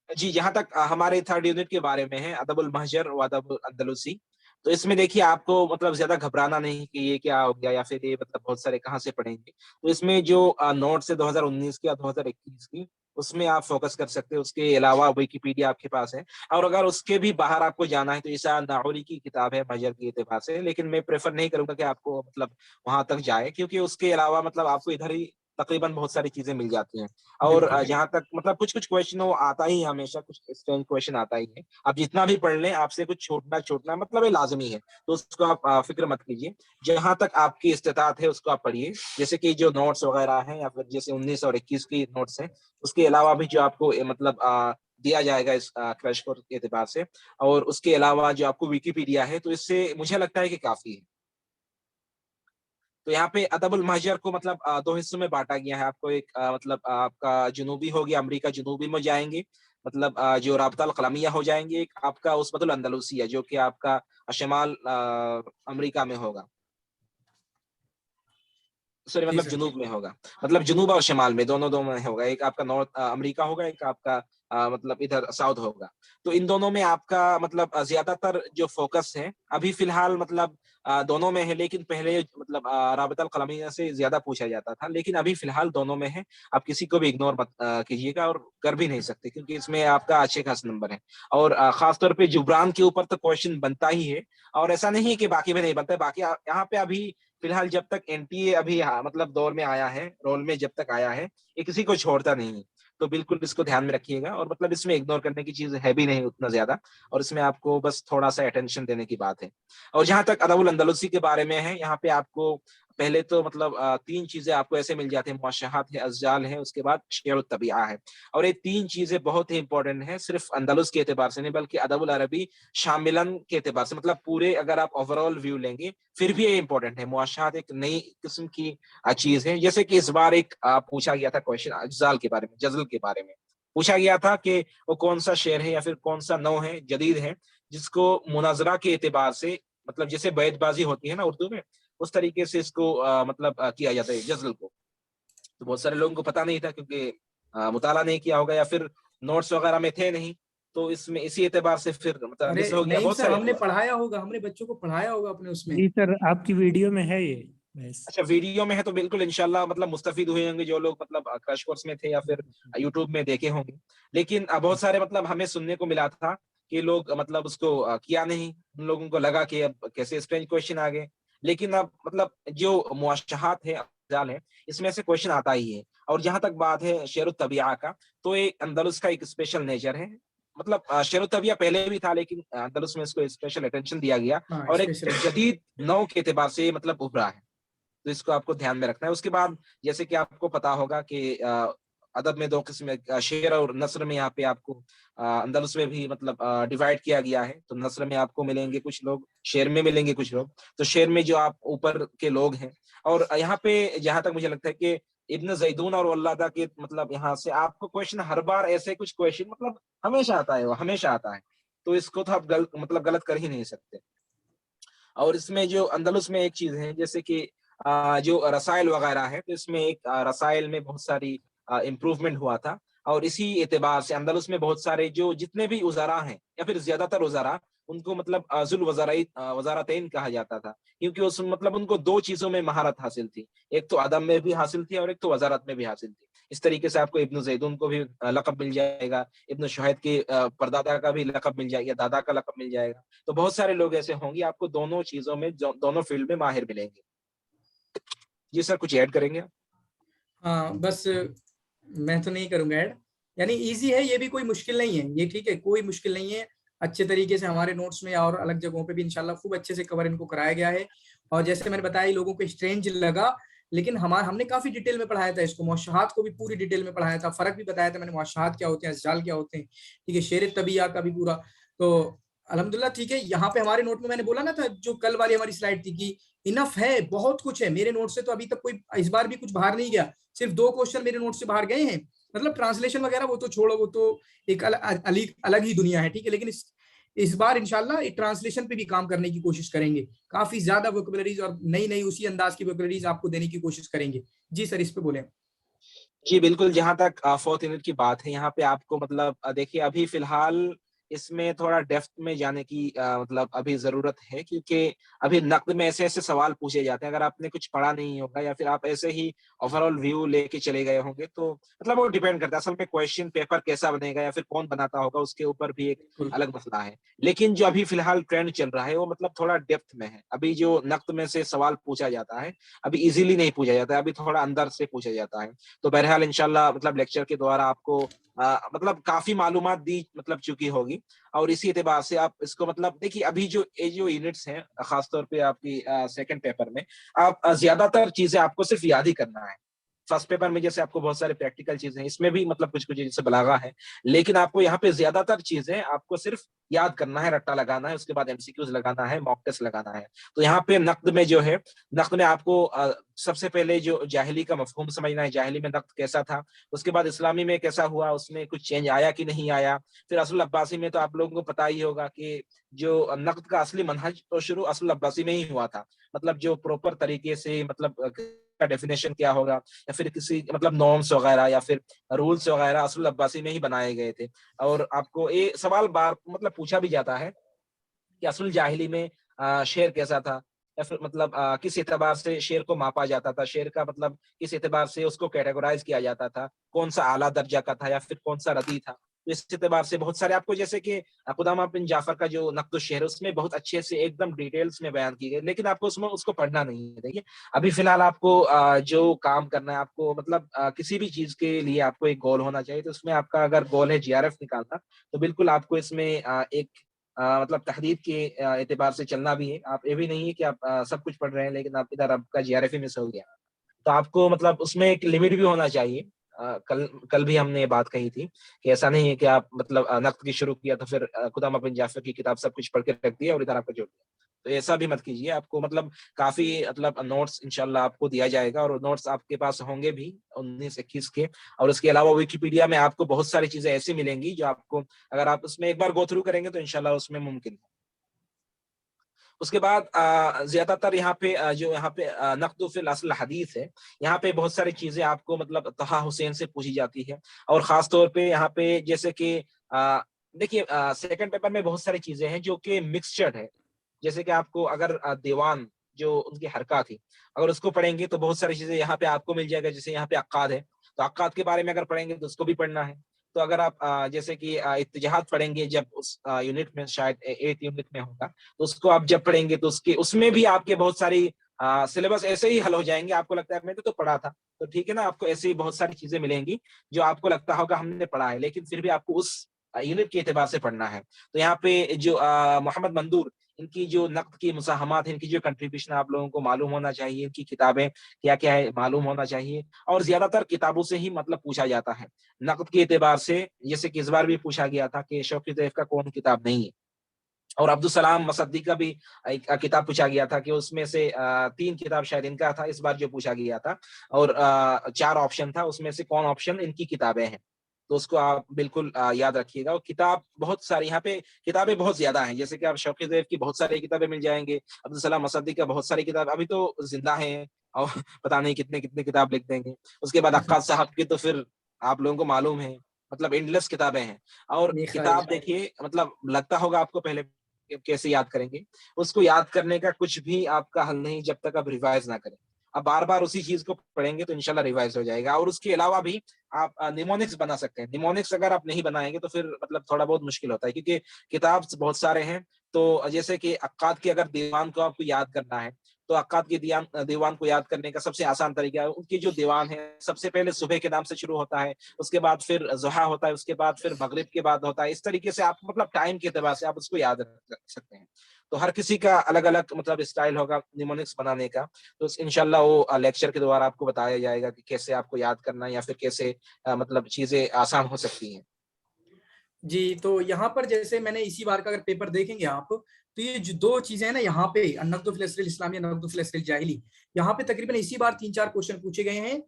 जी, जहाँ तक हमारे थर्ड यूनिट के बारे में है, अदबुल महजर व अदबुल अंदलुसी, तो इसमें देखिए आपको मतलब ज्यादा घबराना नहीं कि ये क्या हो गया या फिर ये मतलब बहुत सारे कहाँ से पढ़ेंगे। तो इसमें जो नोट्स है 2019 की या 2021 की, उसमें आप फोकस कर सकते हैं। उसके अलावा विकिपीडिया आपके पास है, और अगर उसके भी बाहर आपको जाना है तो ईसा नाहौरी की किताब है महजर के एतबार से, लेकिन मैं प्रेफर नहीं करूंगा कि आपको मतलब वहां तक जाए, क्योंकि उसके अलावा मतलब आपको इधर ही तकरीबन बहुत सारी चीजें मिल जाती हैं। और बिल्कुल जहां तक मतलब कुछ कुछ क्वेश्चन वो आता ही है, हमेशा कुछ स्ट्रेंज क्वेश्चन आता ही है। आप जितना भी पढ़ लें, आपसे कुछ छूटना छूटना मतलब ये लाजमी है, तो उसको आप फिक्र मत कीजिए। जहां तक आपकी इस्तेताअत है उसको आप पढ़िए, जैसे कि जो नोट्स वगैरह हैं या फिर जैसे 19 और 21 की नोट्स हैं, उसके अलावा भी जो आपको मतलब दिया जाएगा इस क्रैश कोर्स के एतबार से, और उसके अलावा जो आपको विकिपीडिया है, तो इससे मुझे लगता है कि काफी है। तो यहाँ पे अदबुल महजर को मतलब 2 हिस्सों में बांटा गया है। आपको एक मतलब आपका जुनूबी हो गया, अमेरिका जुनूबी में जाएंगे, मतलब जो राबता अल कलमिया हो जाएंगे। एक आपका उस्मतुल अंदलुसिया जो कि आपका शमाल अमेरिका में होगा, सॉरी जी मतलब सर। जुनूब में होगा, मतलब जुनूब और शमाल में दोनों दोनों में होगा। एक आपका नॉर्थ अमेरिका होगा, एक आपका मतलब इधर साउथ होगा। तो इन दोनों में आपका मतलब ज्यादातर जो फोकस है अभी फिलहाल मतलब दोनों में है, लेकिन पहले मतलब राबता अल कलमिया से ज्यादा पूछा जाता था, लेकिन अभी फिलहाल दोनों में है। आप किसी को भी इग्नोर मत कीजिएगा, और कर भी नहीं सकते, क्योंकि इसमें आपका अच्छे खास नंबर है। और खासतौर पे जुबरान के ऊपर तो क्वेश्चन बनता ही है, और ऐसा नहीं है कि बाकी में नहीं बनता है। बाकी यहाँ पे अभी फिलहाल जब तक एनटीए अभी मतलब दौर में आया है, रोल में जब तक आया है, ये किसी को छोड़ता नहीं है। तो बिल्कुल इसको ध्यान में रखिएगा, और मतलब इसमें इग्नोर करने की चीज है भी नहीं उतना ज्यादा, और इसमें आपको बस थोड़ा सा अटेंशन देने की बात है। और जहां तक अदबुल अंदलुसी के बारे में है, यहाँ पे आपको पहले तो मतलब 3 चीजें आपको ऐसे मिल जाती है, मुअश्शहात है, अज़जाल है, उसके बाद शेर तबिया है। और ये 3 चीजें बहुत ही इंपॉर्टेंट है, सिर्फ अंदलुस के एतबार से नहीं बल्कि अदबुल अरबी शामिलन के एतबार से, मतलब पूरे अगर आप ओवरऑल व्यू लेंगे फिर भी ये इंपॉर्टेंट है। मुअश्शहात एक नई किस्म की चीज है। जैसे कि इस बार एक पूछा गया था क्वेश्चन अज़जाल के बारे में, जज़ल के बारे में पूछा गया था कि वो कौन सा शेर है या फिर कौन सा नौ है जदीद है जिसको मुनाजरा के एतबार से, मतलब जैसे बैतबाजी होती है ना उर्दू में, उस तरीके से इसको मतलब किया जाता है जज़ल को। तो बहुत सारे लोगों को पता नहीं था, क्योंकि मुताला नहीं किया होगा या फिर नोट्स वगैरह में थे नहीं, तो इसमें इसी एतबार से फिर मतलब अरे मिस हो गया नहीं बहुत सर, सारे हमने लोग। पढ़ाया होगा, हमने बच्चों को पढ़ाया होगा अपने उसमें। जी सर, आपकी वीडियो में है ये बस। अच्छा, वीडियो में है तो बिल्कुल इंशाल्लाह मतलब मुस्तफिद हुए होंगे जो लोग मतलब क्रैश कोर्स में थे या फिर यूट्यूब में देखे होंगे। लेकिन बहुत सारे मतलब हमें सुनने को मिला था कि लोग मतलब उसको किया नहीं, उन लोगों को लगा कि अब कैसे स्ट्रेंज क्वेश्चन आ गए। लेकिन अब मतलब जो मुअश्शहात है, अज़जाल है, इसमें से क्वेश्चन आता ही है। और जहां तक बात है शेर तबिया का, तो ये अंदलुस का एक स्पेशल नेचर है। मतलब शेर तबिया पहले भी था, लेकिन अंदलुस में इसको स्पेशल अटेंशन दिया गया, हाँ, और एक स्पेशल एडिशन। जदीद नौ के एतबार से मतलब उभरा है। तो इसको आपको ध्यान में रखना है। उसके बाद जैसे कि आपको पता होगा कि अदब में 2 किस्म, शेर और नस्र में यहाँ पे आपको अंदलुस में भी मतलब डिवाइड किया गया है। तो नस्र में आपको मिलेंगे कुछ लोग, शेर में मिलेंगे कुछ लोग। तो शेर में जो आप ऊपर के लोग हैं, और यहाँ पे जहां तक मुझे लगता है कि इब्न जैदून और वल्लादा के मतलब यहाँ से आपको क्वेश्चन हर बार ऐसे कुछ क्वेश्चन मतलब हमेशा आता है, वो हमेशा आता है। तो इसको तो आप मतलब गलत कर ही नहीं सकते। और इसमें जो अंदलुस में एक चीज है, जैसे कि जो रसायल वगैरह है, तो इसमें एक रसायल में बहुत सारी इम्प्रूवमेंट हुआ था। और इसी एतबार से अंदलुस में बहुत सारे जो जितने भी उज़रा हैं या फिर ज्यादातर उज़रा उनको मतलब वजारतैन कहा जाता था, क्योंकि उस मतलब उनको दो चीजों में महारत हासिल थी, एक तो अदब में भी हासिल थी और एक तो वजारत में भी हासिल थी। इस तरीके से आपको इब्न ज़ैदून को भी लक़ब मिल जाएगा, इब्न शुहैद के परदादा का भी लक़ब मिल जाएगा, दादा का लक़ब मिल जाएगा। तो बहुत सारे लोग ऐसे होंगे, आपको दोनों चीजों में दोनों फील्ड में माहिर मिलेंगे। जी सर, कुछ ऐड करेंगे आप? हाँ, बस मैं तो नहीं करूंगा ऐड। यानी इजी है, ये भी कोई मुश्किल नहीं है, ये ठीक है, कोई मुश्किल नहीं है। अच्छे तरीके से हमारे नोट्स में और अलग जगहों पे भी इंशाल्लाह खूब अच्छे से कवर इनको कराया गया है। और जैसे मैंने बताया, लोगों को स्ट्रेंज लगा, लेकिन हमने काफी डिटेल में पढ़ाया था इसको। मुआशहात को भी पूरी डिटेल में पढ़ाया था, फर्क भी बताया था मैंने, मुआशहात क्या होते हैं, अज़जाल क्या होते हैं, ठीक है, शेर तबिया का भी पूरा। तो अल्हम्दुलिल्लाह ठीक है। यहाँ पे हमारे नोट में मैंने बोला ना था, जो कल वाली हमारी स्लाइड थी, कि इनफ है, बहुत कुछ है मेरे नोट से। तो अभी तक कोई इस बार भी कुछ बाहर नहीं गया, सिर्फ 2 क्वेश्चन मेरे नोट से बाहर गए हैं। मतलब ट्रांसलेशन वगैरह वो तो छोड़ो, वो तो एक अलग ही दुनिया है, ठीक है। लेकिन इस बार इंशाल्लाह ट्रांसलेशन पे भी काम करने की कोशिश करेंगे। काफी ज्यादा वोकैबुलरीज और नई नई उसी अंदाज की वोकैबुलरीज आपको देने की कोशिश करेंगे। जी सर, इस पे बोले। जी बिल्कुल, जहाँ तक 4th यूनिट की बात है, यहाँ पे आपको मतलब देखिए अभी फिलहाल इसमें थोड़ा डेप्थ में जाने की मतलब अभी ज़रूरत है, क्योंकि अभी नक़्द में ऐसे-ऐसे सवाल पूछे जाते हैं, अगर आपने कुछ पढ़ा नहीं होगा या फिर आप ऐसे ही ओवरऑल व्यू लेके चले गए होंगे, तो मतलब वो डिपेंड करता है असल में क्वेश्चन पेपर कैसा बनेगा या फिर कौन बनाता होगा, उसके ऊपर भी एक बिल्कुल। अलग मसला है। लेकिन जो अभी फिलहाल ट्रेंड चल रहा है, वो मतलब थोड़ा डेप्थ में है। अभी जो नक़्द में से सवाल पूछा जाता है, अभी ईज़िली नहीं पूछा जाता है, अभी थोड़ा अंदर से पूछा जाता है। तो बहरहाल इंशाल्लाह मतलब लेक्चर के द्वारा आपको मतलब काफ़ी मालूमात दी मतलब चुकी होगी, और इसी एतबार से आप इसको मतलब देखिए, अभी जो ये जो यूनिट्स हैं, खास तौर पे आपकी सेकंड पेपर में, आप ज़्यादातर चीज़ें आपको सिर्फ याद ही करना है। फर्स्ट पेपर में जैसे आपको बहुत सारे प्रैक्टिकल चीज़ें हैं, इसमें भी मतलब कुछ-कुछ जैसे बलागा है, लेकिन आपको यहाँ पे ज़्यादातर चीज़ें आपको सिर्फ याद करना है, रट्टा लगाना है, उसके बाद एमसीक्यूज़ लगाना है, मॉक टेस्ट लगाना है। तो यहाँ पे नक़्द में जो है, नक़्द में आपको सबसे पहले जो जाहिली का मफ़हूम समझना है, जाहिली में नक़्द कैसा था, उसके बाद इस्लामी में कैसा हुआ, उसमें कुछ चेंज आया कि नहीं आया। फिर असुल अब्बासी में तो आप लोगों को पता ही होगा कि जो नक़्द का असली मनहज तो शुरू असुल अब्बासी में ही हुआ था। मतलब जो प्रॉपर तरीके से मतलब का डेफिनेशन क्या होगा, या फिर किसी मतलब नॉर्म्स वगैरह या फिर रूल्स वगैरह असुल अब्बासी में ही बनाए गए थे। और आपको ये सवाल बार मतलब पूछा भी जाता है कि असुल जाहिली में शेर कैसा था, या फिर मतलब किस एतबार से शेर को मापा जाता था, शेर का मतलब किस एतबार से उसको कैटेगराइज किया जाता था, कौन-सा आला दर्जा का था या फिर कौन-सा रदी था। तो इस एतबार से बहुत सारे आपको, जैसे कि क़ुदामा बिन जाफ़र का जो नक़्द अश-शेर है, उसमें बहुत अच्छे से एकदम डिटेल्स में बयान की गई, लेकिन आपको उसमें उसको पढ़ना नहीं है। देखिए, अभी फ़िलहाल आपको जो काम करना है, आपको मतलब किसी भी चीज़ के लिए आपको एक गोल होना चाहिए, तो उसमें आपका अगर गोल है जीआरएफ निकालना, तो बिल्कुल आपको इसमें एक मतलब तहदीद के एतबार से चलना भी है। आप ये भी नहीं है कि आप सब कुछ पढ़ रहे हैं, लेकिन आप इधर आपका जीआरएफ ही मिस हो गया। तो आपको मतलब उसमें एक लिमिट भी होना चाहिए। कल कल भी हमने ये बात कही थी कि ऐसा नहीं है कि आप मतलब नक़्द की शुरू किया तो फिर क़ुदामा बिन जाफ़र की किताब सब कुछ पढ़ के रख दिया और इधर आपको छोड़ दिया। तो ऐसा भी मत कीजिए। आपको मतलब काफ़ी मतलब नोट्स इंशाल्लाह आपको दिया जाएगा, और नोट्स आपके पास होंगे भी 19-21 के, और उसके अलावा विकिपीडिया में आपको बहुत सारी चीज़ें ऐसी मिलेंगी जो आपको, अगर आप उसमें एक बार गो थ्रू करेंगे तो इंशाल्लाह उसमें मुमकिन है। उसके बाद ज़्यादातर यहाँ पे जो यहाँ पे नक़्द फ़िल अस्ल हदीस है, यहाँ पे बहुत सारी चीज़ें आपको मतलब तहा हुसैन से पूछी जाती है, और ख़ास तौर पे यहाँ पे जैसे कि देखिए सेकंड पेपर में बहुत सारी चीज़ें हैं जो कि मिक्सचर्ड है। जैसे कि आपको अगर दीवान जो उनकी हरका थी, अगर उसको पढ़ेंगे तो बहुत सारी चीज़ें यहाँ पे आपको मिल जाएगा। जैसे यहाँ पे अक्काद है, तो अक्काद के बारे में अगर पढ़ेंगे तो उसको भी पढ़ना है। तो अगर आप जैसे कि इत्तिजाहाद पढ़ेंगे, जब उस यूनिट में शायद 8th यूनिट में होगा, तो उसको आप जब पढ़ेंगे तो उसके उसमें भी आपके बहुत सारी सिलेबस ऐसे ही हल हो जाएँगे, आपको लगता है मैंने तो पढ़ा था। तो ठीक है ना, आपको ऐसी ही बहुत सारी चीज़ें मिलेंगी जो आपको लगता होगा हमने पढ़ा है, लेकिन फिर भी आपको उस यूनिट के एतबार से पढ़ना है। तो यहाँ पे जो मोहम्मद मंदूर, इनकी जो नक़्द की मुसाहमात है, इनकी जो कंट्रीब्यूशन आप लोगों को मालूम होना चाहिए, इनकी किताबें क्या-क्या है मालूम होना चाहिए, और ज़्यादातर किताबों से ही मतलब पूछा जाता है। नक़्द के एतबार से जैसे कि इस बार भी पूछा गया था कि शौकत ज़ैफ़ का कौन किताब नहीं है, और अब्दुल सलाम मसद्दी का भी एक किताब पूछा गया था कि उसमें से 3 किताब शायद इनका था इस बार जो पूछा गया था, और 4 ऑप्शन था, उसमें से कौन ऑप्शन इनकी किताबें हैं। तो उसको आप बिल्कुल याद रखिएगा, और किताब बहुत सारी यहाँ पे किताबें बहुत ज़्यादा हैं, जैसे कि आप शौकत ज़ैफ़ की बहुत सारी किताबें मिल जाएँगे, अब्दुल सलाम मसद्दी का बहुत सारी किताब अभी तो ज़िंदा हैं, और पता नहीं कितने-कितने किताब लिख देंगे। उसके बाद अक्काद साहब की तो फिर आप लोगों को मालूम है, मतलब एंडलेस किताबें हैं, और मीखा किताब देखिए मतलब लगता होगा आपको पहले कैसे याद करेंगे, उसको याद करने का कुछ भी आपका हल नहीं जब तक आप रिवाइज ना करें। अब बार बार उसी चीज को पढ़ेंगे तो इंशाल्लाह रिवाइज हो जाएगा। और उसके अलावा भी आप निमोनिक्स बना सकते हैं। निमोनिक्स अगर आप नहीं बनाएंगे तो फिर मतलब थोड़ा बहुत मुश्किल होता है, क्योंकि किताब बहुत सारे हैं। तो जैसे कि अक्काद के अगर दीवान को आपको याद करना है, तो अक्काद के दीवान को याद करने का सबसे आसान तरीका है, उनकी जो दीवान है सबसे पहले सुबह के नाम से शुरू होता है, उसके बाद फिर ज़ुहा होता है, उसके बाद फिर मगरिब के बाद होता है। इस तरीके से आप मतलब टाइम के एतबार से आप उसको याद रख सकते हैं। तो हर किसी का अलग अलग मतलब स्टाइल होगा निमोनिक्स बनाने का। तो इंशाल्लाह वो लेक्चर के द्वारा आपको बताया जाएगा कि कैसे आपको याद करना है, या फिर कैसे मतलब चीजें आसान हो सकती हैं। जी, तो यहाँ पर जैसे मैंने इसी बार का अगर पेपर देखेंगे आप, तो ये जो दो चीजें हैं ना यहाँ पे, नक़्द फिल असरिल इस्लामी, नक़्द फिल असरिल जाहिली, यहाँ पे तकरीबन इसी बार 3-4 क्वेश्चन पूछे गए हैं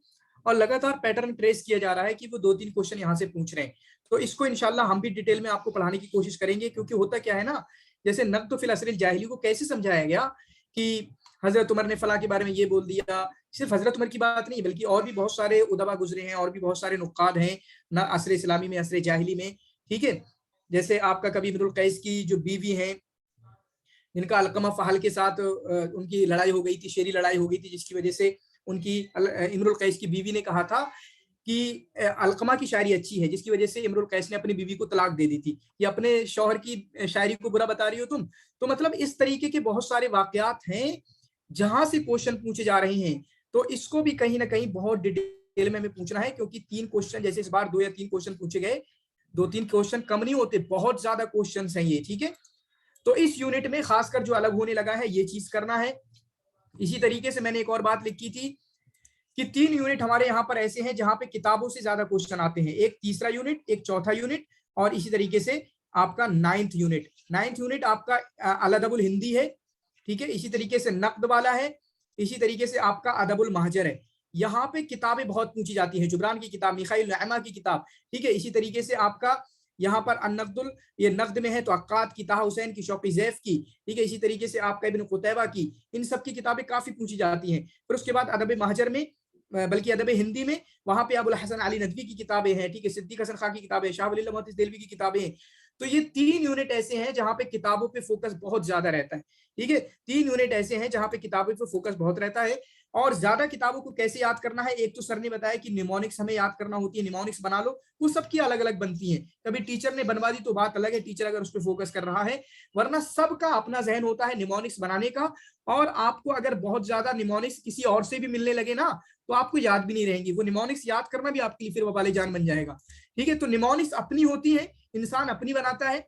और लगातार पैटर्न ट्रेस किया जा रहा है कि वो 2-3 क्वेश्चन यहाँ से पूछ रहे हैं। तो इसको इंशाल्लाह हम भी डिटेल में आपको पढ़ाने की कोशिश करेंगे, क्योंकि होता क्या है ना, जैसे नक़्द फिल असरिल जाहिली को कैसे समझाया गया कि हजरत उमर ने फला के बारे में ये बोल दिया। सिर्फ हजरत उमर की बात नहीं, बल्कि और भी बहुत सारे उदबा गुजरे हैं, और भी बहुत सारे नुक्काद हैं ना असर इस्लामी में, असर जाहिली में, ठीक है। जैसे आपका कभी इमरुल कैस की जो बीवी हैं, जिनका अलकमा फहल के साथ उनकी लड़ाई हो गई थी, शेरी लड़ाई हो गई थी, जिसकी वजह से उनकी इमरुल कैस की बीवी ने कहा था कि अलकमा की शायरी अच्छी है, जिसकी वजह से इमरुल कैस ने अपनी बीवी को तलाक दे दी थी, ये अपने शौहर की शायरी को बुरा बता रही हो तुम। तो मतलब इस तरीके के बहुत सारे वाकयात हैं जहां से क्वेश्चन पूछे जा रहे हैं। तो इसको भी कहीं ना कहीं बहुत डिटेल में हमें पूछना है, क्योंकि 3 क्वेश्चन, जैसे इस बार 2 या 3 क्वेश्चन पूछे गए, 2-3 क्वेश्चन कम नहीं होते, बहुत ज्यादा क्वेश्चन हैं ये, ठीक है। तो इस यूनिट में खासकर जो अलग होने लगा है ये चीज करना है। इसी तरीके से मैंने एक और बात लिखी थी कि 3 यूनिट हमारे यहाँ पर ऐसे हैं जहां पे किताबों से ज्यादा क्वेश्चन आते हैं, एक तीसरा यूनिट, एक चौथा यूनिट, और इसी तरीके से आपका 9th यूनिट। 9th यूनिट आपका अल-अदबुल हिंदी है, ठीक है। इसी तरीके से नक्द वाला है, इसी तरीके से आपका अदबुल महजर है। यहाँ पे किताबें बहुत पूछी जाती हैं, जुबरान की किताब, मिखाइल नअमा की किताब, ठीक है। इसी तरीके से आपका यहाँ पर अन-नक़्दुल, ये नक़्द में है तो अक्काद की, ताहा हुसैन की, शौक़ी ज़ैफ़ की, ठीक है। इसी तरीके से आपका इब्न क़ुतैबा की, इन सब की किताबें काफी पूछी जाती हैं। फिर उसके बाद अदब महजर में, बल्कि अदब हिंदी में, वहां पे अबुल हसन अली नदवी की किताबें हैं, ठीक है, सिद्दीक हसन खां की किताबें, शाह वली मोहद्दिस देलवी की किताबें हैं। तो ये 3 यूनिट ऐसे हैं जहां पे किताबों पे फोकस बहुत ज्यादा रहता है, ठीक है। 3 यूनिट ऐसे हैं जहां पे किताबों पे फोकस बहुत रहता है। और ज्यादा किताबों को कैसे याद करना है, एक तो सर ने बताया कि निमोनिक्स हमें याद करना होती है, निमोनिक्स बना लो, वो सबकी अलग अलग बनती हैं। कभी टीचर ने बनवा दी तो बात अलग है, टीचर अगर उस पर फोकस कर रहा है, वरना सबका अपना जहन होता है निमोनिक्स बनाने का। और आपको अगर बहुत ज्यादा निमोनिक्स किसी और से भी मिलने लगे ना, तो आपको याद भी नहीं रहेंगी, वो निमोनिक्स याद करना भी आपके लिए फिर वबाले जान बन जाएगा, ठीक है। तो निमोनिक्स अपनी होती है, इंसान अपनी बनाता है।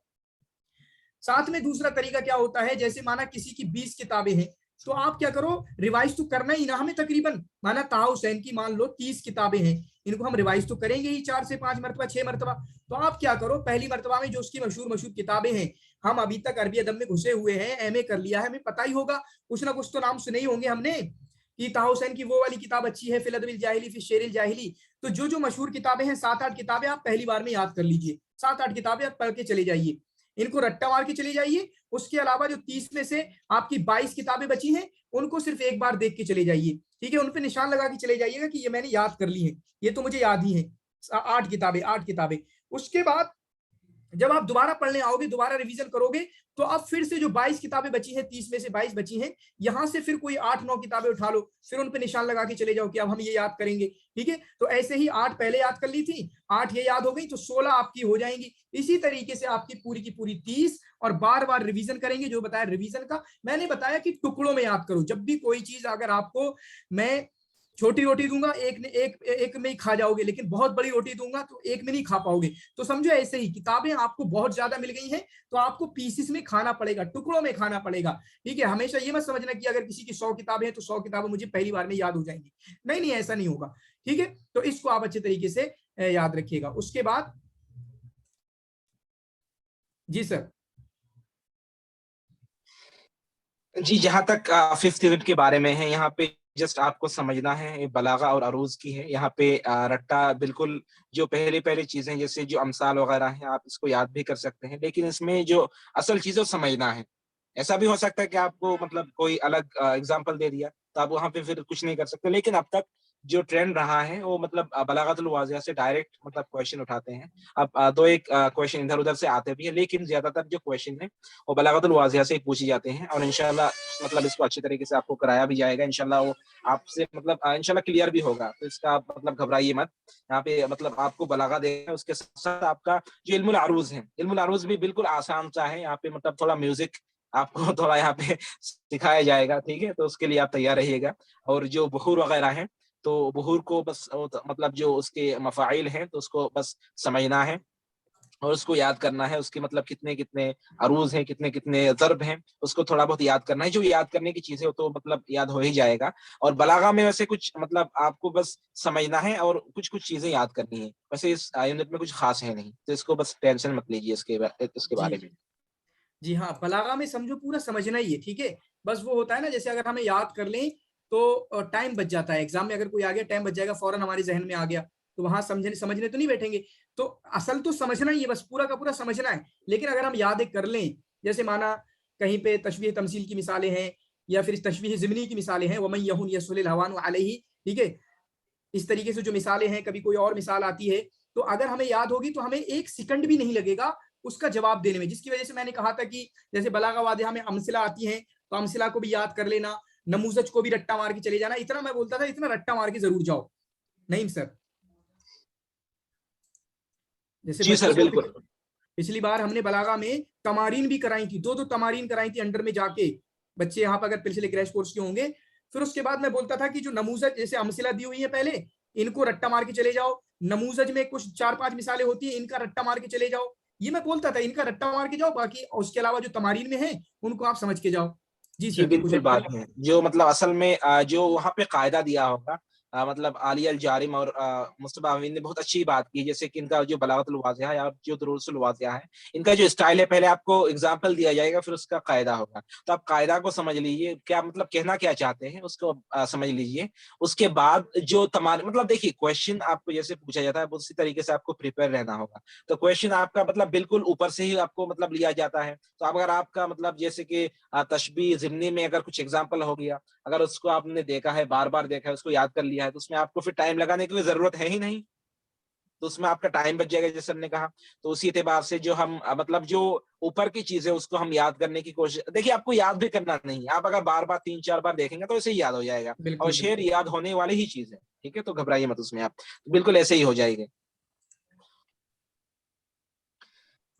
साथ में दूसरा तरीका क्या होता है, जैसे माना किसी की 20 किताबें हैं, तो आप क्या करो, रिवाइज तो करना ही ना हमें। तकरीबन माना ताहा हुसैन की मान लो 30 किताबें हैं, इनको हम रिवाइज तो करेंगे ही 4 से 5 मरतबा, 6 मरतबा। तो आप क्या करो, पहली मरतबा में जो उसकी मशहूर मशहूर किताबें हैं, हम अभी तक अरबी अदब में घुसे हुए हैं, एमए कर लिया है, हमें पता ही होगा, कुछ ना कुछ तो नाम सुने ही होंगे हमने कि ताहा हुसैन की वो वाली किताब अच्छी है, फिल अदबिल जाहिली, फिर शेरिल जाहिली। तो जो मशहूर किताबें हैं, 7-8 किताबें आप पहली बार में याद कर लीजिए, 7-8 किताबें आप पढ़ के चले जाइए, इनको रट्टा मार के चले जाइए। उसके अलावा जो 30 में से आपकी 22 किताबें बची हैं, उनको सिर्फ एक बार देख के चले जाइए, ठीक है। उन पे निशान लगा के चले जाइएगा कि ये मैंने याद कर ली है, ये तो मुझे याद ही है। 8 किताबें, 8 किताबें। उसके बाद जब आप दोबारा पढ़ने आओगे, दोबारा रिवीजन करोगे, तो अब फिर से जो 22 किताबें बची हैं, 30 में से 22 बची हैं, यहां से फिर कोई 8-9 किताबें उठा लो, फिर उन पे निशान लगा के चले जाओ कि अब हम ये याद करेंगे, ठीक है। तो ऐसे ही 8 पहले याद कर ली थी, 8 ये याद हो गई, तो 16 आपकी हो जाएंगी। इसी तरीके से आपकी पूरी की पूरी 30, और बार बार रिवीजन करेंगे। जो बताया रिवीजन का, मैंने बताया कि टुकड़ों में याद करो। जब भी कोई चीज अगर आपको मैं छोटी रोटी दूंगा, एक में ही खा जाओगे, लेकिन बहुत बड़ी रोटी दूंगा तो एक में नहीं खा पाओगे। तो समझो ऐसे ही किताबें आपको बहुत ज्यादा मिल गई हैं, तो आपको पीसेस में खाना पड़ेगा, टुकड़ों में खाना पड़ेगा, ठीक है। हमेशा ये मत समझना कि अगर किसी की 100 किताबें हैं तो 100 किताबें मुझे पहली बार में याद हो जाएंगी, नहीं नहीं, ऐसा नहीं होगा, ठीक है। तो इसको आप अच्छे तरीके से याद रखिएगा। उसके बाद जी सर। जी, जहां तक 5th यूनिट के बारे में है, यहाँ पे जस्ट आपको समझना है, बलागा और अरूज की है। यहाँ पे रट्टा बिल्कुल, जो पहले पहले चीजें जैसे जो अमसाल वगैरह हैं, आप इसको याद भी कर सकते हैं, लेकिन इसमें जो असल चीजों समझना है। ऐसा भी हो सकता है कि आपको मतलब कोई अलग एग्जाम्पल दे दिया तो आप वहां पे फिर कुछ नहीं कर सकते, लेकिन अब तक जो ट्रेंड रहा है वो मतलब बलागतुल वाज़िहा से डायरेक्ट मतलब क्वेश्चन उठाते हैं। अब दो एक क्वेश्चन इधर उधर से आते भी हैं, लेकिन ज्यादातर जो क्वेश्चन है वो बलागतुल वाज़िहा से पूछे जाते हैं और इंशाल्लाह मतलब इसको अच्छी तरीके से आपको कराया भी जाएगा। इंशाल्लाह वो आपसे मतलब इंशाल्लाह क्लियर भी होगा, तो इसका आप मतलब घबराइए मत। यहाँ पे मतलब आपको बलागा देगा, उसके साथ साथ आपका जो इल्मुल अरूज है, इल्मुल अरूज भी बिल्कुल आसान सा है। यहाँ पे मतलब थोड़ा म्यूजिक आपको थोड़ा यहाँ पे सिखाया जाएगा, ठीक है? तो उसके लिए आप तैयार रहिएगा। और जो बुहूर वगैरह है, तो बुहूर को बस मतलब जो उसके मफ़ाइल हैं तो उसको बस समझना है और उसको याद करना है। उसके मतलब कितने कितने अरूज हैं, कितने कितने ज़र्ब हैं, उसको थोड़ा बहुत याद करना है। जो याद करने की चीजें हो तो मतलब याद हो ही जाएगा। और बलागा में वैसे कुछ मतलब आपको बस समझना है और कुछ कुछ चीजें याद करनी है। वैसे इस यूनिट में कुछ खास है नहीं, तो इसको बस टेंशन मत लीजिए इसके जी बारे में। जी हाँ, बलागा में समझो पूरा समझना ही है, ठीक है। बस वो होता है ना, जैसे अगर हमें याद कर लें तो टाइम बच जाता है। एग्जाम में अगर कोई आ गया, टाइम बच जाएगा, फौरन हमारे जहन में आ गया, तो वहां समझने तो नहीं बैठेंगे। तो असल तो समझना ही है, बस पूरा का पूरा समझना है। लेकिन अगर हम यादें कर लें, जैसे माना कहीं पे तशबीह तमसील की मिसालें हैं या फिर तशबीह ज़िमनी की मिसालें हैं, वमन यहुन यसलिल हवान अलैहि, ठीक है, इस तरीके से जो मिसालें हैं, कभी कोई और मिसाल आती है, तो अगर हमें याद होगी तो हमें एक सेकंड भी नहीं लगेगा उसका जवाब देने में। जिसकी वजह से मैंने कहा था कि जैसे बलागा वादिया में अमसिला आती है, तो अमसिला को भी याद कर लेना, नमूजज को भी रट्टा मार के चले जाना। इतना मैं बोलता था, इतना रट्टा मार के जरूर जाओ। नहीं सर, जैसे जी सर, बच्चों को बिल्कुल। पिछली बार हमने बलागा में तमारीन भी कराई थी, दो तमारीन कराई थी अंडर में जाके। बच्चे यहाँ पर अगर पिछले क्रैश कोर्स के होंगे, फिर उसके बाद मैं बोलता था कि जो नमूजज जैसे अमसिला दी हुई है, पहले इनको रट्टा मार के चले जाओ। नमूजज में कुछ 4-5 मिसालें होती है, इनका रट्टा मार के चले जाओ। ये मैं बोलता था, इनका रट्टा मार के जाओ, बाकी उसके अलावा जो तमारीन में है उनको आप समझ के जाओ। जी जी सर, कुछ बिल्कुल ऐड बात करें? है। जो मतलब असल में जो वहाँ पे कायदा दिया होगा, मतलब आली अल जारिम और मुस्तफा अमीन ने बहुत अच्छी बात की। जैसे कि इनका जो बलागतुल वाज़िहा है और जो दुरूसुल वाज़िहा है, इनका जो स्टाइल है, पहले आपको एग्जाम्पल दिया जाएगा, फिर उसका कायदा होगा। तो आप कायदा को समझ लीजिए, क्या मतलब कहना क्या चाहते हैं उसको समझ लीजिए। उसके बाद जो तमाम मतलब देखिए, क्वेश्चन आपको जैसे पूछा जाता है उसी तरीके से आपको प्रिपेयर रहना होगा। तो क्वेश्चन आपका मतलब बिल्कुल ऊपर से ही आपको मतलब लिया जाता है। तो अगर आपका मतलब जैसे कि तशबीह ज़िमनी में अगर कुछ एग्जाम्पल हो गया, अगर उसको आपने देखा है, बार-बार देखा है, उसको याद कर लिया है, तो उसमें आपको फिर टाइम लगाने की कोई ज़रूरत है ही नहीं। तो उसमें आपका टाइम बच जाएगा, जैसे हमने कहा। तो उसी एतबार से जो हम मतलब जो ऊपर की चीज़ है उसको हम याद करने की कोशिश देखिए, आपको याद भी करना नहीं है। आप अगर बार-बार 3-4 बार देखेंगे तो ऐसे ही याद हो जाएगा और बिल्कुल शेर बिल्कुल। याद होने वाली ही चीज़ है, ठीक है? तो घबराइए मत उसमें आप, बिल्कुल ऐसे ही हो जाएगी।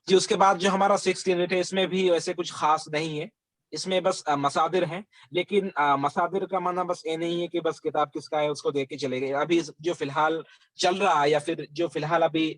जी, उसके बाद जो हमारा 6th यूनिट है, इसमें भी वैसे कुछ खास नहीं है। इसमें बस मसादिर हैं, लेकिन मसादिर का माना बस ये नहीं है कि बस किताब किसका है उसको देख के चले गए। अभी जो फ़िलहाल चल रहा है या फिर जो फ़िलहाल अभी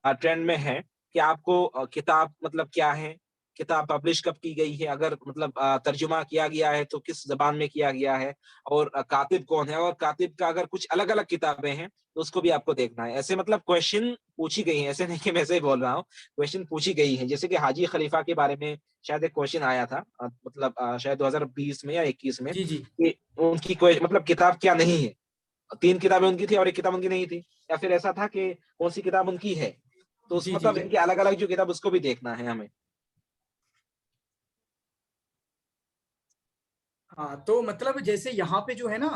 ट्रेंड में है कि आपको किताब मतलब क्या है, किताब पब्लिश कब की गई है, अगर मतलब तर्जुमा किया गया है तो किस ज़बान में किया गया है और कातिब कौन है, और कातिब का अगर कुछ अलग-अलग किताबें हैं, तो उसको भी आपको देखना है। ऐसे मतलब क्वेश्चन पूछी गई हैं, ऐसे नहीं कि मैं ऐसे ही बोल रहा हूँ। क्वेश्चन पूछी गई हैं। जैसे कि हाजी खलीफा के बारे में शायद एक क्वेश्चन आया था, मतलब शायद 2020 में या 21 में, जी जी कि उनकी कोई मतलब किताब क्या नहीं है। 3 किताबें उनकी थी और 1 किताब उनकी नहीं थी, या फिर ऐसा था कि कौन-सी किताब उनकी है। तो उस जी जी। मतलब इनके अलग-अलग जो किताब उसको भी देखना है हमें। हाँ, तो मतलब जैसे यहाँ पे जो है ना,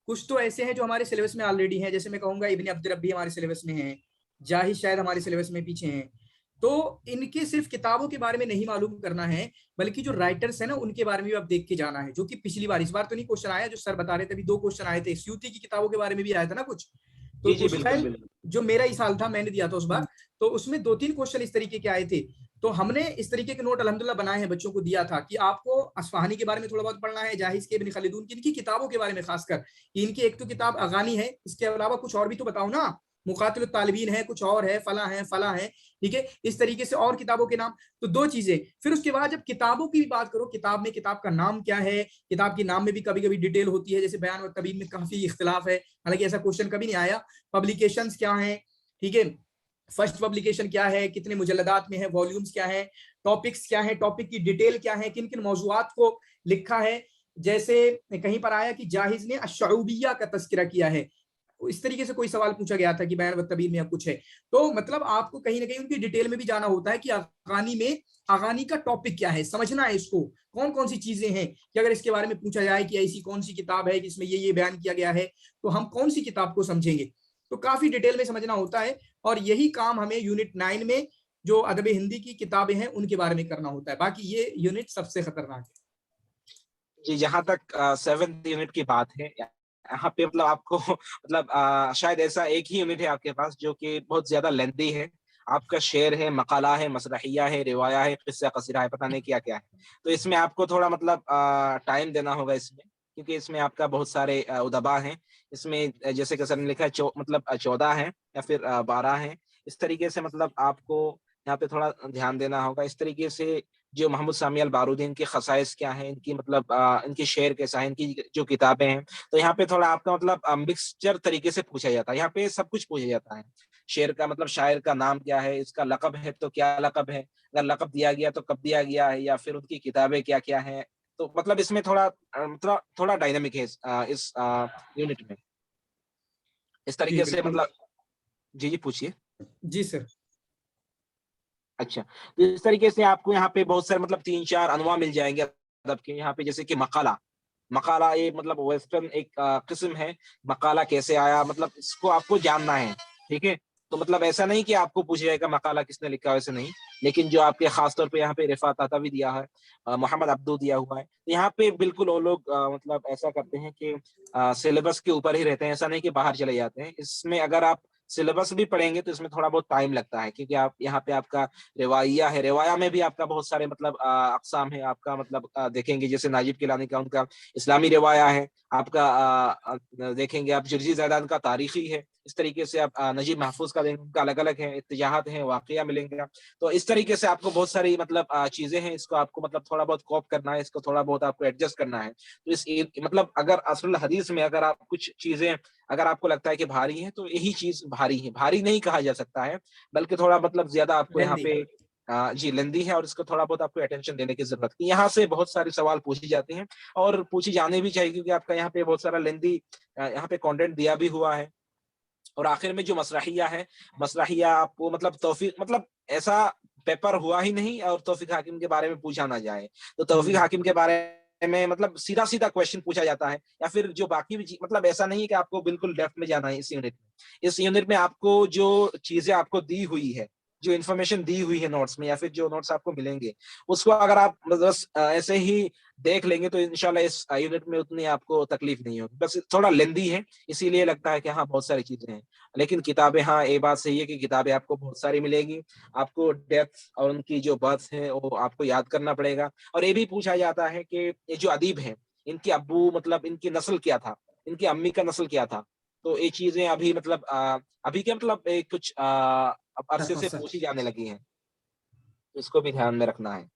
कुछ तो ऐसे हैं जो हमारे सिलेबस में ऑलरेडी हैं। जैसे मैं कहूंगा इब्ने अब्द रब्बी हमारे सिलेबस में है, जाहिद शायद हमारे सिलेबस में पीछे हैं। तो इनके सिर्फ किताबों के बारे में नहीं मालूम करना है, बल्कि जो राइटर्स है ना उनके बारे में भी अब देख के जाना है। जो कि पिछली बार, इस बार तो नहीं क्वेश्चन आया, जो सर बता रहे थे अभी 2 क्वेश्चन आए थे। स्यूती की किताबों के बारे में भी आया था ना कुछ। तो जी, जी, उस बिल्कुल, टाइम बिल्कुल। जो मेरा ही साल था, मैंने दिया था उस बार, तो उसमें 2-3 क्वेश्चन इस तरीके के आए थे। तो हमने इस तरीके के नोट अल्हम्दुलिल्लाह बनाए हैं, बच्चों को दिया था कि आपको असफहानी के बारे में थोड़ा बहुत पढ़ना है, जाहिज के, इब्न खलदून की, इनकी किताबों के बारे में खासकर। इनकी एक तो किताब अगानी है, इसके अलावा कुछ और भी तो बताओ ना। मुकातिल तालिबीन है, कुछ और है, फला है, ठीक है, इस तरीके से और किताबों के नाम। तो 2 चीजें। फिर उसके बाद जब किताबों की बात करो, किताब में किताब का नाम क्या है, किताब के नाम में भी कभी कभी डिटेल होती है। जैसे बयान और तबीन में काफी इख्तिलाफ है, हालांकि ऐसा क्वेश्चन कभी नहीं आया। पब्लिकेशंस क्या है, ठीक है, फर्स्ट पब्लिकेशन क्या है, कितने मुजल्लदात में है, वॉल्यूम्स क्या है, टॉपिक्स क्या है, टॉपिक की डिटेल क्या है, किन किन मौजूआत को लिखा है। जैसे कहीं पर आया कि जाहिज ने अशऊबिया का तस्करा किया है, इस तरीके से कोई सवाल पूछा गया था कि बयान व तबीर में कुछ है। तो मतलब आपको कहीं ना कहीं उनकी डिटेल में भी जाना होता है कि अगानी का टॉपिक क्या है, समझना है इसको, कौन कौन सी चीजें हैं कि अगर इसके बारे में पूछा जाए कि ऐसी कौन सी किताब है जिसमें ये बयान किया गया है, तो हम कौन सी किताब को समझेंगे। तो काफी डिटेल में समझना होता है, और यही काम हमें यूनिट 9 में जो अदब हिंदी की किताबें हैं उनके बारे में करना होता है। बाकी ये यूनिट सबसे खतरनाक है जी। जहां तक 7th यूनिट की बात है, यहाँ पे मतलब आपको मतलब शायद ऐसा एक ही यूनिट है आपके पास जो कि बहुत ज्यादा लेंथी है। आपका शेर है, मकाला है, मसरहिया है, रिवाया है, किस्सा कसीरा है, पता नहीं क्या क्या है। तो इसमें आपको थोड़ा मतलब टाइम देना होगा इसमें, क्योंकि इसमें आपका बहुत सारे उदबा हैं। इसमें जैसे कि सर ने लिखा है मतलब 14 है या फिर 12 है। इस तरीके से मतलब आपको यहाँ पे थोड़ा ध्यान देना होगा। इस तरीके से जो मोहम्मद सामी अल बारूदी, इनके खसाइस क्या हैं, इनकी मतलब इनकी शेर कैसा है, इनकी जो किताबें हैं, तो यहाँ पे थोड़ा आपका मतलब मिक्सचर तरीके से पूछा जाता है। यहाँ पे सब कुछ पूछा जाता है। शेर का मतलब शायर का नाम क्या है, इसका लक़ब है तो क्या लक़ब है, अगर लक़ब दिया गया तो कब दिया गया है, या फिर उनकी किताबें क्या क्या हैं। तो मतलब इसमें थोड़ा मतलब थोड़ा डायनामिक है इस यूनिट में। इस जी तरीके से बिल्कुल। मतलब जी जी पूछिए। जी सर। अच्छा, तो इस तरीके से आपको यहाँ पे बहुत सारे मतलब 3-4 अनवा मिल जाएंगे अदब के यहाँ पे, जैसे कि मकाला। मकाला ये मतलब वेस्टर्न एक किस्म है। मकाला कैसे आया, मतलब इसको आपको जानना है, ठीक है। तो मतलब ऐसा नहीं कि आपको पूछा जाएगा मकाला किसने लिखा, वैसे नहीं। लेकिन जो आपके खास तौर पे यहाँ पे रिफात तातावी दिया है, मोहम्मद अब्दू दिया हुआ है, तो यहाँ पे बिल्कुल वो लोग मतलब ऐसा करते हैं कि सिलेबस के ऊपर ही रहते हैं, ऐसा नहीं कि बाहर चले जाते हैं। इसमें अगर आप सिलेबस भी पढ़ेंगे तो इसमें थोड़ा बहुत टाइम लगता है, क्योंकि आप यहाँ पे आपका रिवाया है। रिवाया में भी आपका बहुत सारे मतलब अक़साम है। आपका मतलब देखेंगे जैसे नाजिब किलानी का उनका इस्लामी रिवाया है। आपका देखेंगे आप जुर्जी ज़ैदान का तारीखी है। इस तरीके से आप नजीब महफूज का देखेंगे, उनका अलग-अलग है, इत्तिजाहात हैं, वाक़िया मिलेंगे। तो इस तरीके से आपको बहुत सारी मतलब चीज़ें हैं, इसको आपको मतलब थोड़ा बहुत कॉप करना है, इसको थोड़ा बहुत आपको एडजस्ट करना है। तो इस ए मतलब अगर असलुल हदीस में अगर आप कुछ चीज़ें अगर आपको लगता है कि भारी है, तो यही चीज़ भारी है। भारी नहीं कहा जा सकता है, बल्कि थोड़ा मतलब ज़्यादा आपको यहाँ लेंदी। पे जी लेंदी है, और इसको थोड़ा बहुत आपको अटेंशन देने की ज़रूरत है। यहाँ से बहुत सारे सवाल पूछे जाते हैं, और पूछी जाने भी चाहिए, क्योंकि आपका यहाँ पे बहुत सारा लेंदी यहाँ पे कंटेंट दिया भी हुआ है। और आखिर में जो मसरहिया है, मसरहिया आपको मतलब तौफीक मतलब ऐसा पेपर हुआ ही नहीं और तौफीक हाकिम के बारे में पूछा ना जाए। तो तौफीक हाकिम के बारे में मतलब सीधा-सीधा क्वेश्चन पूछा जाता है, या फिर जो बाकी भी मतलब ऐसा नहीं है कि आपको बिल्कुल डेप्थ में जाना है इस यूनिट में। इस यूनिट में आपको जो चीज़ें आपको दी हुई है, जो इन्फॉर्मेशन दी हुई है नोट्स में, या फिर जो नोट्स आपको मिलेंगे, उसको अगर आप बस ऐसे ही देख लेंगे तो इंशाल्लाह इस यूनिट में उतनी आपको तकलीफ नहीं होगी। बस थोड़ा लेंदी है, इसीलिए लगता है कि हाँ, बहुत सारी चीज़ें हैं। लेकिन किताबें, हाँ, ये बात सही है कि किताबें आपको बहुत सारी मिलेगी। आपको डेप्थ और उनकी जो बर्थ है वो आपको याद करना पड़ेगा। और ये भी पूछा जाता है कि ये जो अदीब हैं, इनके अब्बू मतलब इनकी नस्ल क्या था? इनकी अम्मी का नस्ल क्या था? तो ये चीज़ें अभी मतलब अभी के मतलब कुछ अब अरसे से सर पूछी जाने लगी हैं। तो इसको भी ध्यान में रखना है।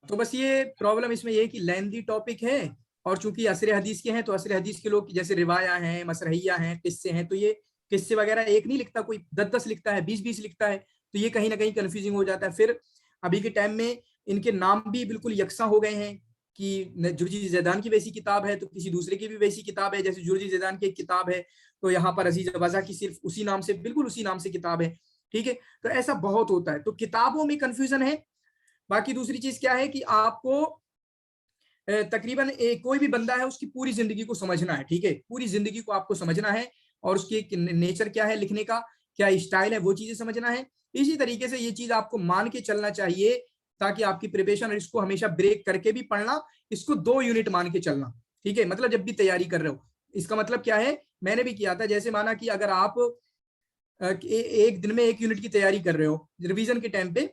तो बस ये प्रॉब्लम इसमें ये है कि लेंदी टॉपिक है, और चूंकि असर हदीस के हैं तो असर हदीस के लोग जैसे रिवाया हैं, मसरहिया हैं, किस्से हैं, तो ये किस्से वगैरह एक नहीं लिखता, कोई 10-10 लिखता है, 20-20 लिखता है। तो ये कहीं ना कहीं कंफ्यूजिंग हो जाता है। फिर अभी के टाइम में इनके नाम भी बिल्कुल यकसा हो गए हैं कि जुर्जी जैदान की वैसी किताब है तो किसी दूसरे की भी वैसी किताब है। जैसे जुर्जी जैदान की एक किताब है तो यहाँ पर अजीज वज़ा की सिर्फ उसी नाम से, बिल्कुल उसी नाम से किताब है। ठीक है, तो ऐसा बहुत होता है, तो किताबों में कंफ्यूजन है। बाकी दूसरी चीज क्या है कि आपको तकरीबन कोई भी बंदा है उसकी पूरी जिंदगी को समझना है। ठीक है, पूरी जिंदगी को आपको समझना है, और उसकी नेचर क्या है, लिखने का क्या स्टाइल है, वो चीजें समझना है। इसी तरीके से ये चीज आपको मान के चलना चाहिए, ताकि आपकी प्रिपरेशन, और इसको हमेशा ब्रेक करके भी पढ़ना, इसको 2 यूनिट मान के चलना। ठीक है, मतलब जब भी तैयारी कर रहे हो, इसका मतलब क्या है, मैंने भी किया था। जैसे माना कि अगर आप एक दिन में 1 यूनिट की तैयारी कर रहे हो रिवीजन के टाइम पे,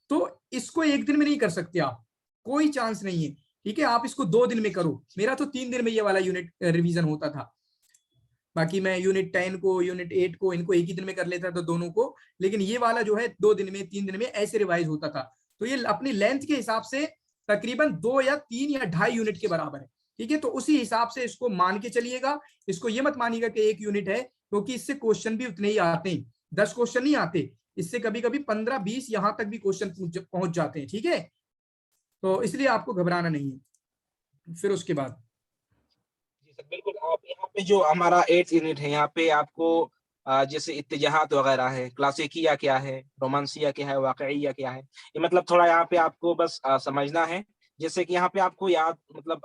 तो इसको 1 दिन में नहीं कर सकते आप, कोई चांस नहीं है। ठीक है, आप इसको 2 दिन में करो। मेरा तो 3 दिन में ये वाला यूनिट रिवीजन होता था। बाकी मैं यूनिट 10 को, यूनिट 8 को, इनको एक ही दिन में कर लेता था दोनों को, लेकिन ये वाला जो है 2 दिन में, 3 दिन में ऐसे रिवाइज होता था। तो ये अपनी लेंथ के हिसाब से तकरीबन 2 या 3 या 2.5 यूनिट के बराबर है। ठीक है, तो उसी हिसाब से इसको मान के चलिएगा। इसको ये मत मानिएगा कि 1 यूनिट है, क्योंकि इससे क्वेश्चन भी उतने ही आते हैं, 10 क्वेश्चन नहीं आते, इससे कभी कभी 15-20 यहां तक भी क्वेश्चन पहुंच जाते हैं। ठीक है, तो इसलिए आपको घबराना नहीं है। फिर उसके बाद जी सर, बिल्कुल आप यहाँ पे जो हमारा 8th यूनिट है, यहाँ पे आपको जैसे इत्तिजाहात वगैरह है, क्लासिकिया क्या है, रोमांसिया क्या है, वाकईया क्या है, ये मतलब थोड़ा यहाँ पे आपको बस समझना है। जैसे कि यहाँ पे आपको याद मतलब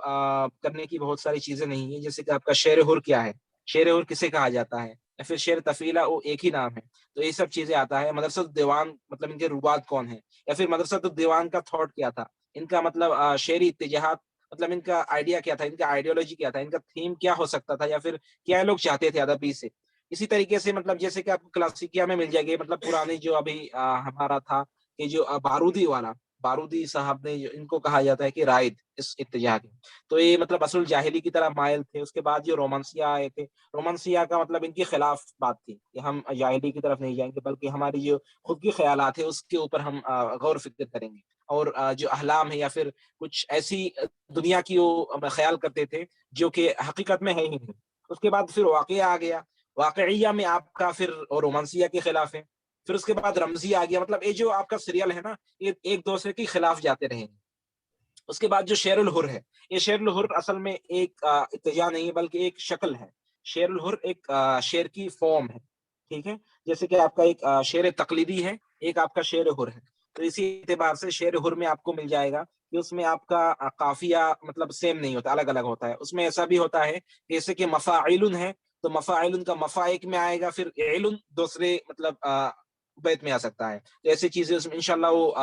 करने की बहुत सारी चीजें नहीं है। जैसे कि आपका शेर हुर क्या है, शेर हुर किसे कहा जाता है, या फिर शेर तफीला, वो एक ही नाम है। तो ये सब चीजें आता है। मदरसत दीवान मतलब इनके रुबात कौन है, या फिर मदरसत दीवान का थॉट क्या था, इनका मतलब शेरी इत्तिजाहात मतलब इनका आइडिया क्या था, इनका आइडियोलॉजी क्या था, इनका थीम क्या हो सकता था, या फिर क्या लोग चाहते थे अदबी से। इसी तरीके से मतलब जैसे कि आपको क्लासिकिया में मिल जाएगी, मतलब पुरानी जो अभी हमारा था कि जो बारूदी वाला, बारूदी साहब ने इनको कहा जाता है कि राइद इस इत्तेजाह के। तो ये मतलब असल जाहिली की तरह माइल थे। उसके बाद जो रोमांसिया आए थे, रोमांसिया का मतलब इनके खिलाफ बात थी कि हम जाहिली की तरफ नहीं जाएंगे, बल्कि हमारी जो खुद की ख्यालात है उसके ऊपर हम गौर फिक्र करेंगे। और जो अहलाम है या फिर कुछ ऐसी दुनिया की वो ख्याल करते थे जो कि हकीकत में है ही नहीं। उसके बाद फिर वाकया आ गया, वाकईया में आपका फिर और रोमांसिया के खिलाफ है। फिर उसके बाद रमजी आ गया। मतलब ये जो आपका सीरियल है ना, ये एक दूसरे के खिलाफ जाते रहेंगे। उसके बाद जो शेरुल हुर है, ये शेरुल हुर असल में एक इत्तेजा नहीं है, बल्कि एक शक्ल है। शेरुल हुर एक शेर की फॉर्म है, ठीक है। जैसे कि आपका एक शेर तकलीदी है, एक आपका शेर हुर है। तो इसी एतबार से शेर हुर में आपको मिल जाएगा कि उसमें आपका काफिया मतलब सेम नहीं होता, अलग अलग होता है। उसमें ऐसा भी होता है जैसे कि मफाइलुन है, तो मफाइलुन का मफा एक में आएगा, फिर इलुन दूसरे मतलब बैत में आ सकता है। तो ऐसी चीजें उसमें इंशाल्लाह वो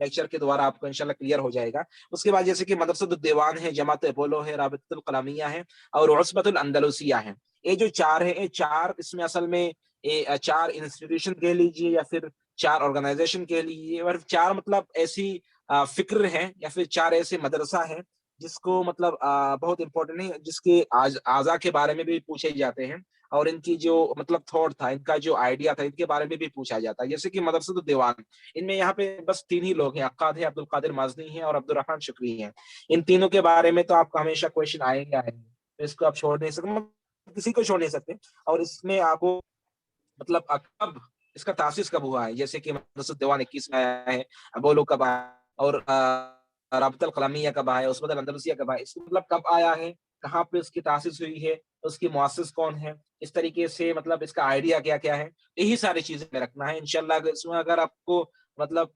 लेक्चर के द्वारा आपको इंशाल्लाह क्लियर हो जाएगा। उसके बाद जैसे कि मदरसतुल दीवान है, जमात अपोलो है, राबितुल कलामिया है और उस्बतुल अंदलुसिया है। ये जो चार है, ये चार इसमें असल में ये चार इंस्टीट्यूशन कह लीजिए या फिर चार ऑर्गेनाइजेशन कह लीजिए, और चार मतलब ऐसी फिक्र है या फिर चार ऐसे मदरसा है जिसको मतलब बहुत इंपॉर्टेंट है, जिसके आजा के बारे में भी पूछे जाते हैं और इनकी जो मतलब थॉट था, इनका जो आइडिया था, इनके बारे में भी पूछा जाता है। जैसे कि मदरसतुल दीवान, इनमें यहाँ पे बस तीन ही लोग हैं, अक्काद है, अब्दुल कादिर माज़नी है और अब्दुल रहमान शुक्री हैं। इन तीनों के बारे में तो आपको हमेशा क्वेश्चन आएंगे आएंगे, तो इसको आप छोड़ नहीं सकते, मतलब किसी को छोड़ नहीं सकते। और इसमें आपको मतलब कब इसका तासीस कब हुआ है, जैसे कि मदरसतुल दीवान 21 में आया है, अपोलो कब आया, और राबितुल कलामिया कब आया, उस्बतुल अंदलुसिया कब आया, इसका मतलब कब आया है, कहाँ पे उसकी तासीस हुई है, उसकी मुअस्सिस कौन है, इस तरीके से मतलब इसका आइडिया क्या क्या है, यही सारी चीजें में रखना है इंशाल्लाह। इसमें अगर आपको मतलब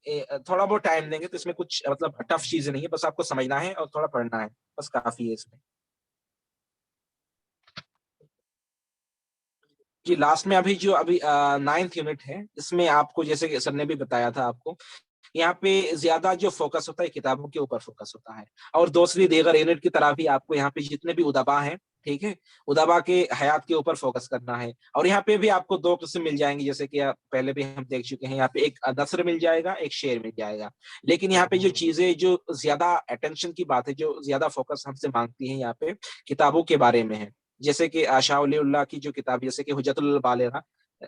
थोड़ा बहुत टाइम देंगे तो इसमें कुछ मतलब टफ चीजें नहीं है, बस आपको समझना है और थोड़ा पढ़ना है, बस काफी है इसमें। जी, लास्ट में अभी जो अभी 9th यूनिट है, इसमें आपको जैसे कि सर ने भी बताया था आपको, यहाँ पे ज्यादा जो फोकस होता है किताबों के ऊपर फोकस होता है। और दूसरी दीगर यूनिट की तरह भी आपको यहाँ पे जितने भी उदबा हैं, ठीक है, उदबा के हयात के ऊपर फोकस करना है। और यहाँ पे भी आपको दो किस्म मिल जाएंगे, जैसे कि आप पहले भी हम देख चुके हैं, यहाँ पे एक नस्र मिल जाएगा, एक शेर मिल जाएगा। लेकिन यहाँ पे जो चीजें जो ज्यादा अटेंशन की बात है, जो ज्यादा फोकस हमसे मांगती है यहाँ पे किताबों के बारे में है। जैसे कि शाह वलीउल्लाह की जो किताब, जैसे कि हुज्जतुल बालिगा,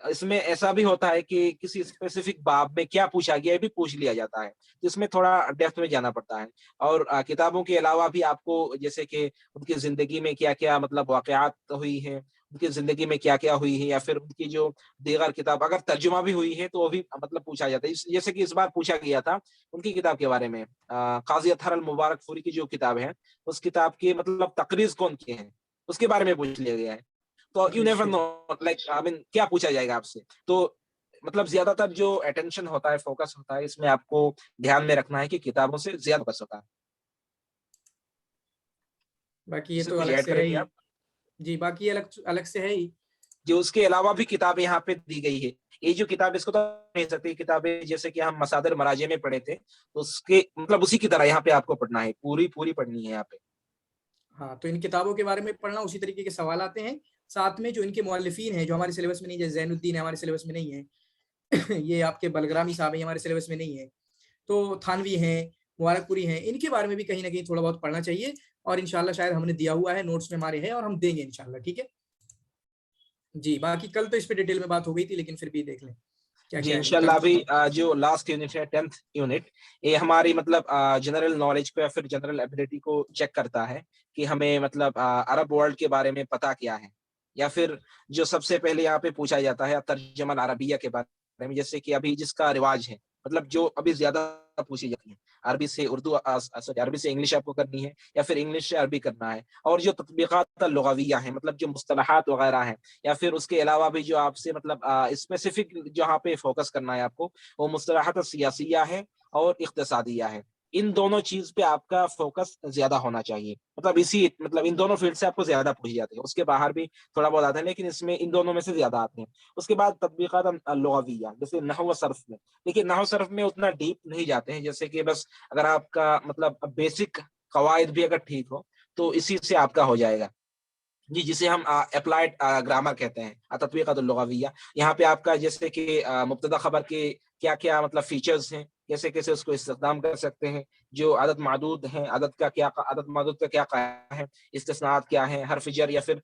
इसमें ऐसा भी होता है कि किसी स्पेसिफिक बाब में क्या पूछा गया है भी पूछ लिया जाता है, तो इसमें थोड़ा डेप्थ में जाना पड़ता है। और किताबों के अलावा भी आपको जैसे कि उनकी जिंदगी में क्या क्या मतलब वाकयात हुई है, उनकी जिंदगी में क्या क्या हुई है, या फिर उनकी जो दीगर किताब अगर तर्जुमा भी हुई है तो वो भी मतलब पूछा जाता है। जैसे कि इस बार पूछा गया था उनकी किताब के बारे में, काजी अतहर अल मुबारक फूरी की जो किताब है, उस किताब की मतलब तकरीज कौन की है, उसके बारे में पूछ लिया गया है। तो you never know, like I mean क्या पूछा जाएगा आपसे। तो मतलब ज्यादातर जो अटेंशन होता है, फोकस होता है, इसमें आपको ध्यान में रखना है कि किताबों से ज्यादा फोकस होता है। बाकी ये इससे तो कुछ अलग ऐड से है करेंगे ही। आप? जी, बाकी अलग अलग से है ही। जो उसके अलावा भी किताबें यहाँ पे दी गई है, ये जो किताब, इसको तो नहीं सकती किताबें जैसे कि हम मसादर मराजे में पढ़े थे, तो उसके मतलब उसी की तरह यहाँ पे आपको पढ़ना है, पूरी पूरी पढ़नी है यहाँ पे। हाँ, तो इन किताबों के बारे में पढ़ना, उसी तरीके के सवाल आते हैं। साथ में जो इनके मौलिफीन हैं, जो हमारे सिलेबस में नहीं, जैसे जैनुद्दीन है, हमारे सिलेबस में नहीं है। ये आपके बलग्रामी साहब हैं, हमारे सिलेबस में नहीं है। तो थानवी हैं, मुबारकपुरी हैं, इनके बारे में भी कहीं ना कहीं थोड़ा बहुत पढ़ना चाहिए। और इंशाल्लाह शायद हमने दिया हुआ है, नोट्स में हमारे है, और हम देंगे इंशाल्लाह, ठीक है। जी, बाकी कल तो इस पे डिटेल में बात हो गई थी, लेकिन फिर भी देख लें क्या जी क्या है इंशाल्लाह। अभी जो लास्ट यूनिट है 10th यूनिट, ये हमारी मतलब जनरल नॉलेज को या फिर जनरल एबिलिटी को चेक करता है कि हमें मतलब अरब वर्ल्ड के बारे में पता क्या है, या फिर जो सबसे पहले यहाँ पे पूछा जाता है तर्जुमा अरबिया के बारे में, जैसे कि अभी जिसका रिवाज है, मतलब जो अभी ज्यादा पूछी जाती है, अरबी से उर्दू सॉरी अरबी से इंग्लिश आपको करनी है या फिर इंग्लिश से अरबी करना है। और जो तत्बीकात लुग़विया है, मतलब जो मुस्तलहात वगैरह हैं, या फिर उसके अलावा भी जो आपसे मतलब स्पेसिफिक जहाँ पे फोकस करना है आपको, वो मुस्तलहात सियासिया है और इख्तिसादिया है। इन दोनों चीज पे आपका फोकस ज्यादा होना चाहिए। मतलब इन दोनों फील्ड से आपको ज्यादा पूछी जाती है। उसके बाहर भी थोड़ा बहुत आता है, लेकिन इसमें इन दोनों में से ज्यादा आते हैं। उसके बाद तत्बीकात लुग़विया, जैसे नहव व सर्फ में। देखिए नहव सर्फ में उतना डीप नहीं जाते हैं, जैसे कि बस अगर आपका मतलब बेसिक कवायद भी अगर ठीक हो तो इसी से आपका हो जाएगा जी, जिसे हम अप्लाइड ग्रामर कहते हैं, तत्बीकात लुग़विया। यहाँ पे आपका जैसे कि मुब्तदा खबर के क्या क्या मतलब फीचर्स हैं, कैसे कैसे उसको इस्तेमाल कर सकते हैं, जो अदद मादूद हैं, अदद मादूद का क्या कायदा है, इस्तिस्नात क्या है, हर फिजर या फिर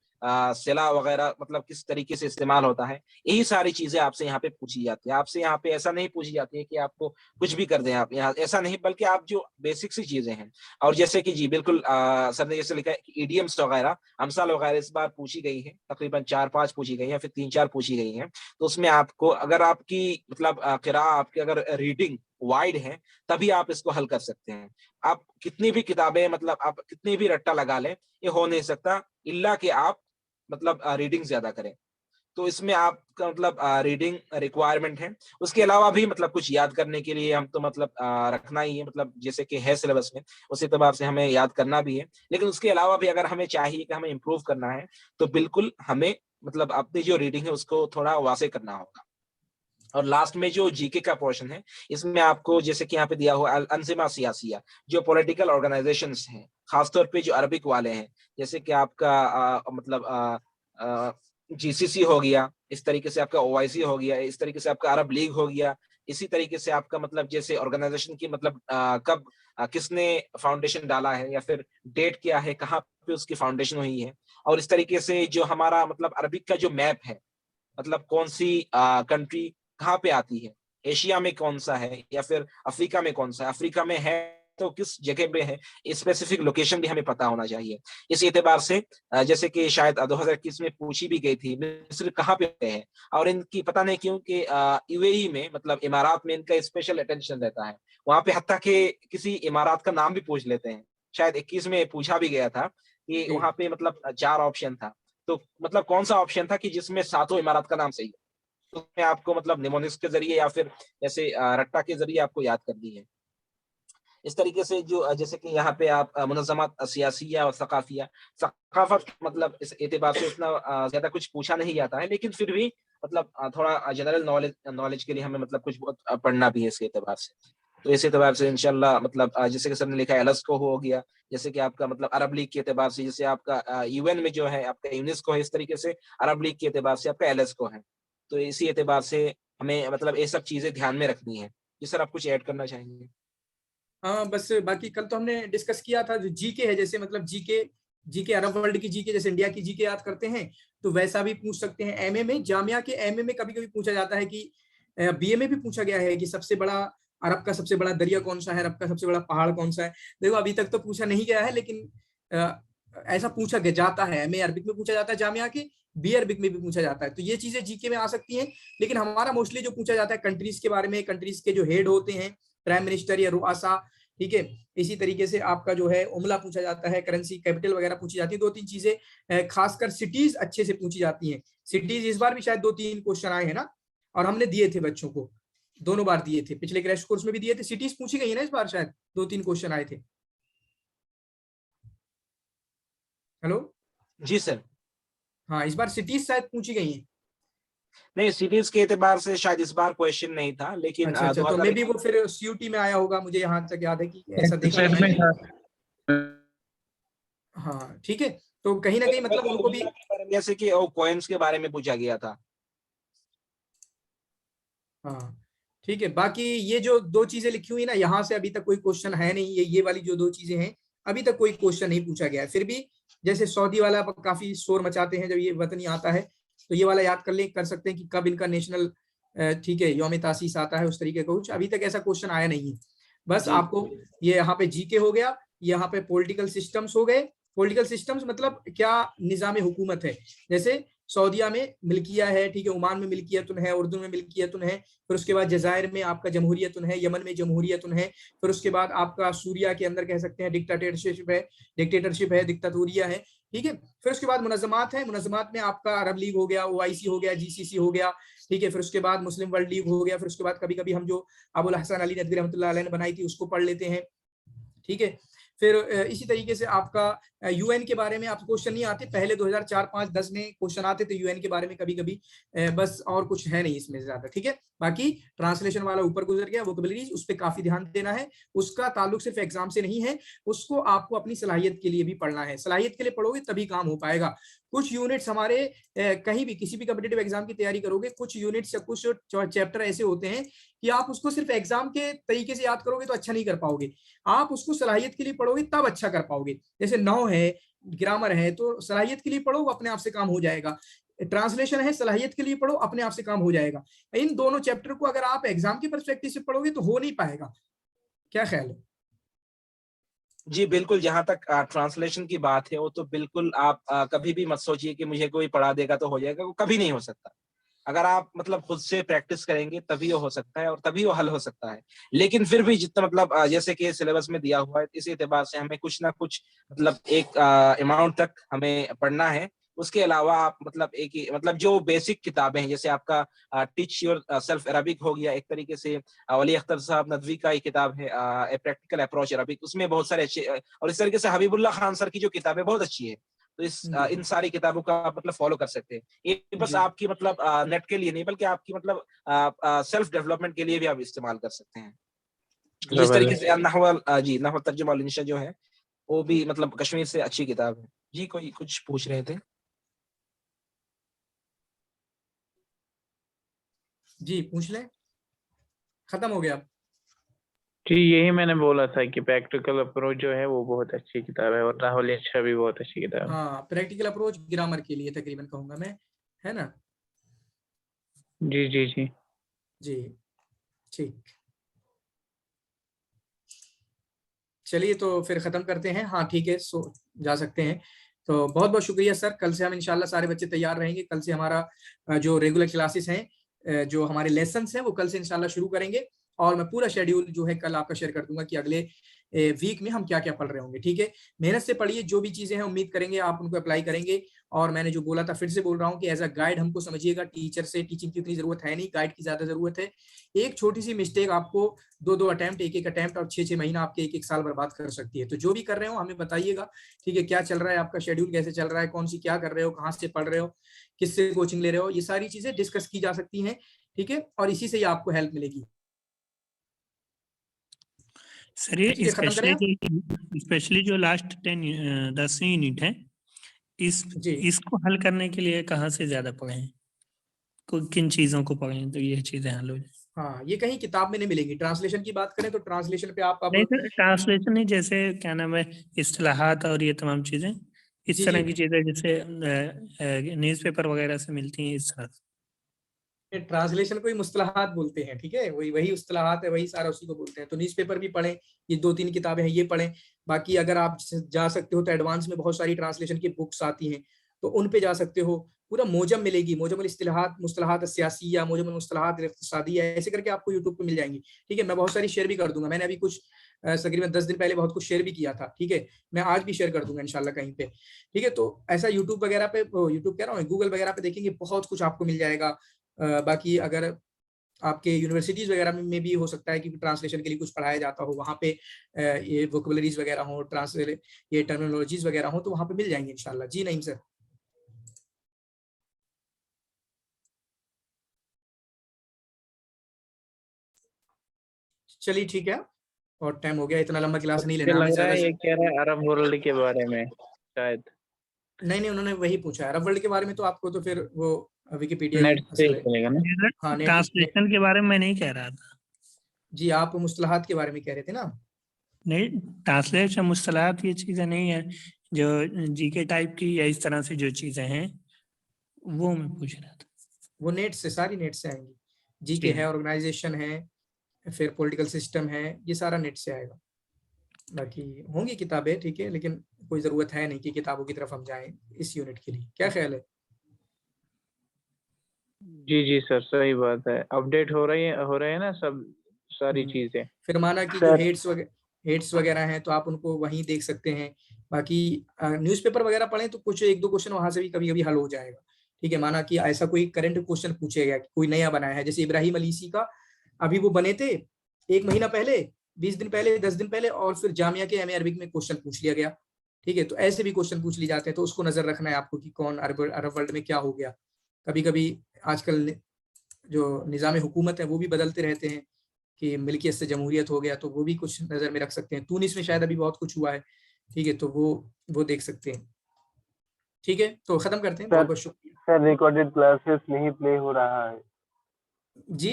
सिला वगैरह मतलब किस तरीके से इस्तेमाल होता है, यही सारी चीजें आपसे यहाँ पे पूछी जाती है। आपसे यहाँ पे ऐसा नहीं पूछी जाती है कि आपको कुछ भी कर दें आप यहाँ, ऐसा नहीं, बल्कि आप जो बेसिक सी चीजें हैं। और जैसे कि जी बिल्कुल सर ने जैसे लिखा है कि ईडियम्स वगैरह, अमसाल वगैरह इस बार पूछी गई है, तकरीबन 4-5 पूछी गई है, फिर 3-4 पूछी गई हैं। तो उसमें आपको अगर आपकी मतलब क़िरा आपकी अगर रीडिंग वाइड है तभी आप इसको हल कर सकते हैं। आप कितनी भी किताबें मतलब आप कितनी भी रट्टा लगा लें, ये हो नहीं सकता इल्ला कि आप मतलब रीडिंग ज्यादा करें। तो इसमें आपका मतलब रीडिंग रिक्वायरमेंट है। उसके अलावा भी मतलब कुछ याद करने के लिए हम तो मतलब रखना ही है, मतलब जैसे कि है सिलेबस में, उस एतबार से हमें याद करना भी है। लेकिन उसके अलावा भी अगर हमें चाहिए कि हमें इम्प्रूव करना है तो बिल्कुल हमें मतलब अपनी जो रीडिंग है उसको थोड़ा वासे करना होगा। और लास्ट में जो जीके का पोर्शन है, इसमें आपको जैसे कि यहाँ पे दिया हुआ अनज़िमा सियासिया, जो पॉलिटिकल ऑर्गेनाइजेशंस हैं, खासतौर पे जो अरबिक वाले हैं, जैसे कि आपका जीसीसी हो गया, इस तरीके से आपका ओआईसी हो गया, इस तरीके से आपका अरब लीग हो गया, इसी तरीके से आपका मतलब जैसे ऑर्गेनाइजेशन की मतलब कब किसने फाउंडेशन डाला है या फिर डेट क्या है, कहाँ पे उसकी फाउंडेशन हुई है। और इस तरीके से जो हमारा मतलब अरबिक का जो मैप है, मतलब कौन सी कंट्री कहाँ पे आती है, एशिया में कौन सा है या फिर अफ्रीका में कौन सा है, अफ्रीका में है तो किस जगह पे है, स्पेसिफिक लोकेशन भी हमें पता होना चाहिए। इस एतबार से जैसे कि शायद 2021 में पूछी भी गई थी, मिस्र कहाँ पे है, और इनकी पता नहीं क्यों कि यूएई में मतलब इमारात में इनका स्पेशल अटेंशन रहता है। वहां पे हत्ता के किसी इमारात का नाम भी पूछ लेते हैं। शायद 21 में पूछा भी गया था कि जी। वहां पे मतलब 4 ऑप्शन था, तो मतलब कौन सा ऑप्शन था कि जिसमें सातों इमारत का नाम सही है। तो उसमें आपको मतलब निमोनिक्स के जरिए या फिर जैसे रट्टा के जरिए आपको याद करनी है। इस तरीके से जो जैसे कि यहाँ पे आप मुनज़्ज़मात सियासिया और सकाफत मतलब इस एतबार से इतना ज्यादा कुछ पूछा नहीं जाता है, लेकिन फिर भी मतलब थोड़ा जनरल नॉलेज के लिए हमें मतलब कुछ बहुत पढ़ना भी है इसके एतबार से। तो इस एतबार से इंशाल्लाह मतलब जैसे कि सर ने लिखा है एलएसको हो गया, जैसे कि आपका मतलब अरब लीग के एतबार से, जैसे आपका यूएन में जो है आपका यूनेस्को है, इस तरीके से अरब लीग के एतबार से आपका एलएसको है। तो इसी एतबार से हमें मतलब ये सब चीजें ध्यान में रखनी है। जी सर, आप कुछ ऐड करना चाहेंगे? हाँ, बस बाकी कल तो हमने डिस्कस किया था जो जीके है, जैसे मतलब जीके जीके अरब वर्ल्ड की जीके, जैसे इंडिया की जीके याद करते हैं तो वैसा भी पूछ सकते हैं। एमए में, जामिया के एमए में कभी कभी पूछा जाता है कि बीए में भी पूछा गया है कि सबसे बड़ा अरब का सबसे बड़ा दरिया कौन सा है, अरब का सबसे बड़ा पहाड़ कौन सा है। देखो अभी तक तो पूछा नहीं गया है, लेकिन ऐसा पूछा गया जाता है। एमए अरबिक में पूछा जाता है जामिया के, बी अरबिक में भी पूछा जाता है। तो ये चीजें जीके में आ सकती हैं। लेकिन हमारा मोस्टली जो पूछा जाता है कंट्रीज के बारे में, कंट्रीज के जो हेड होते हैं, प्राइम मिनिस्टर या रुआसा, ठीक है। इसी तरीके से आपका जो है उमला पूछा जाता है, करेंसी कैपिटल वगैरह पूछी जाती है। 2-3 चीजें खासकर सिटीज अच्छे से पूछी जाती हैं। सिटीज इस बार भी शायद 2-3 क्वेश्चन आए हैं ना, और हमने दिए थे बच्चों को, दोनों बार दिए थे, पिछले क्रैश कोर्स में भी दिए थे। सिटीज पूछी गई है ना इस बार, शायद 2-3 क्वेश्चन आए थे। हेलो, जी सर। हाँ इस बार सिटीज शायद पूछी गई हैं। नहीं, सीरीज के एतबार से शायद इस बार क्वेश्चन नहीं था, लेकिन अच्छा अच्छा, तो मे बी वो फिर सीयूटी में आया होगा, मुझे यहाँ तक याद है कि ऐसा देखा था मैंने। हाँ ठीक है, तो कहीं ना कहीं मतलब उनको भी, जैसे कि कॉइन्स के बारे में पूछा गया था। हाँ ठीक है। बाकी ये जो 2 चीजें लिखी हुई ना, यहाँ से अभी तक कोई क्वेश्चन है नहीं। ये वाली जो 2 चीजें हैं, अभी तक कोई क्वेश्चन नहीं पूछा गया है। फिर भी जैसे सऊदी वाला काफी शोर मचाते हैं जब ये वतनी आता है, तो ये वाला याद कर सकते हैं कि कब इनका नेशनल ठीक है यौम तासीस आता है, उस तरीके का कुछ अभी तक ऐसा क्वेश्चन आया नहीं है। बस आपको ये यहाँ पे जीके हो गया, यहाँ पे पॉलिटिकल सिस्टम्स हो गए। पॉलिटिकल सिस्टम्स मतलब क्या, निजाम हुकूमत है। जैसे सऊदिया में मिल्किया है, ठीक है, ओमान में मिल्कियतुन है, उर्दू में मिल्कियतुन है, फिर उसके बाद जजायर में आपका जमहूरियतुन है, यमन में जमहूरियतुन है, फिर उसके बाद आपका सूरिया के अंदर कह सकते हैं डिक्टेटरशिप है, दिक्तातूरिया है, ठीक है। फिर उसके बाद मुनज़्ज़मात है, मुनज़्ज़मात में आपका अरब लीग हो गया, OIC हो गया, GCC हो गया, ठीक है। फिर उसके बाद मुस्लिम वर्ल्ड लीग हो गया, फिर उसके बाद कभी कभी हम जो अबुल हसन अली नदवी रहमतुल्लाह अलैह ने बनाई थी उसको पढ़ लेते हैं, ठीक है। फिर इसी तरीके से आपका UN के बारे में आपको क्वेश्चन नहीं आते, पहले 2004, 5, 10 में क्वेश्चन आते थे UN के बारे में कभी कभी, बस और कुछ है नहीं इसमें ज्यादा, ठीक है। बाकी ट्रांसलेशन वाला ऊपर गुजर गया, वोकैबुलरीज उस पर काफी ध्यान देना है, उसका ताल्लुक सिर्फ एग्जाम से नहीं है, उसको आपको अपनी सलाहियत के लिए भी पढ़ना है, सलाहियत के लिए पढ़ोगे तभी काम हो पाएगा। कुछ यूनिट्स हमारे कहीं भी किसी भी कॉम्पिटिटिव एग्जाम की तैयारी करोगे, कुछ यूनिट्स या कुछ चैप्टर ऐसे होते हैं कि आप उसको सिर्फ एग्जाम के तरीके से याद करोगे तो अच्छा नहीं कर पाओगे, आप उसको सलाहियत के लिए पढ़ोगे तब अच्छा कर पाओगे। जैसे नौ है, ग्रामर है, तो सलाहियत के लिए पढ़ो, अपने आप से काम हो जाएगा। ट्रांसलेशन है, सलाहियत के लिए पढ़ो, अपने आप से काम हो जाएगा। इन दोनों चैप्टर को अगर आप एग्जाम के पर्सपेक्टिव से पढ़ोगे तो हो नहीं पाएगा। क्या ख्याल है? जी बिल्कुल, जहां तक ट्रांसलेशन की बात है वो तो बिल्कुल आप कभी भी मत सोचिए कि मुझे कोई पढ़ा देगा तो हो जाएगा, वो कभी नहीं हो सकता। अगर आप मतलब खुद से प्रैक्टिस करेंगे तभी वो हो सकता है और तभी वो हल हो सकता है। लेकिन फिर भी जितना मतलब जैसे कि सिलेबस में दिया हुआ है, इसी एतबार से हमें कुछ ना कुछ मतलब एक अमाउंट तक हमें पढ़ना है। उसके अलावा आप मतलब एक ही मतलब जो बेसिक किताबें हैं, जैसे आपका टीच योर सेल्फ अरबिक हो गया, एक तरीके से वली अख्तर साहब नदवी का एक किताब है ए प्रैक्टिकल अप्रोच अरबिक, उसमें बहुत सारे अच्छे और इस तरीके से हबीबुल्लाह खान सर की जो किताबें बहुत अच्छी है। तो इन सारी किताबों का आप मतलब फॉलो कर सकते हैं। ये बस आपकी मतलब नेट के लिए नहीं बल्कि आपकी मतलब सेल्फ डेवलपमेंट के लिए भी आप इस्तेमाल कर सकते हैं। जिस तरीके से नहव तर्जुमा अल इंशा जो है वो भी मतलब कश्मीर से अच्छी किताब है। जी कोई कुछ पूछ रहे थे? जी पूछ ले, खत्म हो गया। जी यही मैंने बोला था कि प्रैक्टिकल अप्रोच जो है वो बहुत अच्छी किताब है और राहुल इंशा भी बहुत अच्छी किताब है। हाँ, प्रैक्टिकल अप्रोच ग्रामर के लिए तकरीबन कहूंगा मैं, है ना? जी जी जी जी ठीक, चलिए तो फिर खत्म करते हैं। हाँ ठीक है, सो जा सकते हैं। तो बहुत बहुत शुक्रिया सर, कल से हम इंशाल्लाह सारे बच्चे तैयार रहेंगे। कल से हमारा जो रेगुलर क्लासेस हैं, जो हमारे लेसन्स हैं वो कल से इंशाल्लाह शुरू करेंगे, और मैं पूरा शेड्यूल जो है कल आपका शेयर कर दूंगा कि अगले वीक में हम क्या क्या पढ़ रहे होंगे, ठीक है। मेहनत से पढ़िए, जो भी चीजें हैं उम्मीद करेंगे आप उनको अप्लाई करेंगे। और मैंने जो बोला था फिर से बोल रहा हूँ कि एज अ गाइड हमको समझिएगा, टीचर से टीचिंग की उतनी जरूरत है नहीं, गाइड की ज्यादा जरूरत है। एक छोटी सी मिस्टेक आपको 2-2 अटेम्प्ट, एक अटेम्प्ट और 6-6 महीना आपके 1-1 साल बर्बाद कर सकती है। तो जो भी कर रहे हो हमें बताइएगा, ठीक है, क्या चल रहा है आपका शेड्यूल, कैसे चल रहा है, कौन सी क्या कर रहे हो, कहाँ से पढ़ रहे हो, किससे कोचिंग ले रहे हो, ये सारी चीजें डिस्कस की जा सकती हैं, ठीक है, और इसी से ही आपको हेल्प मिलेगी। सर ये ठीक है, खत्म करें स्पेशली जो लास्ट 10 यूनिट है, जी। इसको हल करने के लिए कहाँ से ज्यादा पढ़ें, किन चीजों को पढ़ें तो ये चीजें हल हो जाए? हाँ, ये कहीं किताब में नहीं मिलेगी। ट्रांसलेशन की बात करें तो ट्रांसलेशन पे आप अब नहीं सर, ट्रांसलेशन नहीं, जैसे क्या नाम है, इस्तिलाहात और ये तमाम चीजें, इस जी तरह जी की चीजें जैसे न्यूज़पेपर वगैरह से मिलती हैं, इस तरह से। ट्रांसलेशन को ही मुस्तलाहात बोलते हैं, ठीक है, वही वही मुस्तलाहात है, वही सारा उसी को बोलते हैं। तो न्यूज़पेपर भी पढ़ें, ये 2-3 किताबें हैं ये पढ़ें। बाकी अगर आप जा सकते हो तो एडवांस में बहुत सारी ट्रांसलेशन की बुक्स आती हैं, तो उन पे जा सकते हो। पूरा मोजम मिलेगी, मोजम इस्तिलाहात मुस्तलाहात सियासी या मोजम मुस्तलाहात इक्तिसादी, ऐसे करके आपको यूट्यूब पे मिल जाएंगी, ठीक है। मैं बहुत सारी शेयर भी कर दूंगा, मैंने अभी कुछ तकरीबन 10 दिन पहले बहुत कुछ शेयर भी किया था, ठीक है। मैं आज भी शेयर कर दूंगा इंशाल्लाह कहीं पे, ठीक है। तो ऐसा यूट्यूब वगैरह पे, यूट्यूब कह रहा हूँ, गूगल वगैरह पे देखेंगे बहुत कुछ आपको मिल जाएगा। बाकी अगर आपके यूनिवर्सिटीज वगैरह में भी हो सकता है कि ट्रांसलेशन के लिए कुछ पढ़ाया जाता हो, वहाँ पे ये वोकैबुलरीज वगैरह हो, ट्रांसलेट ये टर्मिनोलॉजीज वगैरह हो, तो वहाँ पे मिल जाएंगे इंशाल्लाह। जी नहीं सर, चलिए ठीक है, और टाइम हो गया, इतना लंबा क्लास नहीं मुझे लेना हमें लग रहा ज्यादा है से। ये कह रहा है अरब वर्ल्ड के बारे में शायद। नहीं नहीं, उन्होंने वही पूछा है अरब वर्ल्ड के बारे में, तो आपको तो फिर वो विकिपीडिया ही नेट से ही असल है। चलेगा ना? हाँ ट्रांसलेशन के बारे में मैं नहीं कह रहा था। जी आप मुस्तलाहात के बारे में कह रहे थे ना? नहीं, ट्रांसलेशन मुस्तलाहात ये चीजें नहीं है, जो जीके टाइप की या इस तरह से जो चीजें हैं वो मैं पूछ रहा था। वो नेट से, सारी नेट से आएंगी। जीके जी है, ऑर्गेनाइजेशन है, फिर पॉलिटिकल सिस्टम है, ये सारा नेट से आएगा। बाकी होंगी किताबें, ठीक है, लेकिन कोई जरूरत है नहीं कि किताबों की तरफ हम जाएं इस यूनिट के लिए। क्या ख्याल है? जी सर, सही बात है। अपडेट हो रहे हैं ना सब सारी चीजें। फिर माना कि जो हेड्स वगैरह हैं तो आप उनको वहीं देख सकते हैं। बाकी न्यूज़पेपर वगैरह पढ़ें तो कुछ एक दो क्वेश्चन वहां से भी कभी कभी हल हो जाएगा। ठीक है, माना कि ऐसा कोई करंट क्वेश्चन पूछेगा, कोई नया बनाया है, जैसे इब्राहिम अलीसी का अभी वो बने थे 1 महीना पहले, 20 दिन पहले, 10 दिन पहले, और फिर जामिया के एमए अरबिक में क्वेश्चन पूछ लिया गया। ठीक है, तो ऐसे भी क्वेश्चन पूछ लिए जाते हैं, तो उसको नजर रखना है आपको कि कौन अरब वर्ल्ड में क्या हो गया। कभी कभी आजकल जो निज़ाम हुकूमत है वो भी बदलते रहते हैं कि मिल्कियत से जमहूरियत हो गया, तो वो भी कुछ नज़र में रख सकते हैं। तूनिस में शायद अभी बहुत कुछ हुआ है। ठीक है, तो वो देख सकते हैं। ठीक है, तो खत्म करते हैं। बहुत बहुत शुक्रिया सर। रिकॉर्डेड क्लासेस नहीं प्ले हो रहा है जी।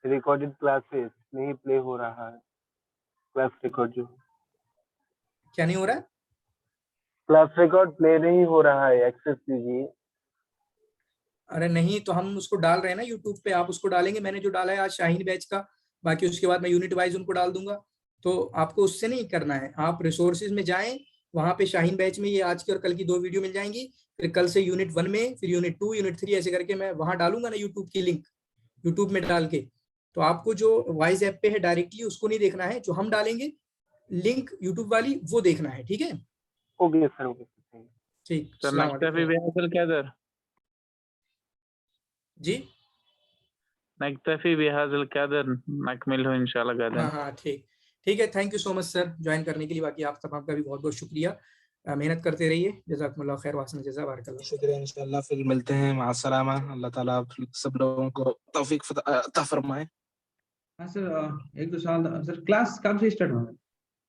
रिकॉर्डेड क्लासेस नहीं प्ले हो रहा है। क्लास रिकॉर्ड जो क्या नहीं हो रहा है? क्लास रिकॉर्ड प्ले नहीं हो रहा है, एक्सेस कीजिए। अरे नहीं, तो हम उसको डाल रहे हैं ना यूट्यूब पे, आप उसको डालेंगे। मैंने जो डाला है आज शाहीन बैच का, बाकी उसके बाद मैं यूनिट वाइज उनको डाल दूंगा। तो आपको उससे नहीं करना है, आप रिसोर्सेज में जाएं, वहां पे शाहीन बैच में ये आज की और कल की 2 वीडियो मिल जाएंगी। फिर कल से यूनिट 1 में, फिर यूनिट 2, यूनिट 3, ऐसे करके मैं वहां डालूंगा ना यूट्यूब की लिंक, यूट्यूब में डाल के। तो आपको जो वाइज ऐप पे है डायरेक्टली उसको नहीं देखना है, जो हम डालेंगे लिंक यूट्यूब वाली वो देखना है। ठीक है, ओके सर, ओके सर। ठीक। सर अस्सलाम नक्तफी वालेकुम बिहाज़ल क़दर जी। नक्तफी बिहाज़ल क़दर नकमिलहु इंशाअल्लाह गदन। हाँ, ठीक है। Thank you so much sir join करने के लिए। बाकी आप तमाम का भी बहुत बहुत शुक्रिया। मेहनत करते रहिए। जज़ाकुमुल्लाह खैर व अहसन जज़ा। बारकल्लाह। शुक्रिया। इंशाल्लाह फिर मिलते हैं। माअस्सलामा। अल्लाह ताला आप सब लोगों को तौफीक अता फरमाए। हाँ सर, एक दो साल सर, क्लास कब से स्टार्ट होगा,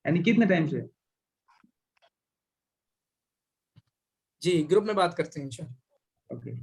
यानी कितने टाइम से? जी, ग्रुप में बात करते हैं इंशाल्लाह। ओके।